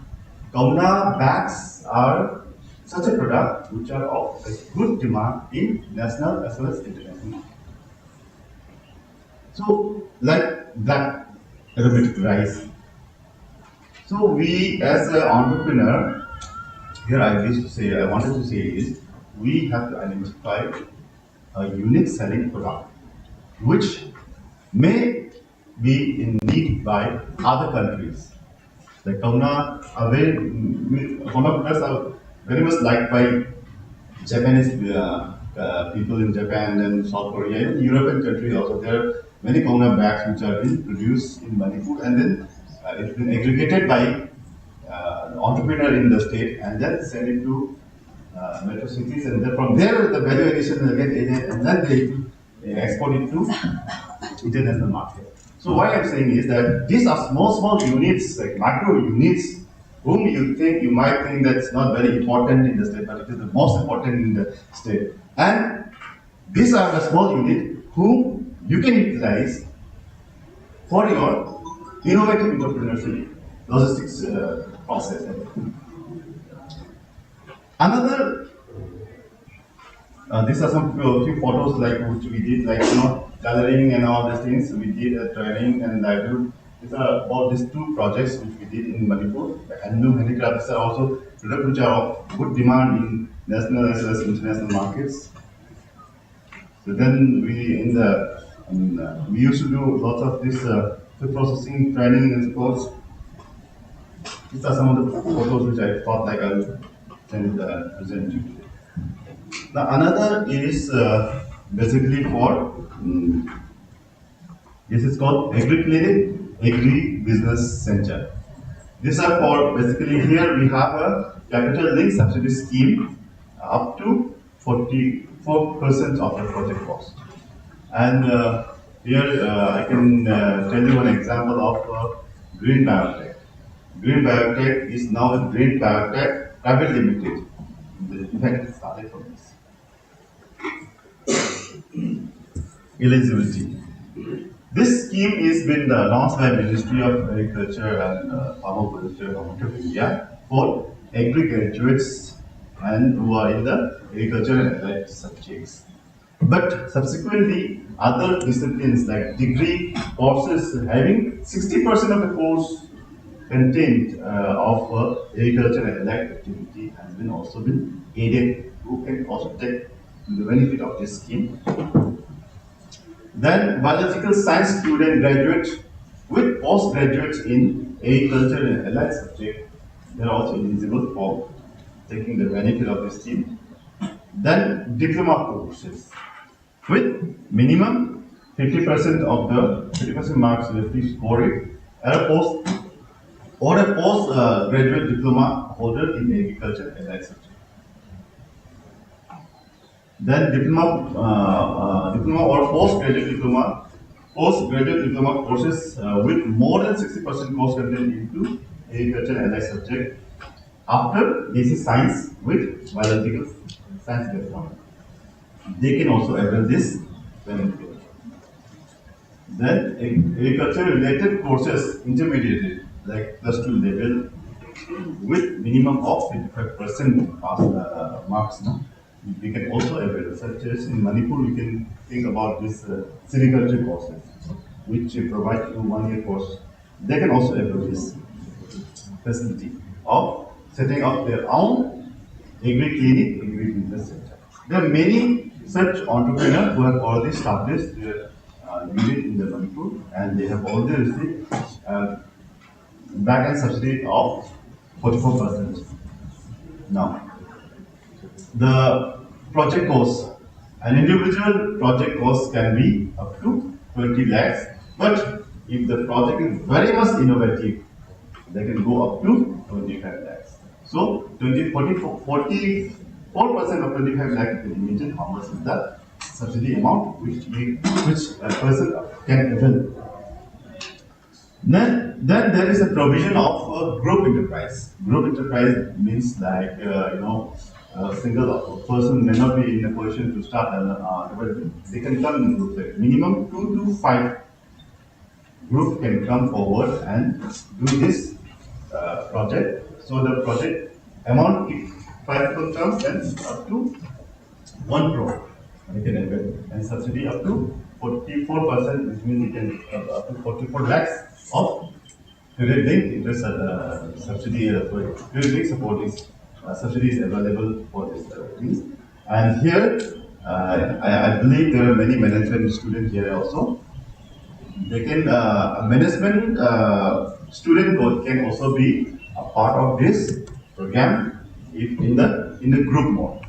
Kauna bags are such a product which are of a good demand in national as well as international market. So, like that aromatic rice. So we, as an entrepreneur, here I wanted to say is, we have to identify a unique selling product, which may be in need by other countries. The Kauna products are very much liked by Japanese people in Japan and South Korea, and European countries also. There are many Kauna bags which are being produced in Manipur, and then it's been aggregated by entrepreneur in the state, and then send it to metro cities, and then from there the value addition will get added, and then they export it to international market. So what I'm saying is that these are small units, like micro units, whom you might think that's not very important in the state, but it is the most important in the state. And these are the small units whom you can utilize for your innovative entrepreneurship logistics process. Another, these are some few photos like which we did, like coloring and all these things. We did a training and livelihood. These are about these two projects which we did in Manipur. The handloom handicrafts are also products which are of good demand in national as well as international markets. So then we used to do lots of this food processing training and sports. These are some of the photos which I thought like I would present you. Now another is basically for this is called Agri-Clinic, Agri-Business Center. These are for basically here we have a capital link subsidy scheme up to 44% of the project cost. And here I can tell you one example of Green Biotech. Green Biotech is now a Green Biotech Private Limited. In fact, it started from this. Eligibility. This scheme is been launched by Ministry of Agriculture and Farmer Producer Government of India for agri graduates and who are in the agriculture and allied subjects. But subsequently, other disciplines like degree courses having 60% of the course content of agriculture and allied activity has been also been aided, who can also take the benefit of this scheme. Then biological science student graduates with postgraduates in agriculture and allied subject, they are also eligible for taking the benefit of this scheme. Then diploma courses with minimum 50% of the 50% marks if you score it, or a post-graduate diploma holder in agriculture and allied subject. Then diploma or postgraduate diploma courses with more than 60% course content into agriculture and allied subject after basic science with biological science background. They can also avail this benefit. Then agriculture related courses intermediate like plus 2 level with minimum of 55% pass marks. No? We can also avail, such as in Manipur, we can think about this sericulture courses, which provide you 1 year course. They can also avail this facility of setting up their own agri-clinic, agri-business center. There are many such entrepreneurs who have already established their unit in the Manipur, and they have already received back-end subsidy of 44%. Now, the project cost, an individual project cost can be up to 20 lakhs, but if the project is very much innovative, they can go up to 25 lakhs. So 44% of 25 lakhs, you can imagine how much is the subsidy amount which a person can avail. Then there is a provision of group enterprise. Group enterprise means like a single person may not be in a position to start an they can come in groups. Like minimum 2 to 5 group can come forward and do this project. So the project amount, if 5 people comes, then up to 1 crore. We can avail, and subsidy up to 44%, which means we can up to 44 lakhs of credit-linked interest subsidy. Credit-linked support is subsidy is available for this things. And here, I believe there are many management students here also. They can management student can also be a part of this program if in the group mode.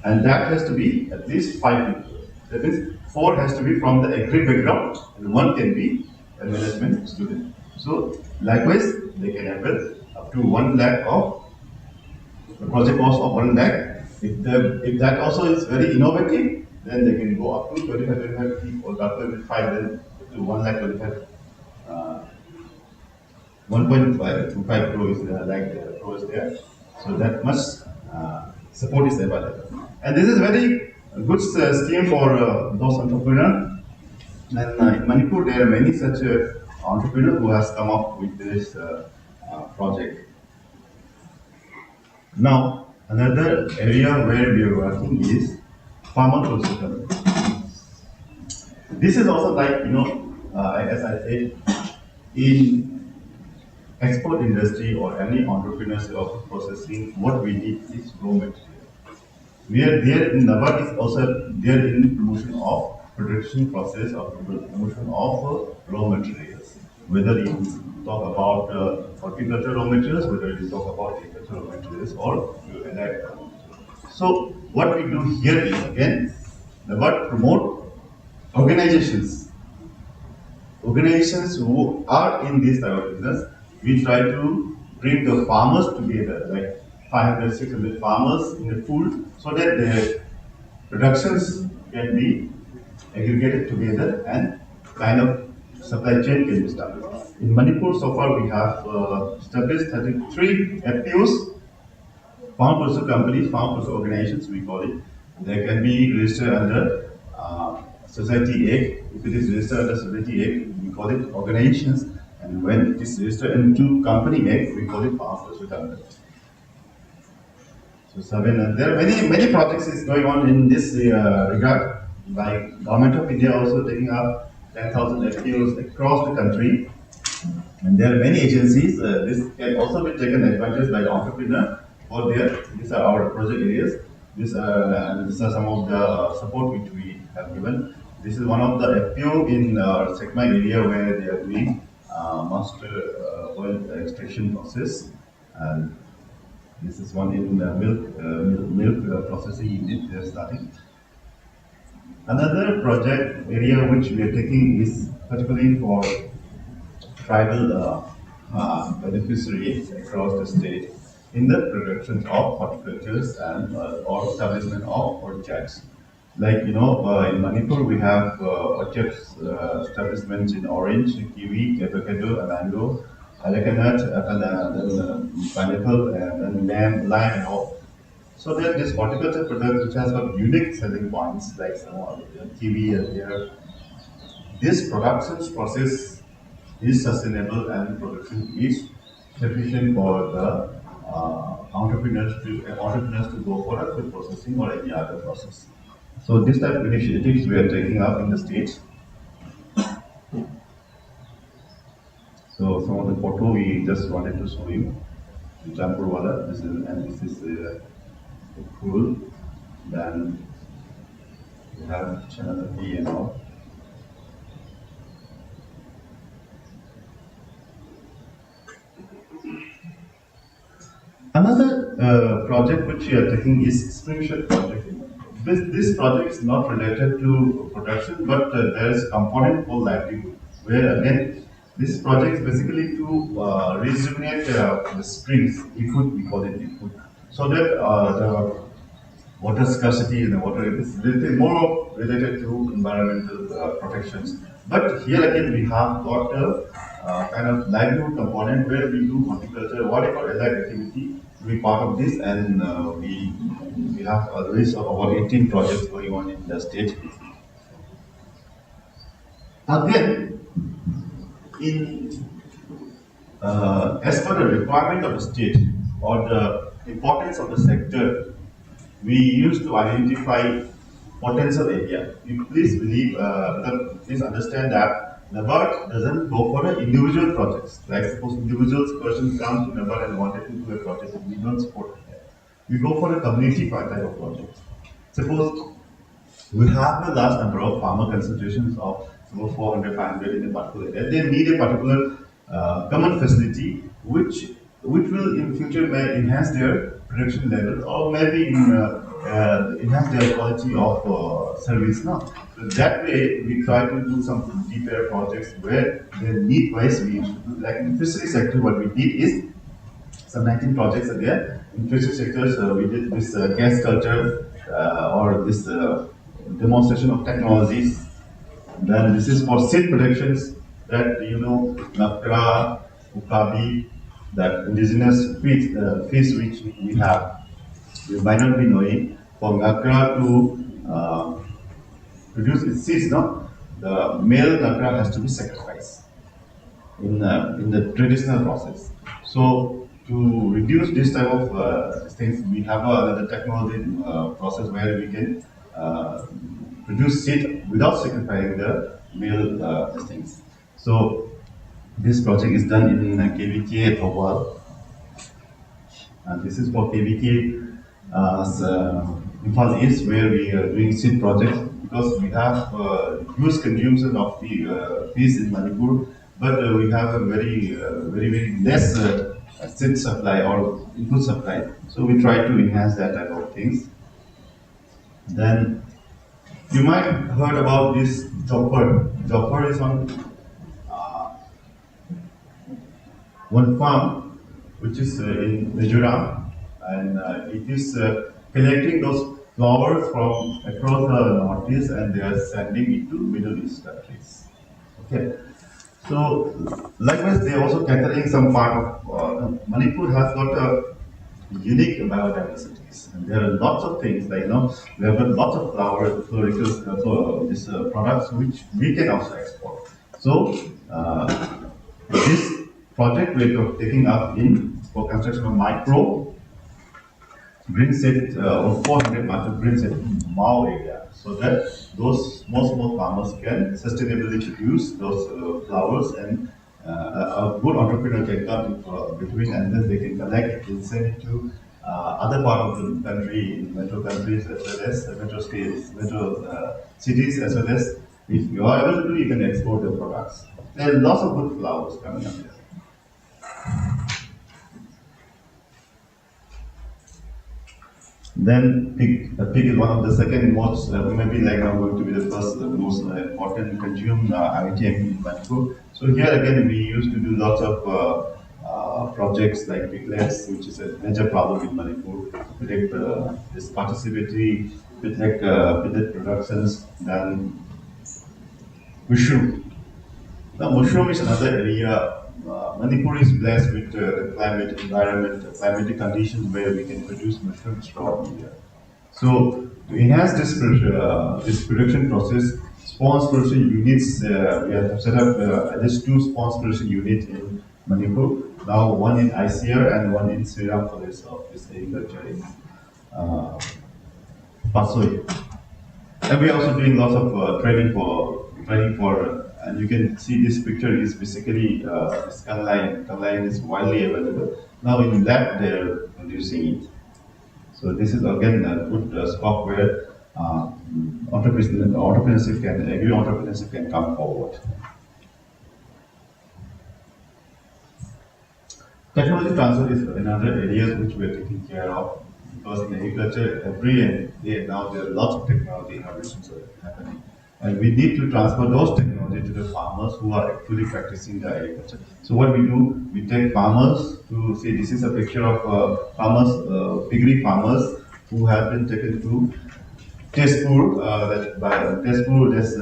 And that has to be at least 5 people. That means 4 has to be from the agri background and 1 can be a management student. So likewise, they can have up to 1 lakh of the project cost of 1 lakh. If that also is very innovative, then they can go up to 25 people, or with 5, then to 1 lakh 25. 1.5 to 5 crore is like the crores there. So that much support is available. And this is very good scheme for those entrepreneurs. And in Manipur, there are many such entrepreneurs who has come up with this project. Now, another area where we are working is farmer producer. This is also like, as I said, in export industry or any entrepreneurs of processing, what we need is raw material. We are there in Nabat is also there in promotion of production process or promotion of raw materials. Whether you talk about horticulture raw materials, whether you talk about agricultural raw materials or allied raw materials. So what we do here is again, Nabat promote organizations who are in this type of business. We try to bring the farmers together, like 500, 600 farmers in the pool, so that their productions can be aggregated together and kind of supply chain can be started. In Manipur, so far we have established 33 FPOs, farm producer companies, farm producer organizations, we call it. They can be registered under Society Act. If it is registered under Society Act, we call it organizations. And when it is registered into Company Act, we call it farm producer company. So, there are many projects is going on in this regard. Like Government of India also taking up 10,000 FPOs across the country. And there are many agencies. This can also be taken advantage by the entrepreneur for their. These are our project areas. These are some of the support which we have given. This is one of the FPO in our segment area where they are doing master oil extraction process, and this is one in milk processing unit they are starting. Another project area which we are taking is particularly for tribal beneficiaries across the state in the production of horticultures and or establishment of orchards. Like in Manipur we have orchards establishments in orange, kiwi, avocado, mango, alacanut, pineapple, and then lime and all. So there this horticulture product which has got unique selling points like kiwi and there. This production process is sustainable and production is sufficient for the entrepreneurs to go for a food processing or any other process. So this type of initiatives we are taking up in the states. So some of the photo we just wanted to show you. Jampur wala. This is and this is cool. Then we have Chanatati and all. Another project which we are taking is Spring project. This project is not related to production, but there is a component called livelihood, where again, this project is basically to rejuvenate the springs, liquid, we call it liquid, so that the water scarcity and the water is related, more related to environmental protections. But here again, we have got a kind of livelihood component where we do horticulture, whatever allied activity to be part of this, and we have a list of about 18 projects going on in the state. Again, in as per the requirement of the state or the importance of the sector, we used to identify potential area. You please believe, please understand that NABARD doesn't go for the individual projects. Like suppose individual person comes to NABARD and wanted to do a project, we don't support that. We go for a community type of project. Suppose we have a large number of farmer concentrations of about 400, 500 in a particular area. They need a particular common facility which will in future may enhance their production level or maybe enhance their quality of service. No? So that way we try to do some deeper projects where the need wise we should do. Like in fishery sector, what we did is some 19 projects are there. In fishery sectors, we did this gas culture or this demonstration of technologies. Then this is for seed productions that you know, Nakra, Ukabi, that indigenous fish which we have. You might not be knowing, for Nakra to produce its seeds, no? The male Nakra has to be sacrificed in the traditional process. So to reduce this type of things, we have another technology process where we can produce seed without sacrificing the male things. So this project is done in KVK Thawal, and this is for KVK Imphal East, where we are doing seed projects because we have huge consumption of the fish in Manipur, but we have a very less seed supply or input supply. So we try to enhance that type of things. Then you might have heard about this chopper. Chopper is on one farm which is in Mizoram, and it is collecting those flowers from across the northeast and they are sending it to Middle East countries. Okay. So likewise, they are also catering some part of Manipur has got a unique biodiversities, and there are lots of things like we have got lots of flowers, floricals, products which we can also export. So this project we are taking up in for construction of micro green set or 400 micro green set in Mao area, so that those small farmers can sustainably produce those flowers, and a good entrepreneur can come between, and then they can collect and send it to other part of the country, in metro countries as well as metro states, metro cities, as well as if you are able to do, you can export your products. There are lots of good flowers coming up here. Then pig is one of the second most, maybe like now going to be the first most important consumed item in Manipur. So here again we used to do lots of projects like piglets, which is a major problem in Manipur. This participatory piglet productions. Then mushroom. Now mushroom is another area. Manipur is blessed with climate, environment, climatic conditions where we can produce mushrooms from India. So to enhance this production process, spawns production units, we have set up at least 2 spawns production units in Manipur. Now one in ICR and one in Sriram College of this agriculture in Pasoi. And we are also doing lots of training for. And you can see this picture is basically this line. Line is widely available. Now in lab they're producing it. So this is again a good scope where agri-entrepreneurship can come forward. Technology transfer is another area which we are taking care of, because in agriculture every day now there are lots of technology innovations happening. And we need to transfer those technology to the farmers who are actually practicing the agriculture. So what we do, we take farmers to see, this is a picture of piggery farmers who have been taken to Testpool, this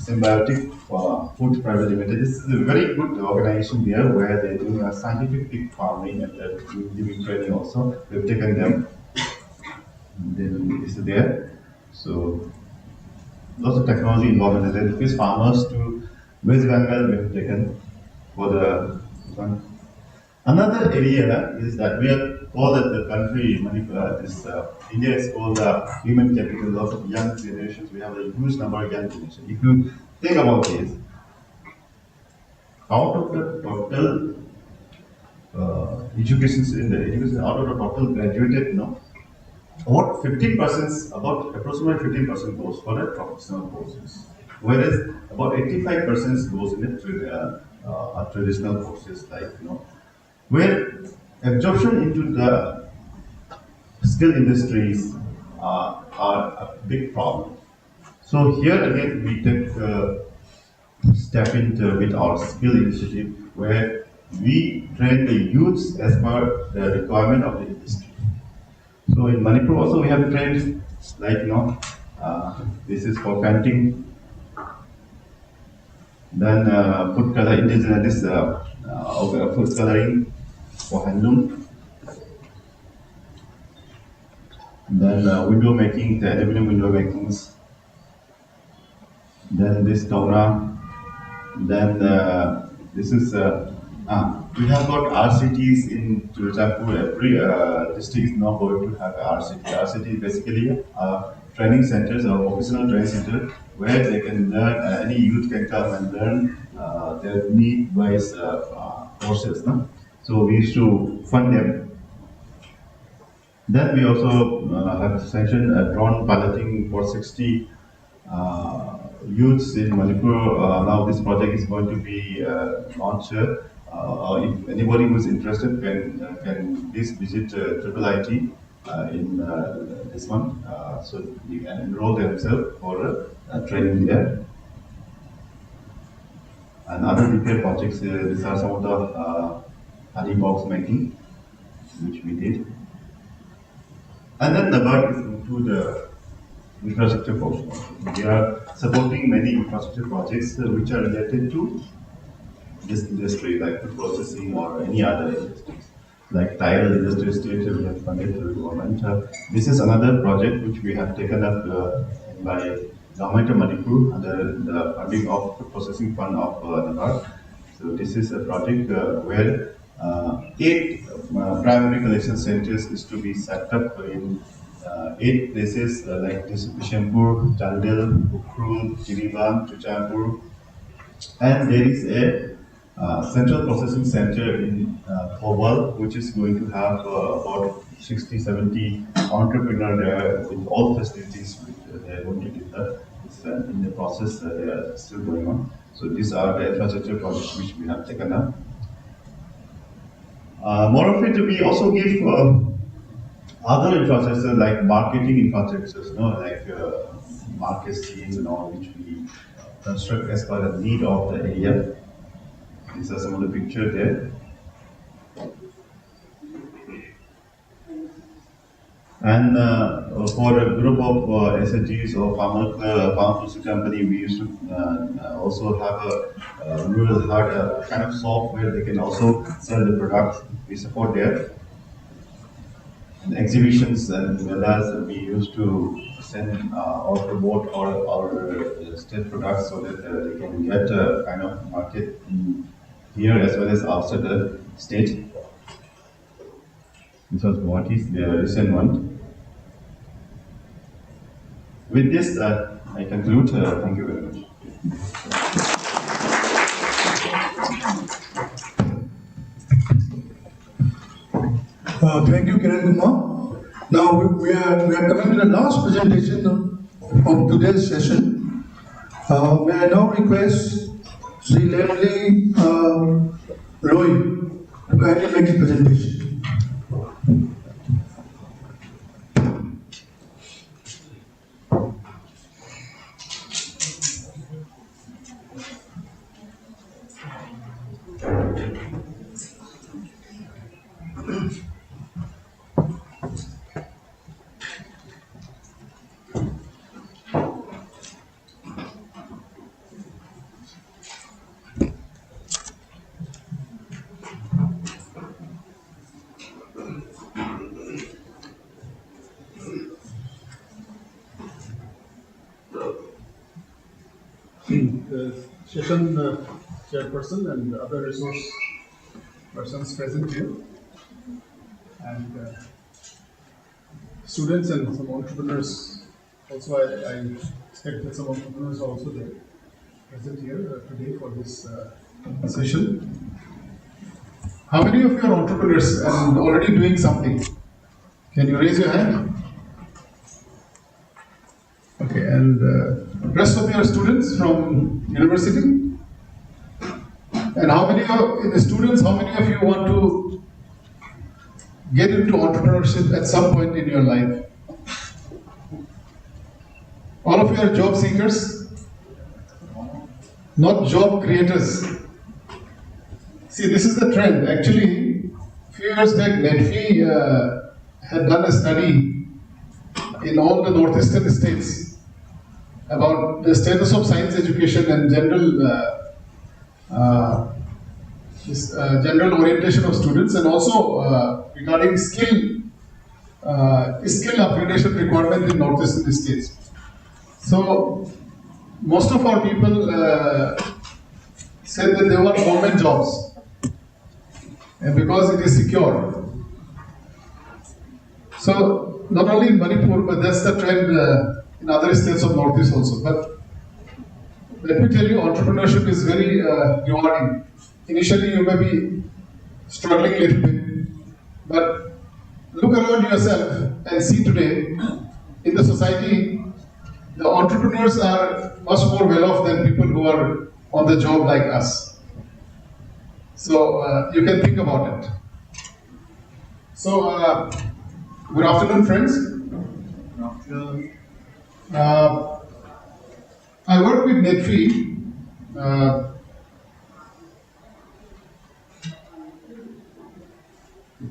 Symbiotic Food Private Limited. This is a very good organization there where they're doing a scientific pig farming and they're doing training also. We've taken them. Then this is there. So lots of technology involved in it. These farmers to West Bengal we have taken for the one. Another area is that we are called that the country, Manipur, India is called the human capital, lots of young generations. We have a huge number of young generations. If you think about this, out of the total out of the total graduated, approximately 15% goes for the professional courses, whereas about 85% goes in the traditional courses, like where absorption into the skill industries are a big problem. So here again we take step into with our skill initiative, where we train the youths as per the requirement of the industry. So in Manipur also we have trained, like this is for painting, then food color, indigenous food coloring for handloom, then window making, the aluminum window makings, then this camera, then this is we have got RCTs in Churchapur. Every district is now going to have RCT. RCT is basically training centers or vocational training center where they can learn, any youth can come and learn their need-wise courses. No? So we used to fund them. Then we also have sanctioned a drone piloting for 60 youths in Manipur. Now this project is going to be launched. If anybody who is interested can please visit Triple IT in this month, so you can enroll themselves for training there. And other detailed projects, these are some of the honey box making, which we did. And then the work is into the infrastructure portion. We are supporting many infrastructure projects which are related to this industry, like food processing or any other industries. Like tile industry state, we have funded through government. This is another project which we have taken up by Government of Manipur under the funding of food processing fund of Nepal. So this is a project where 8 primary collection centers is to be set up in 8 places like this: Bishampur, Chandel, Ukhrul, Jiriban, Chuchampur, and there is a central processing center in Thobal, which is going to have about 60-70 entrepreneurs there with all facilities which they are going to develop. It's in the process, they are still going on. So these are the infrastructure projects which we have taken up. More of it, we also give other infrastructure like marketing infrastructures, like market scenes and all, which we construct as per the need of the area. These are some of the pictures there. And for a group of SHGs or pharmaceutical company, we used to also have a rural hard kind of shop where they can also sell the products. We support there. And exhibitions, and whereas we used to send or promote our state products so that they can get a kind of market here as well as outside the state. This was what is the recent one. With this, I conclude. Thank you very much. Thank you, Kiran Kumar. Now we are coming to the last presentation of today's session. May I now request Sri Lemley Roy to kindly make the presentation. The session chairperson and other resource persons present here, and students and some entrepreneurs. Also, I expect that some entrepreneurs are also there, present here today for this session. How many of you are entrepreneurs and already doing something? Can you raise your hand? Okay, and rest of you are students from university? And how many of the students, how many of you want to get into entrepreneurship at some point in your life? All of you are job seekers, not job creators. See, this is the trend. Actually, a few years back, Netfi had done a study in all the northeastern states about the status of science education and general orientation of students, and also regarding skill upgradation requirement in northeastern states. So most of our people said that they want government jobs, and because it is secure. So not only in Manipur, but that's the trend in other states of Northeast also. But let me tell you, entrepreneurship is very rewarding. Initially, you may be struggling a little bit, but look around yourself and see today in the society, the entrepreneurs are much more well off than people who are on the job like us. So you can think about it. So good afternoon, friends. Good afternoon. I work with Netfi.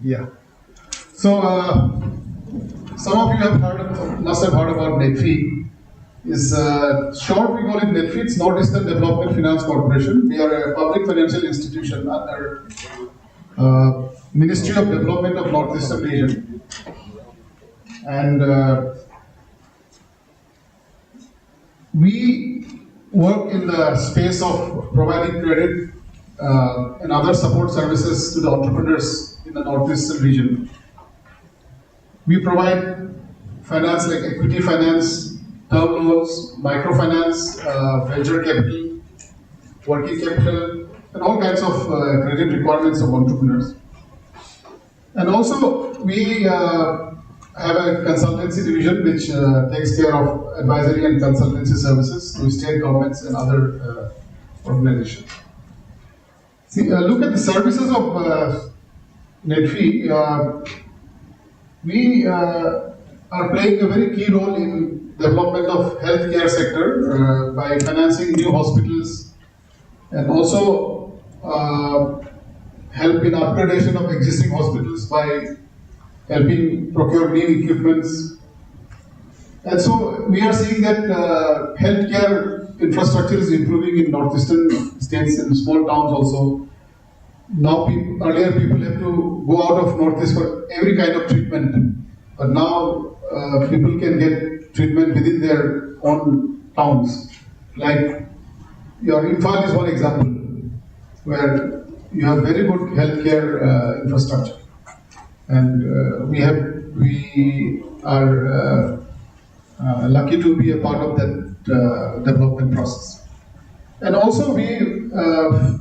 Yeah. So some of you must have heard about Netfi. Is short we call it Netfi. It's Northeastern Development Finance Corporation. We are a public financial institution under Ministry of Development of Northeastern Region, and we work in the space of providing credit and other support services to the entrepreneurs in the Northeastern region. We provide finance like equity finance, term loans, microfinance, venture capital, working capital, and all kinds of credit requirements of entrepreneurs. And also, we have a consultancy division which takes care of advisory and consultancy services to state governments and other organizations. See, look at the services of Netfi. We are playing a very key role in development of healthcare sector by financing new hospitals, and also help in upgradation of existing hospitals by helping procure new equipments. And so we are seeing that healthcare infrastructure is improving in northeastern states and small towns also. Now, earlier people have to go out of northeast for every kind of treatment, but now people can get treatment within their own towns. Like your Imphal is one example, where you have very good healthcare infrastructure, and we are lucky to be a part of that development process. And also we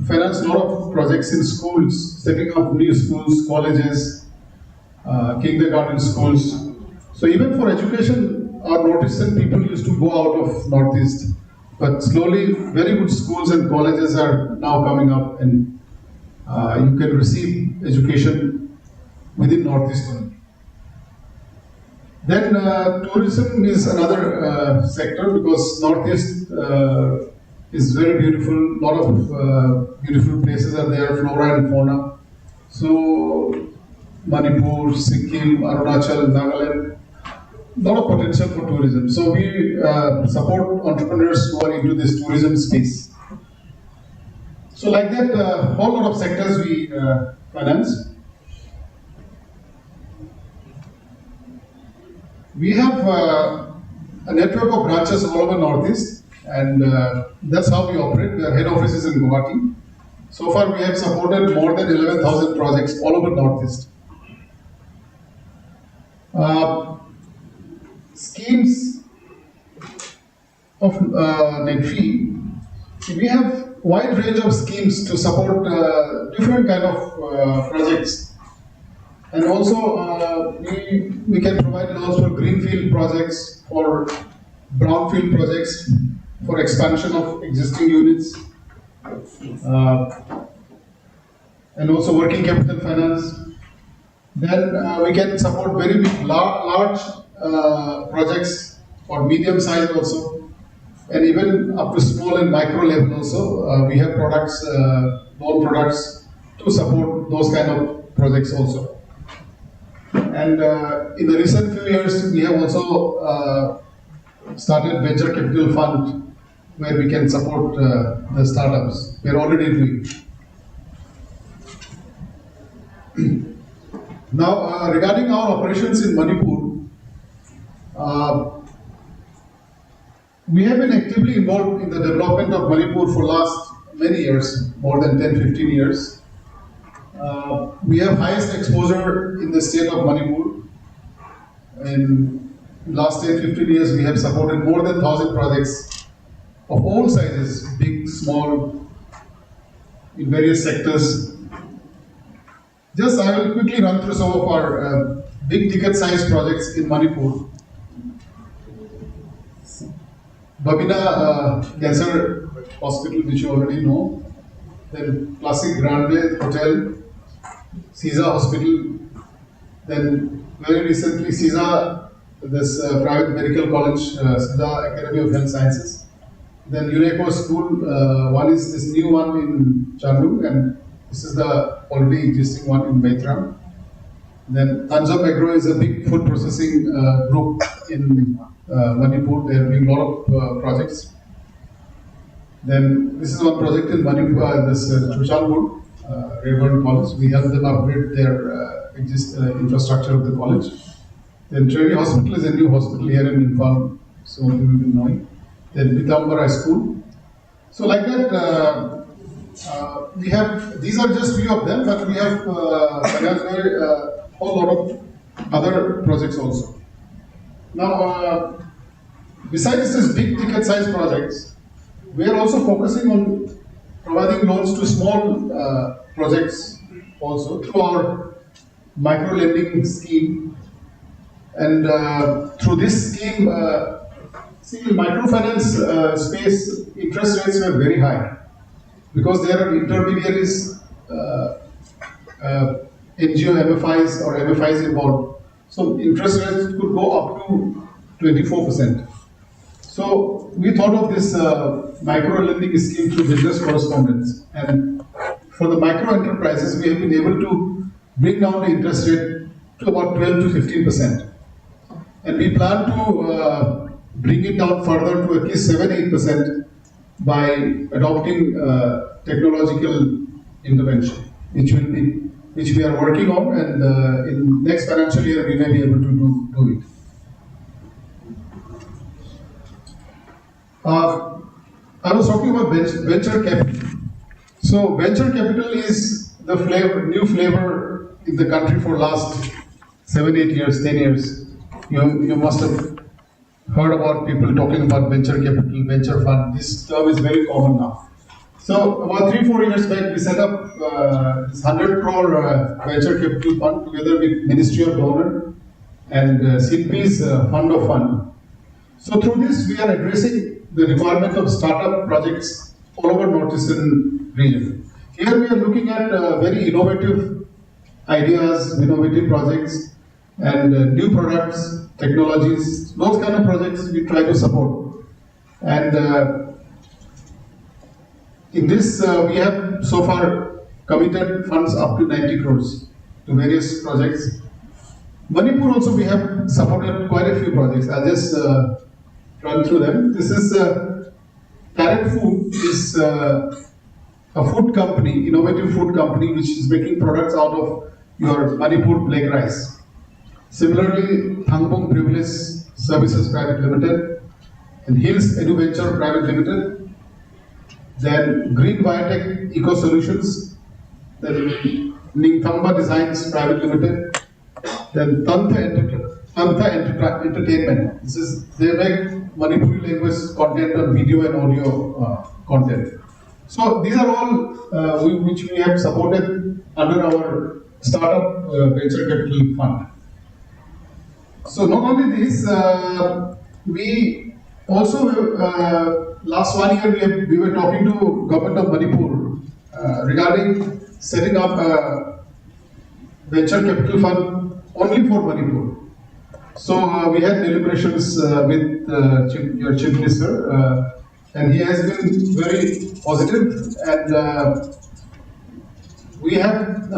finance a lot of projects in schools, setting up new schools, colleges, kindergarten schools. So even for education, our Northeastern people used to go out of Northeast. But slowly, very good schools and colleges are now coming up, and you can receive education within Northeast only. Then tourism is another sector, because Northeast is very beautiful. A lot of beautiful places are there, flora and fauna. So Manipur, Sikkim, Arunachal, Nagaland, lot of potential for tourism. So we support entrepreneurs who are into this tourism space. So like that, a whole lot of sectors we finance. We have a network of branches all over Northeast, and that's how we operate. Our head office is in Guwahati. So far we have supported more than 11,000 projects all over Northeast. Schemes of NEDFI, we have wide range of schemes to support different kind of projects, and also we can provide loans for greenfield projects, for brownfield projects, for expansion of existing units, and also working capital finance. Then we can support very big, large projects for medium size also, and even up to small and micro level also. We have products, loan products to support those kind of projects also. And in the recent few years, we have also started venture capital fund where we can support the startups. We are already doing. Now, regarding our operations in Manipur, we have been actively involved in the development of Manipur for last many years, more than 10-15 years. We have highest exposure in the state of Manipur. In last 10-15 years, we have supported more than 1,000 projects of all sizes, big, small, in various sectors. Just I will quickly run through some of our big ticket size projects in Manipur. Babina Cancer Hospital, which you already know. Then Classic Grande Hotel, CISA Hospital. Then very recently CISA, this private medical college, CISA Academy of Health Sciences. Then UNESCO School, one is this new one in Chandu, and this is the already existing one in Maitram. Then Tanjab Agro is a big food processing group in Manipur. They are doing a lot of projects. Then this is one project in Manipur, this Chuchalpur, Rayburn College. We help them upgrade their infrastructure of the college. Then Trevi Hospital is a new hospital here in Imphal, so you will be knowing. Then Pitambara High School. So like that, we have, these are just few of them, but we have a whole lot of other projects also. Now, besides these big ticket size projects, we are also focusing on providing loans to small projects also through our micro lending scheme. And through this scheme, see, in microfinance space, interest rates were very high because there are intermediaries, NGO MFIs or MFIs involved. So interest rates could go up to 24%. So we thought of this micro lending scheme through business correspondence. And for the micro enterprises, we have been able to bring down the interest rate to about 12 to 15%. And we plan to bring it down further to at least 7-8% by adopting technological intervention, which we are working on, and in next financial year we may be able to do it. I was talking about venture capital. So venture capital is the new flavor in the country for last 7-8 years, 10 years. You must have heard about people talking about venture capital, venture fund. This term is very common now. So about 3-4 years back, we set up this 100 crore venture capital fund together with Ministry of Donor and CP's Fund of Fund. So through this, we are addressing the requirement of startup projects all over Northeastern region. Here we are looking at very innovative ideas, innovative projects, and new products, technologies, those kind of projects we try to support. And in this, we have so far committed funds up to 90 crores to various projects. Manipur also we have supported quite a few projects. I'll just run through them. This is Carrot Food is a food company, innovative food company, which is making products out of your Manipur black rice. Similarly, Thangpong Privilege Services Private Limited and Hills EduVenture Private Limited. Then Green Biotech Eco Solutions. Then Ningthamba Designs Private Limited. Then Tantha Entertainment. This is they make Manipuri language content on video and audio content. So these are all which we have supported under our startup venture capital fund. So not only this, we also last 1 year we were talking to government of Manipur regarding setting up a venture capital fund only for Manipur. So we had deliberations with your Chief Minister, and he has been very positive. And we have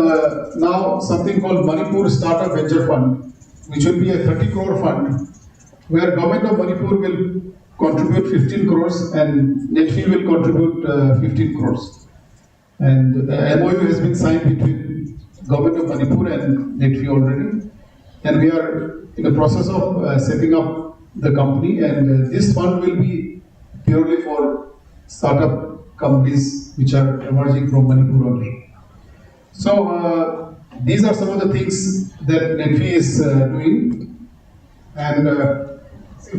now something called Manipur Startup Venture Fund, which will be a 30 crore fund, where government of Manipur will contribute 15 crores and Netfi will contribute 15 crores. And the MOU has been signed between government of Manipur and Netfi already, and we are in the process of setting up the company, and this fund will be purely for startup companies which are emerging from Manipur only. So these are some of the things that Netfi is doing, and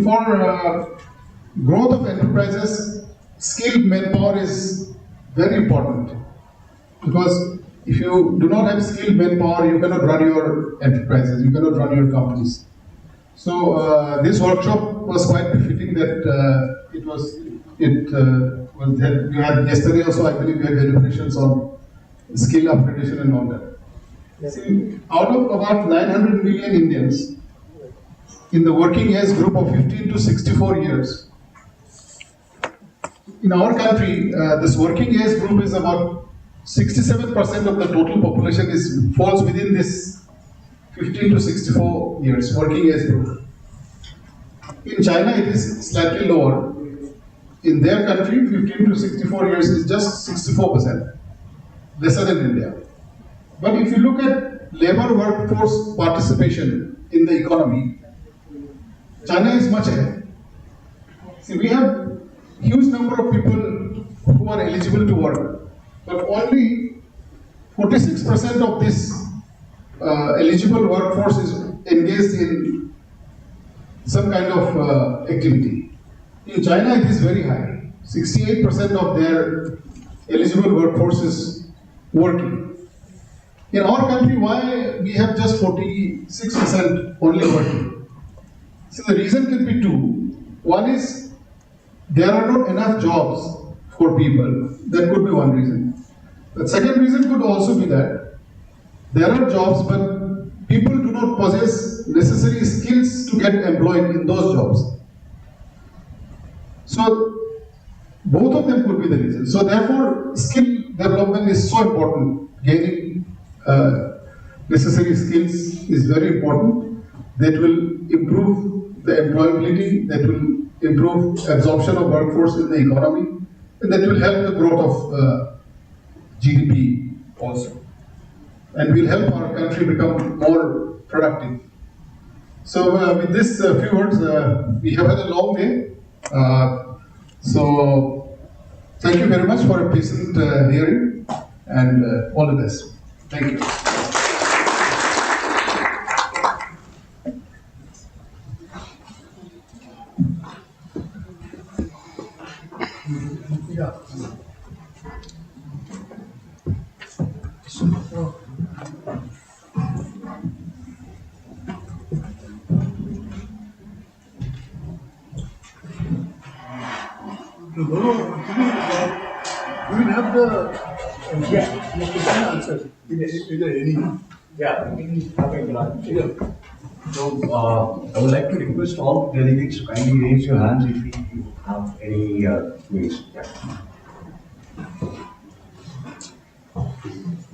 for growth of enterprises, skilled manpower is very important, because if you do not have skilled manpower, you cannot run your enterprises, you cannot run your companies. So this workshop was quite befitting that we had yesterday also, I believe we had deliberations on skill upgradation and all that. See, out of about 900 million Indians in the working age group of 15 to 64 years, in our country, this working age group is about 67% of the total population falls within this 15 to 64 years working age group. In China, it is slightly lower. In their country, 15 to 64 years is just 64%, lesser than India. But if you look at labor workforce participation in the economy, China is much ahead. See, we have huge number of people who are eligible to work, but only 46% of this eligible workforce is engaged in some kind of activity. In China, it is very high. 68% of their eligible workforce is working. In our country, why we have just 46% only working? So the reason can be two. One is there are not enough jobs for people. That could be one reason. The second reason could also be that there are jobs, but people do not possess necessary skills to get employed in those jobs. So both of them could be the reason. So therefore, skill development is so important. Gaining necessary skills is very important. That will improve the employability, that will improve absorption of workforce in the economy, and that will help the growth of GDP also. And will help our country become more productive. So with this few words, we have had a long day. So thank you very much for a patient hearing, and all the best. Thank you. No, actually, we will have the question answer in any. Yeah. Yeah. So, I would like to request all delegates to kindly raise your hands if you have any queries. Yeah.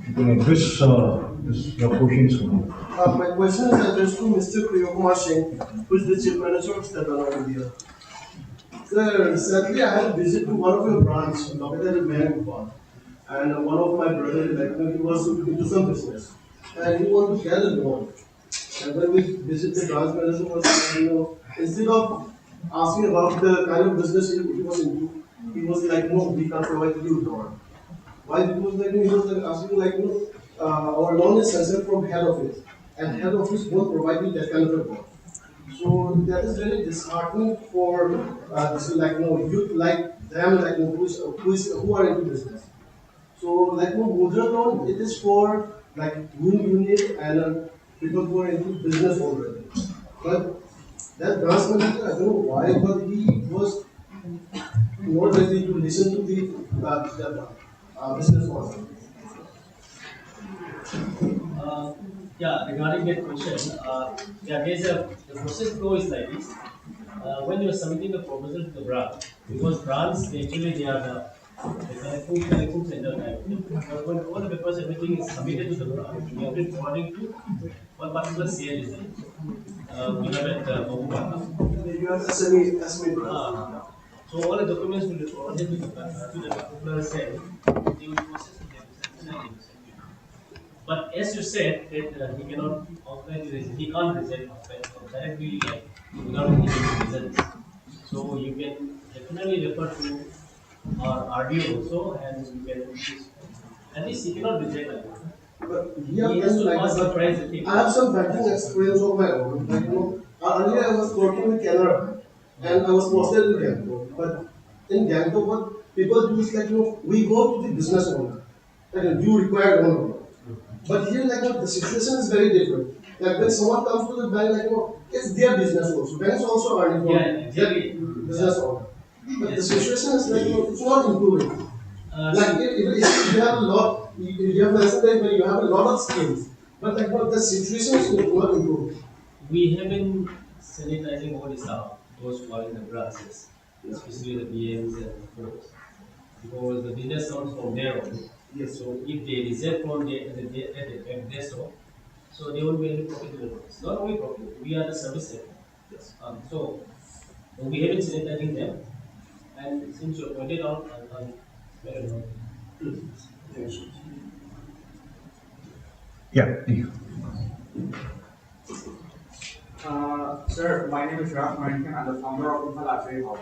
You can address your questions to me. My question is addressed to Mr. Priyakumar Singh, who is the Chief Manager of State Bank of India. Sir, recently I had a visit to one of your branches located in Manipur, and one of my brothers, he was into some business, and he wanted to get a loan. And when we visit the branch manager was saying, instead of asking about the kind of business he was into, he was like, no, we can't provide you loan. Why? Because he was like asking our loan is sanctioned from head office, and head office won't provide you that kind of a loan. So that is very disheartening for youth like them who are into business. So mudra loan, it is for like whom you need and people who are into business already. But that branch manager, I don't know why, but he was not ready to listen to the business person. Regarding that question, the process flow is like this. When you are submitting a proposal to the branch, because branch actually they are the collecting center kind of thing. But when all the papers, everything is submitted to the branch, we have been forwarding to one particular CLC. We have at Babupata. You have SME branch. So all the documents will be forwarded to the particular cell. They will process and they will send it. But as you said, that he cannot offline resign, he can't resign offline, so directly without giving reasons. So you can definitely refer to our RDO also, and you can at least he cannot resign alone. But He has to pass the price. I have some banking experience of my own. Earlier I was working with Canada and I was posted in Gangtok. But in Gangtok, what people do is we go to the business owner. You require one. But here, the situation is very different. Like when someone comes to the bank, it's their business also. Banks also are earning from their business owner. But the situation is it's not improving. If you have a lot, you have mentioned that when you have a lot of skills, but the situation is not improving. We have been sanitizing all the staff, those who are in the branches, especially the BMs and the folks, because the business comes from there only. Yes. So if they reserve from their store, so they will be able to profit in the process. Not only profit, we are the service sector. Yes. So we have been sanitizing them, and since you pointed out, very well. Yeah, please. Sir, my name is Raf Marinkan. I'm the founder of Imphal Archery House.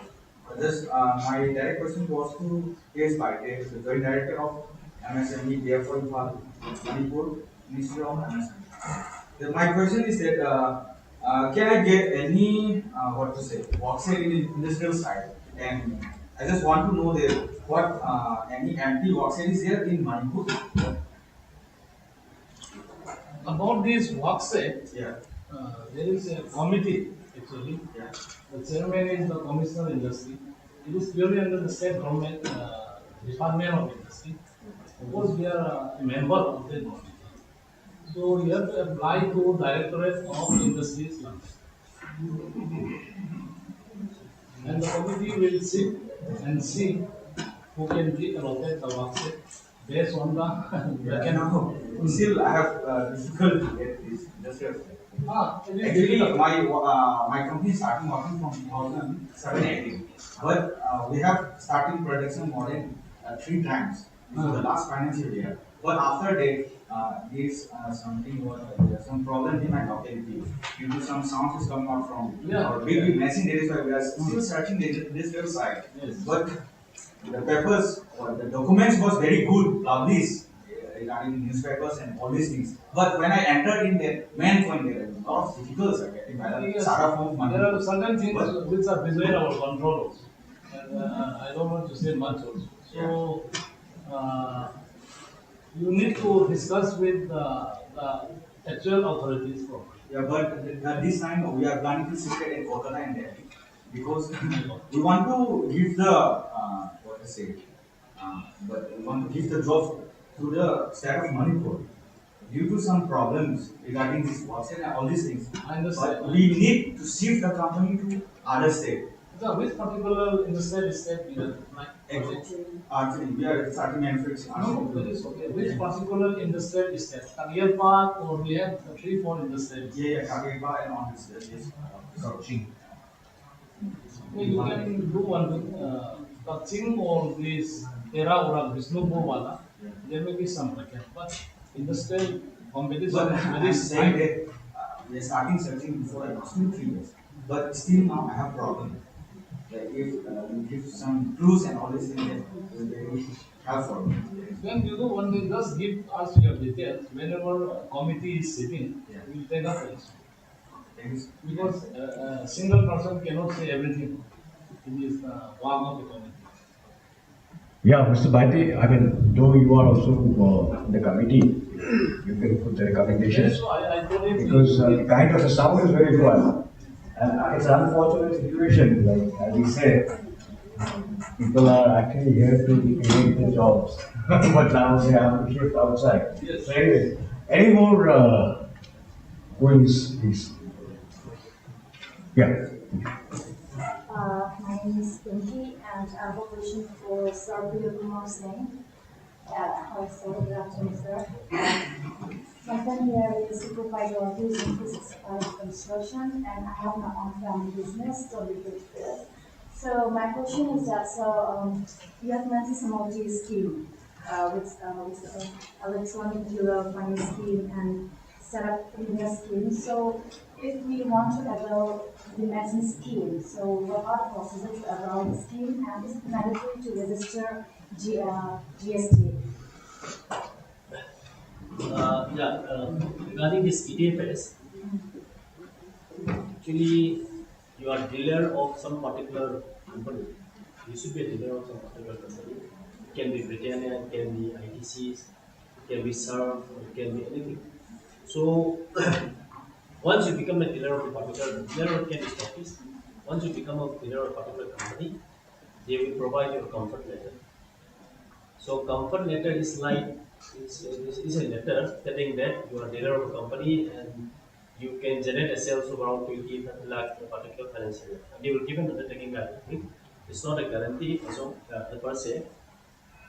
My direct question was to K.S. Baite, the Joint Director of MSME, therefore Imphal, Manipur, Ministry of MSME. My question is that can I get any work sale in the industrial side? And I just want to know that what any empty work sale is there in Manipur? About this work set, Yeah. There is a committee actually. Yeah. The chairman is the Commissioner of Industry. It is purely under the state government Department of Industry. Of course, we are a member of the body. So you have to apply to Directorate of Industries. And the committee will sit and see who can be allotted the work set based on the Still, I have difficulty at this industrial side. Actually, my company starting working from 2007-18, but we have starting production more than 3 times before the last financial year. But after that, there's some problem in my locality due to some sounds is coming out from our big machine. That is why we are still searching this website. Yes. But the papers or the documents was very good, published regarding newspapers and all these things. But when I entered in the main point, there are a lot of difficulties are getting by the Sarah form money. There are certain things which are beyond our control also. And I don't want to say much also. So you need to discuss with the actual authorities. Yeah, but this time we are planning to sit at Kolkata and Delhi. because we want to give the what to say, but we want to give the job to the state of Manipur due to some problems regarding this water and all these things. I understand. But we need to shift the company to other state. So which particular industrial state you are Actually, we are starting manufacturing. No, that is okay. Which particular industrial estate? Career Park, or we have 3-4 industrial. Yeah, Career Park and on this yes, Kaching. You can do one thing. Kaching or this Era or Visnupur wala, there may be some bracket, but industrial competition But is I'm very saying high. that we are starting searching before I was 2-3 years. But still now I have problem. Like if you give some clues and all these things, then it will be very helpful. Then you do one thing, just give us your details. Whenever committee is sitting, we will take up it. Because a single person cannot say everything. It is one of the committee. Yeah, Mr. Bhati, I mean, though you are also in the committee, you can put the recommendations. Yes, so I told him Because kind of the sound is very good. And it's an unfortunate situation, like as we said, people are actually here to create the jobs, but now they have to shift outside. Yes. So anyways, any more queries, please? Yeah. My name is Pinky, and I have a question for Sir Kumar Singh. Hi, sir. Good afternoon, sir. My son here is supervisor of using physics construction, and I have my own family business, so we get this. So my question is that, you have mentioned some of these schemes, with electronic dealer finance scheme and startup invest scheme. So if we want to avail the mentioned scheme, so what are the procedures around the scheme, and is it mandatory to register GST? Regarding this EDFS, actually you are dealer of some particular company. You should be a dealer of some particular company. It can be Britannia, it can be ITCs, it can be Surf, it can be anything. So once you become a dealer of a particular dealer, it can be stockist. Once you become a dealer of a particular company, they will provide you a comfort letter. So comfort letter is like is a letter telling that you are a dealer of a company and you can generate a sales of around 20 lakh in a particular financial year. And you will give an undertaking guarantee. It's not a guarantee so, per se.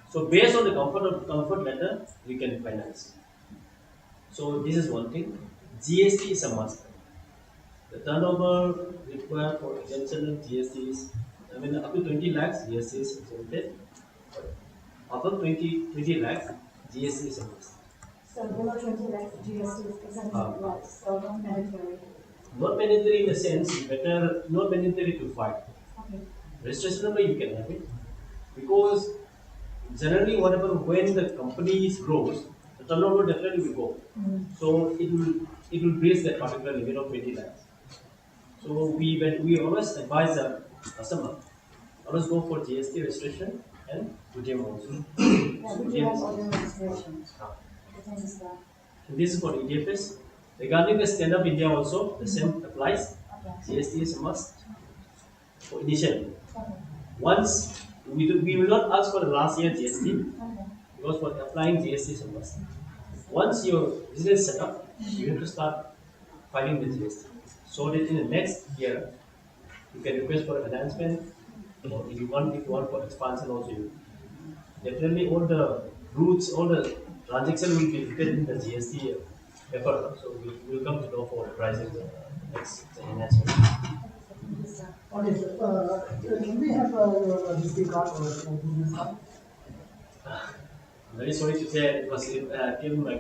So based on the comfort letter, you can finance. So this is one thing. GST is a must. The turnover required for exemption of GST is, I mean, up to 20 lakhs GST is exempted. Above 20 lakhs, GST is a must. So below 20 lakhs, GST is exempted, so not mandatory. Not mandatory in the sense, better not mandatory to file. Okay. Registration number you can have it, because generally whatever when the company grows, the turnover definitely will go. So it will raise that particular limit of 20 lakhs. So we always advise the customer, always go for GST registration and UTM also. This is for EDFS. Regarding the Stand Up India also, the same applies. GST is a must for initially. Once we will not ask for the last year GST, because for applying GST is a must. Once your business set up, you have to start filing the GST. So that in the next year, you can request for enhancement, or if you want for expansion also. Definitely all the routes, all the transactions will be written in the GST paper. So we will come to know for the pricing next enhancement. Okay, sir. Can we have a visiting card or a business card? I'm very sorry to say it was in my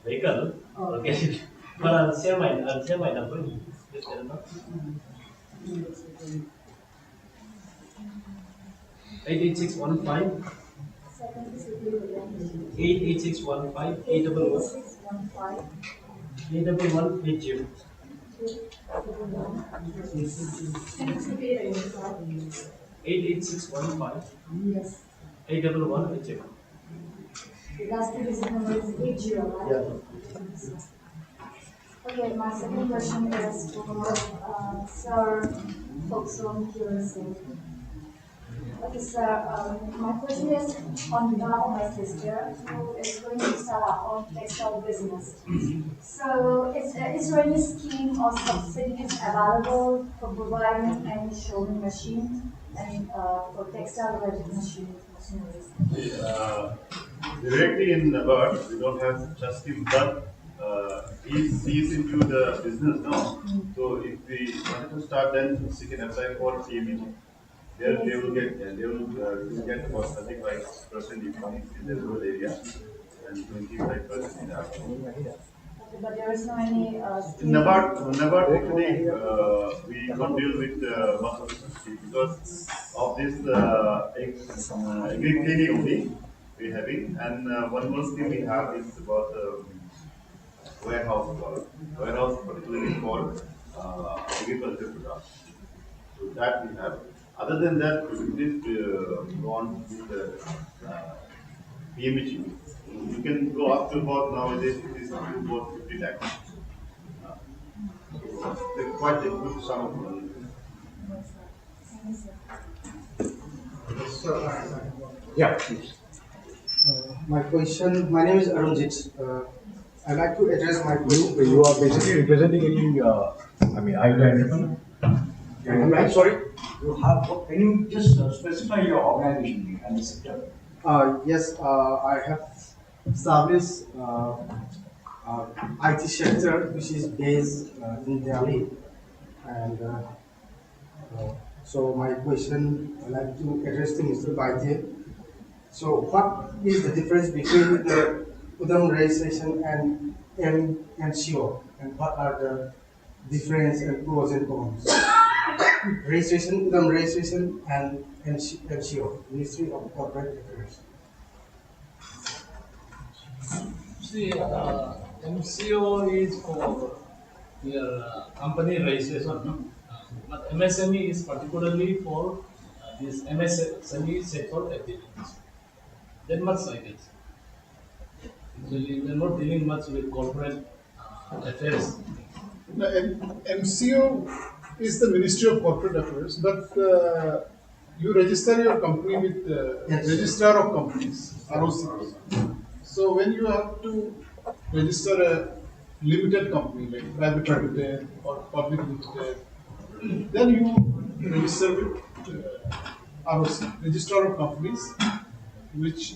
vehicle. Okay, but I'll share my number. Just tell them. 88615 88615 811 811 88615 Yes. 811 The last digit number is 80, right? Yeah. Okay, my second question is for Sir Folkson Singh. Okay, sir, my question is on behalf of my sister who is going to start her own textile business. So, is there any scheme or subsidies available for providing any sewing machine and for textile related machineries? Directly in Nabat, we don't have such scheme, but he's into the business now. So if we want to start, then she can apply for CME. They will get about 35% in the rural area and 25% in the urban. Okay, but there is no any scheme. Nabat actually we don't deal with much of the subsidy because of this agri clinic only we having, and one more scheme we have is about warehouse particularly for agriculture products. So that we have. Other than that, we did go on with the PMHE. You can go up to about nowadays it is up to about 50 lakhs. They're quite a good sum of money. Yeah, please. My question, my name is Arunjit. I'd like to address my question. You are basically representing any, are you the entrepreneur? I'm sorry? Can you just specify your organization and the sector? Yes, I have established IT sector which is based in Delhi, and so my question I'd like to address to Mr. Baite. So what is the difference between the Udam registration and MCO, and what are the difference and pros and cons? Registration, Udam registration and MCO, Ministry of Corporate Affairs. See, MCO is for your company registration, no? But MSME is particularly for this MSME sector activities. That much I guess. Actually, we are not dealing much with corporate affairs. MCO is the Ministry of Corporate Affairs, but you register your company with the Registrar of Companies, ROC. So when you have to register a limited company like private limited or public limited, then you register with ROC, Registrar of Companies, which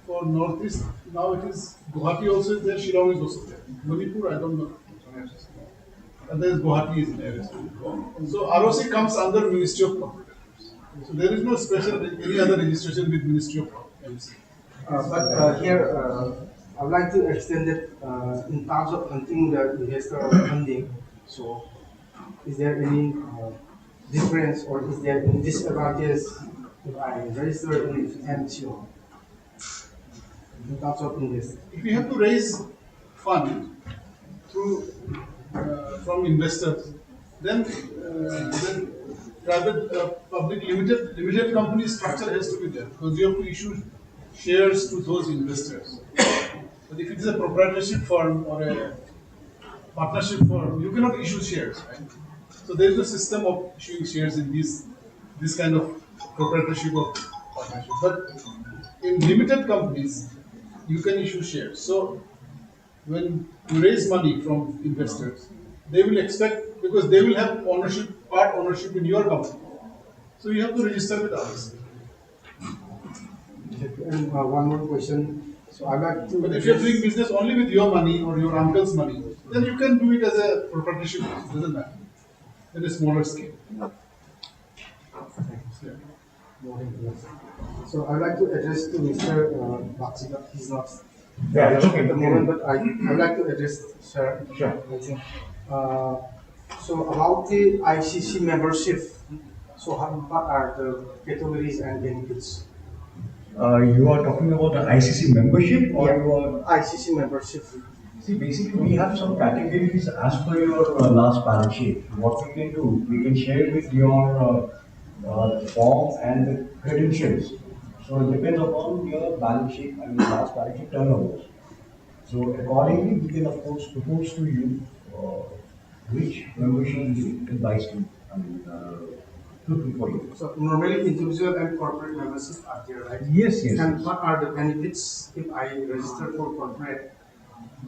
for Northeast now it is Guwahati also is there, Shillong is also there. Manipur, I don't know. And there is Guwahati is there. So ROC comes under Ministry of Corporate Affairs. So there is no special any other registration with Ministry of MC. But here I would like to extend it in terms of hunting the investor funding. So is there any difference or is there any disadvantage if I register in MCO in terms of investing? If you have to raise fund through from investors, then private public limited company structure has to be there because you have to issue shares to those investors. But if it is a proprietorship firm or a partnership firm, you cannot issue shares, right? So there is a system of issuing shares in this kind of proprietorship of partnership. But in limited companies, you can issue shares. So when you raise money from investors, they will expect, because they will have part ownership in your company. So you have to register with us. And one more question. So I'd like to. But if you're doing business only with your money or your uncle's money, then you can do it as a proprietorship. It doesn't matter. At a smaller scale. So I'd like to address to Mr. Baksika. He's not. Yeah, it's okay. At the moment, but I'd like to address Sir. Sure. So about the ICC membership, so what are the categories and benefits? You are talking about the ICC membership or you are... ICC membership. See, basically we have some categories as per your last balance sheet. What we can do, we can share it with your form and the credentials. So it depends upon your balance sheet and your last balance sheet turnovers. So accordingly, we can of course propose to you which membership you advise to, suitable for you. So normally individual and corporate membership are there, right? Yes, yes, And yes. what are the benefits if I register for corporate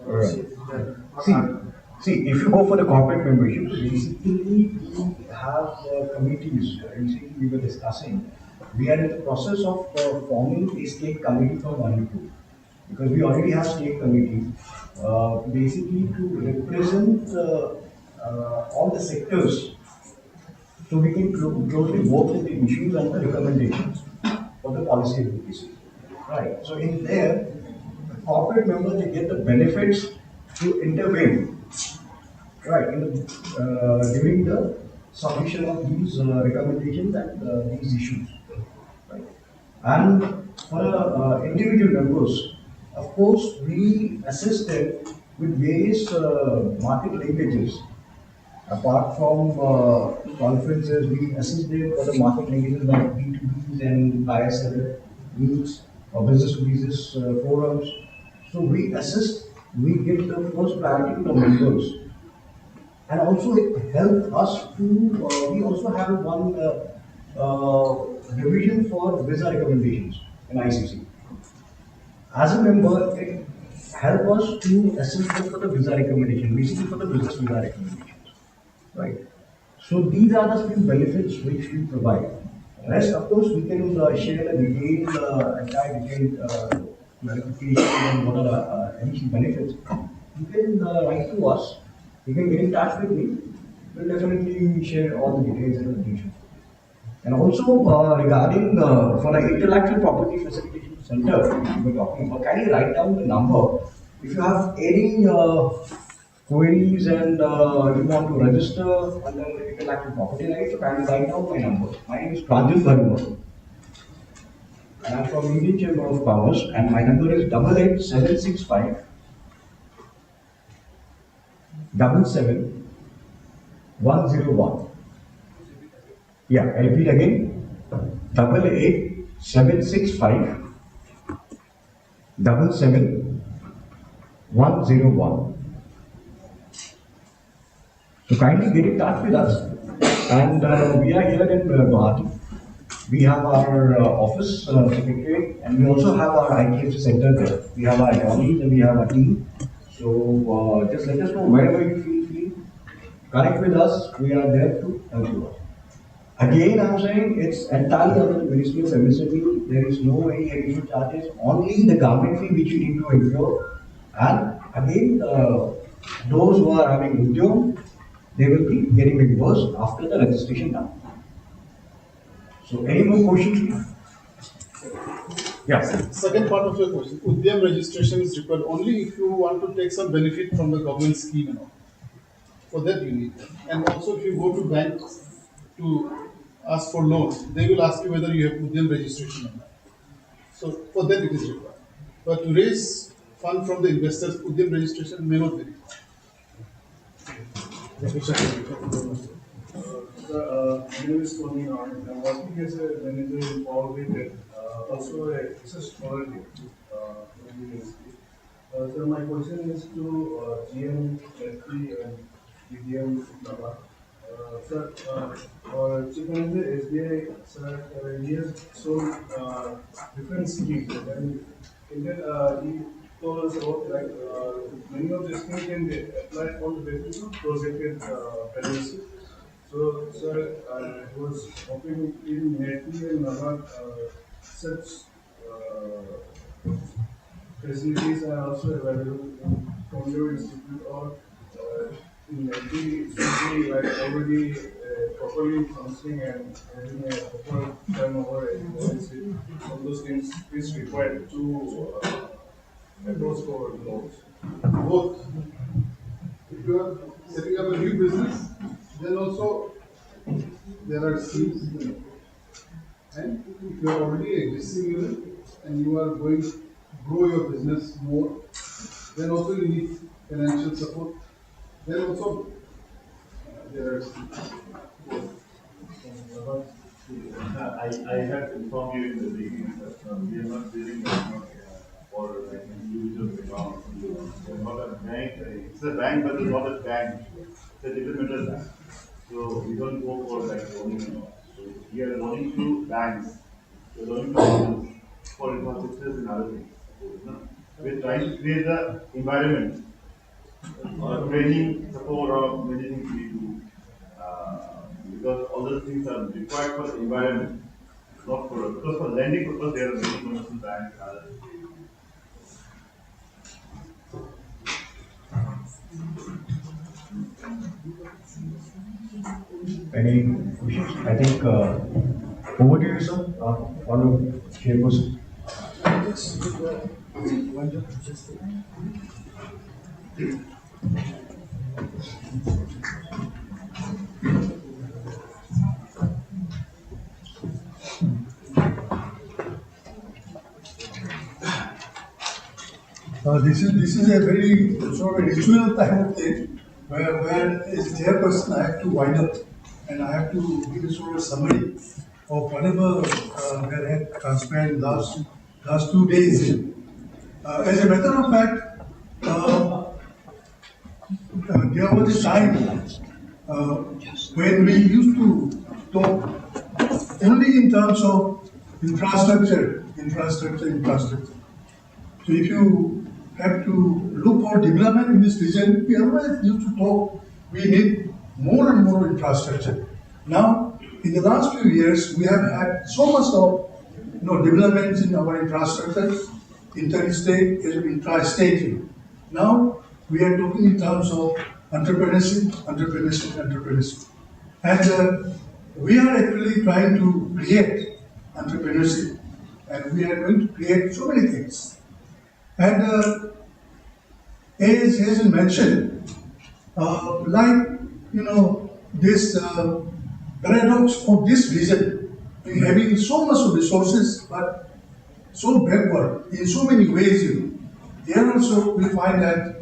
Right. membership? Then what See, are see, if you go for the corporate membership, basically we have committees. Recently we were discussing. We are in the process of forming a state committee for Manipur because we already have state committee, basically to represent all the sectors, so we can closely work with the issues and the recommendations for the policy advocacy. Right. So in there, corporate members they get the benefits to intervene, right, in during the submission of these recommendations and these issues, right. And for individual members, of course, we assist them with various market linkages. Apart from conferences, we assist them for the market linkages like B2Bs and buyer-seller meets or business-to-business forums. So we assist, we give the first priority to the members. And also it helps us to, we also have one division for visa recommendations in ICC. As a member, it helps us to assist them for the visa recommendation, basically for the business visa recommendations, right? So these are the few benefits which we provide. Rest, of course, we can share the detailed, entire detailed clarification and what are the additional benefits. You can write to us. You can get in touch with me. We'll definitely share all the details and the details. And also regarding for the intellectual property facilitation center we were talking about, can you write down the number? If you have any queries and you want to register under intellectual property rights, so can you write down my number? My name is Pranjal Barua. And I'm from Indian Chamber of Commerce, and my number is 88765 77101. Yeah, I repeat again. 88765 77101. So kindly get in touch with us. And we are here in Guwahati. We have our office secretary, and we also have our ITFC center there. We have our attorneys and we have a team. So just let us know wherever you feel free. Connect with us. We are there to help you out. Again, I'm saying it's entirely under the Ministry of MSME. There is no any additional charges, only the government fee which you need to incur. And again, those who are having udyog, they will be getting reimbursed after the registration done. So, any more questions? Yeah. Second part of your question, Udyam registration is required only if you want to take some benefit from the government scheme and all. For that you need. And also if you go to bank to ask for loans, they will ask you whether you have Udyam registration or not. So for that it is required. But to raise fund from the investors, Udyam registration may not be required. Sir, my name is Tony. I'm working as a manager in Imphal with also a research scholarship from the university. So my question is to GM, FP and PDM Nava. Sir, our chief manager SBI, sir, he has shown different schemes. And in that, he told us about like many of these schemes can be applied on the basis of projected pregnancy. So, sir, I was hoping in Netflix and Nava such facilities are also available from your institute or in Netflix should be like already properly functioning and having a proper turnover and policy. All those things is required to approach for loans. Both. If you are setting up a new business, then also there are schemes. And if you are already existing unit and you are going to grow your business more, then also you need financial support. Then also there are schemes. I had informed you in the beginning that we are not dealing with for like individual accounts. not a bank. It's a bank, but it's not a bank. It's a developmental bank. So we don't go for like loaning and all. So we are loaning to banks. We're loaning to schools for infrastructures and other things. So, we're trying to create the environment, training, support, or many things we do. Because all those things are required for the environment, not for because for lending purpose there are many commercial banks and others. Any questions? I think over to you, sir. Follow chairperson. This is a very sort of a ritual type of thing where as chairperson I have to wind up and I have to give a sort of summary of whatever that had transpired last 2 days. As a matter of fact, there was a time when we used to talk only in terms of infrastructure. So if you have to look for development in this region, we always used to talk, we need more and more infrastructure. Now, in the last few years, we have had so much of developments in our infrastructure, interstate, intra-state. Now, we are talking in terms of entrepreneurship. And we are actually trying to create entrepreneurship. And we are going to create so many things. And as has been mentioned, this paradox of this region, having so much of resources, but so backward in so many ways. Here also we find that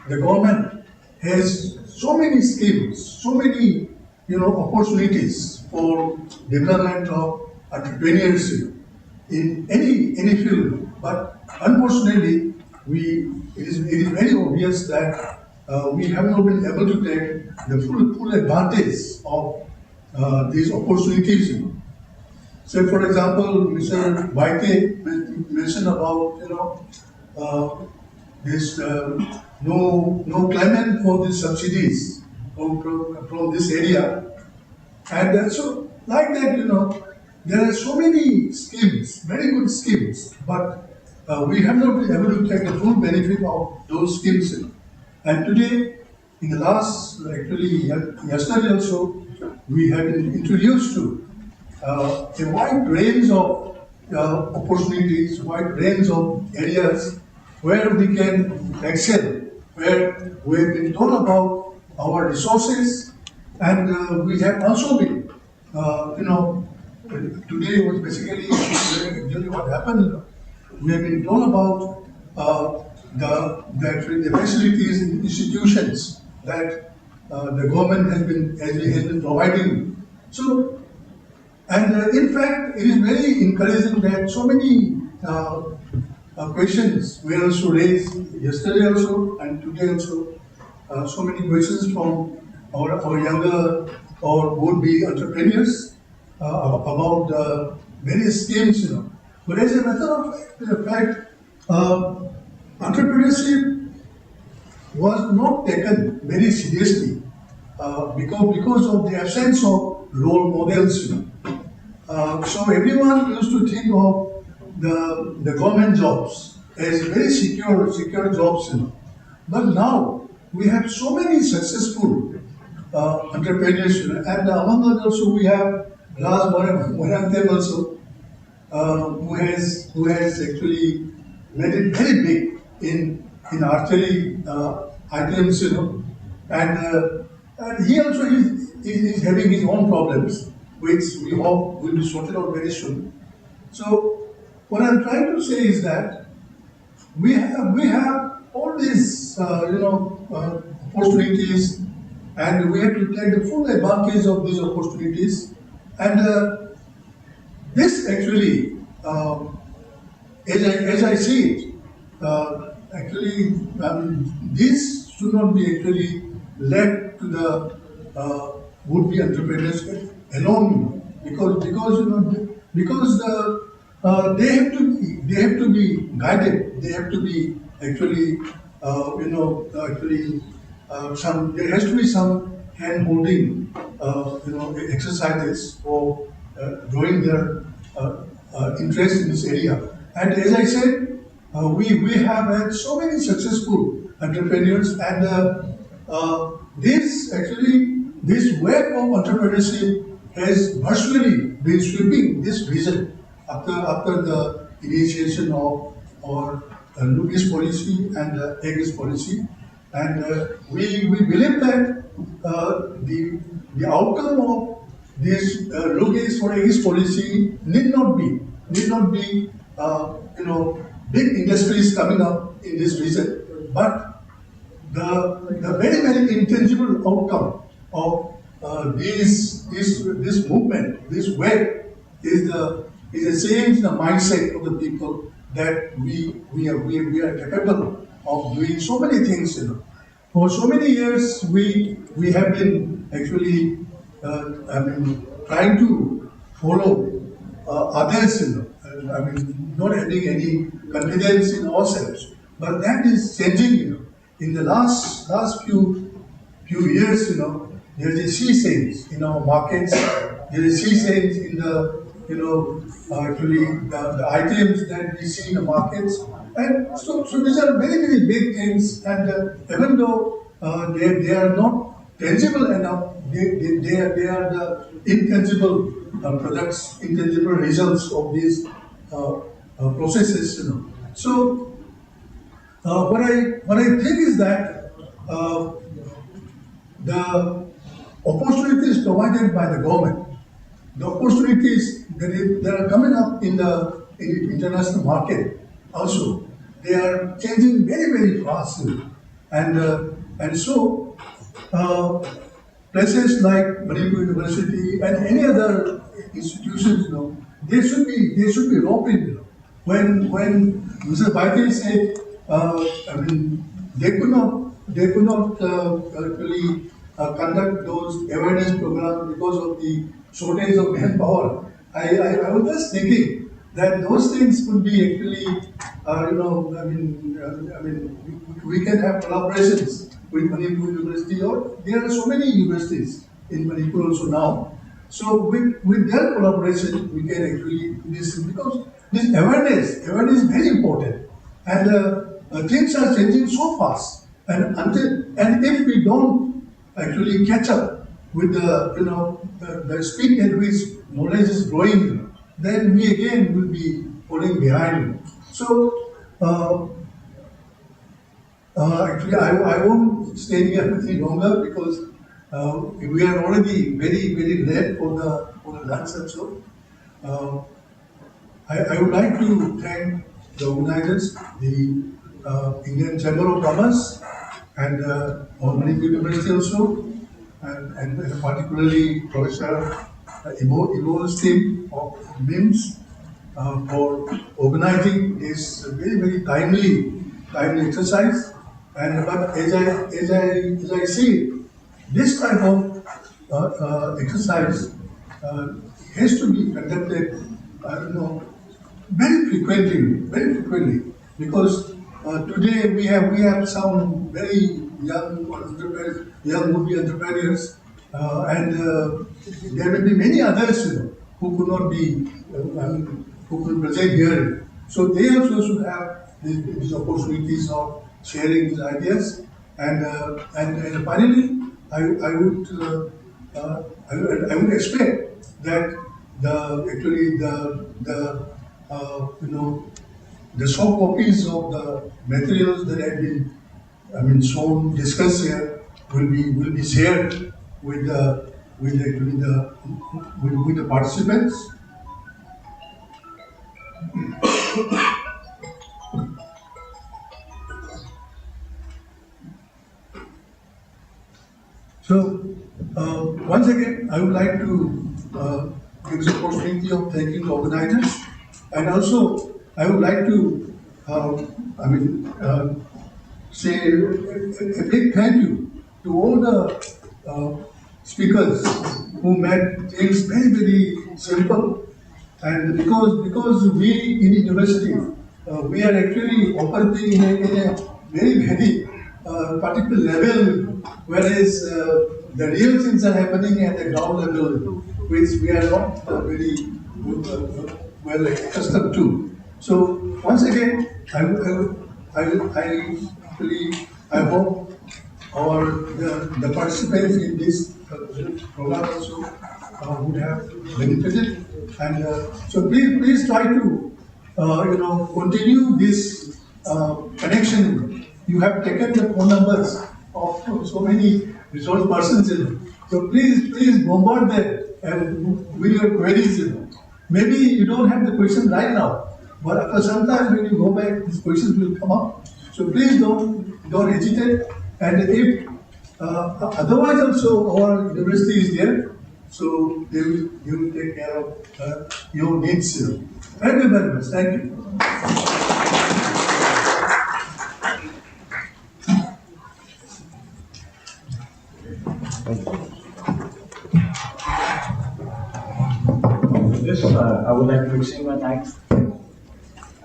the government has so many schemes, so many opportunities for development of entrepreneurship in any field. But unfortunately, it is very obvious that we have not been able to take the full advantage of these opportunities. So, for example, Mr. Baite mentioned about this no claimant for these subsidies from this area, and so like that, there are so many schemes, very good schemes, but we have not been able to take the full benefit of those schemes. And today, in the last, actually yesterday also, we have been introduced to a wide range of opportunities, wide range of areas where we can excel, where we have been told about our resources, and we have also been, today was basically actually what happened. We have been told about the facilities and institutions that the government has been providing. So, and in fact, it is very encouraging that so many questions were also raised yesterday also and today also. So many questions from our younger or would-be entrepreneurs about various schemes, But as a matter of fact, entrepreneurship was not taken very seriously because of the absence of role models. So everyone used to think of the government jobs as very secure jobs. But now we have so many successful entrepreneurs, and among others also we have Raj Morantem also, who has actually made it very big in archery items, and he also is having his own problems, which we hope will be sorted out very soon. So what I'm trying to say is that we have all these opportunities, and we have to take the full advantage of these opportunities. And this actually, as I see it, actually, this should not be actually left to the would-be entrepreneurs alone, because because they have to be guided. They have to be actually some there has to be some hand holding exercises for growing their interest in this area. And as I said, we have had so many successful entrepreneurs, and this wave of entrepreneurship has virtually been sweeping this region after the initiation of our Lugis policy and Aegis policy, and we believe that the outcome of this Lugis or Aegis policy need not be big industries coming up in this region, but the very intangible outcome of this movement, this wave, is a change in the mindset of the people that we are capable of doing so many things. For so many years, we have been actually trying to follow others. Not having any confidence in ourselves, but that is changing. In the last few years, there is a sea change in our markets. There is a sea change in the the items that we see in the markets, and so these are very big things. And even though they are not tangible enough, they are the intangible products, intangible results of these processes. So what I think is that the opportunities provided by the government, the opportunities that are coming up in the international market, also they are changing very fast, and so places like Manipur University and any other institutions, they should be roped in. When Mr. Baitel said, they could not really conduct those awareness programs because of the shortage of manpower. I was just thinking that those things could be actually, we can have collaborations with Manipur University, or there are so many universities in Manipur also now. So with their collaboration, we can actually do this, because this awareness is very important, and things are changing so fast. And if we don't actually catch up with the speed at which knowledge is growing, then we again will be falling behind. So actually, I won't stay here any longer, because we are already very late for the lunch also. I would like to thank the organizers, the Indian Chamber of Commerce, and Manipur University also, and particularly Professor Ivo's team of MIMS for organizing this very timely exercise. But as I see, this type of exercise has to be conducted, very frequently, because today we have some very young entrepreneurs, young would-be entrepreneurs, and there will be many others, who could not be, who could present here. So they also should have these opportunities of sharing these ideas. And finally, I would expect that the soft copies of the materials that have been shown, discussed here, will be shared with the participants. So once again, I would like to give the opportunity of thanking the organizers, and also I would like to say a big thank you to all the speakers who made things very, very simple. And because we in university, we are actually operating in a very, very particular level, whereas the real things are happening at the ground level, which we are not very well accustomed to. So once again, I hope the participants in this program also would have benefited, and so please try to continue this connection. You have taken the phone numbers of so many resource persons, so please bombard them and with your queries. Maybe you don't have the question right now, but after some time when you go back, these questions will come up. So please don't hesitate. And if otherwise also our university is there, so they will take care of your needs. Thank you very much. Thank you. With this, I would like to extend my thanks. I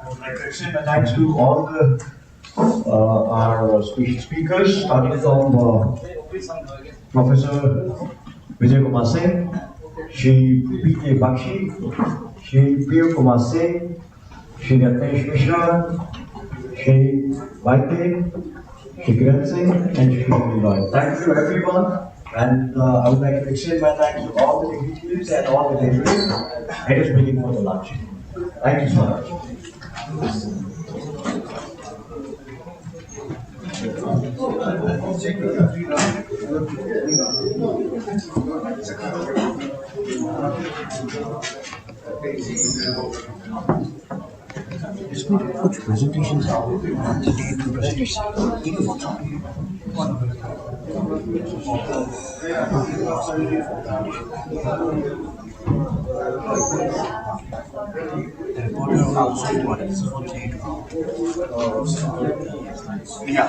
would like to extend my thanks to all the our speakers, starting from Professor Vijay Kumar Singh, Shri P.K. Bakshi, Shri Priya Kumar Singh, Shri Ratnesh Mishra, Shri Vaite, Shri Kiran Singh, and Shri Roy. Thank you to everyone, and I would like to extend my thanks to all the executives and all the delegates. Let us begin for the lunch. Thank you so much. इसमें कुछ presentations Yeah,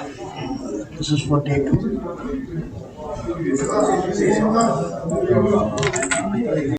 this is for take 2.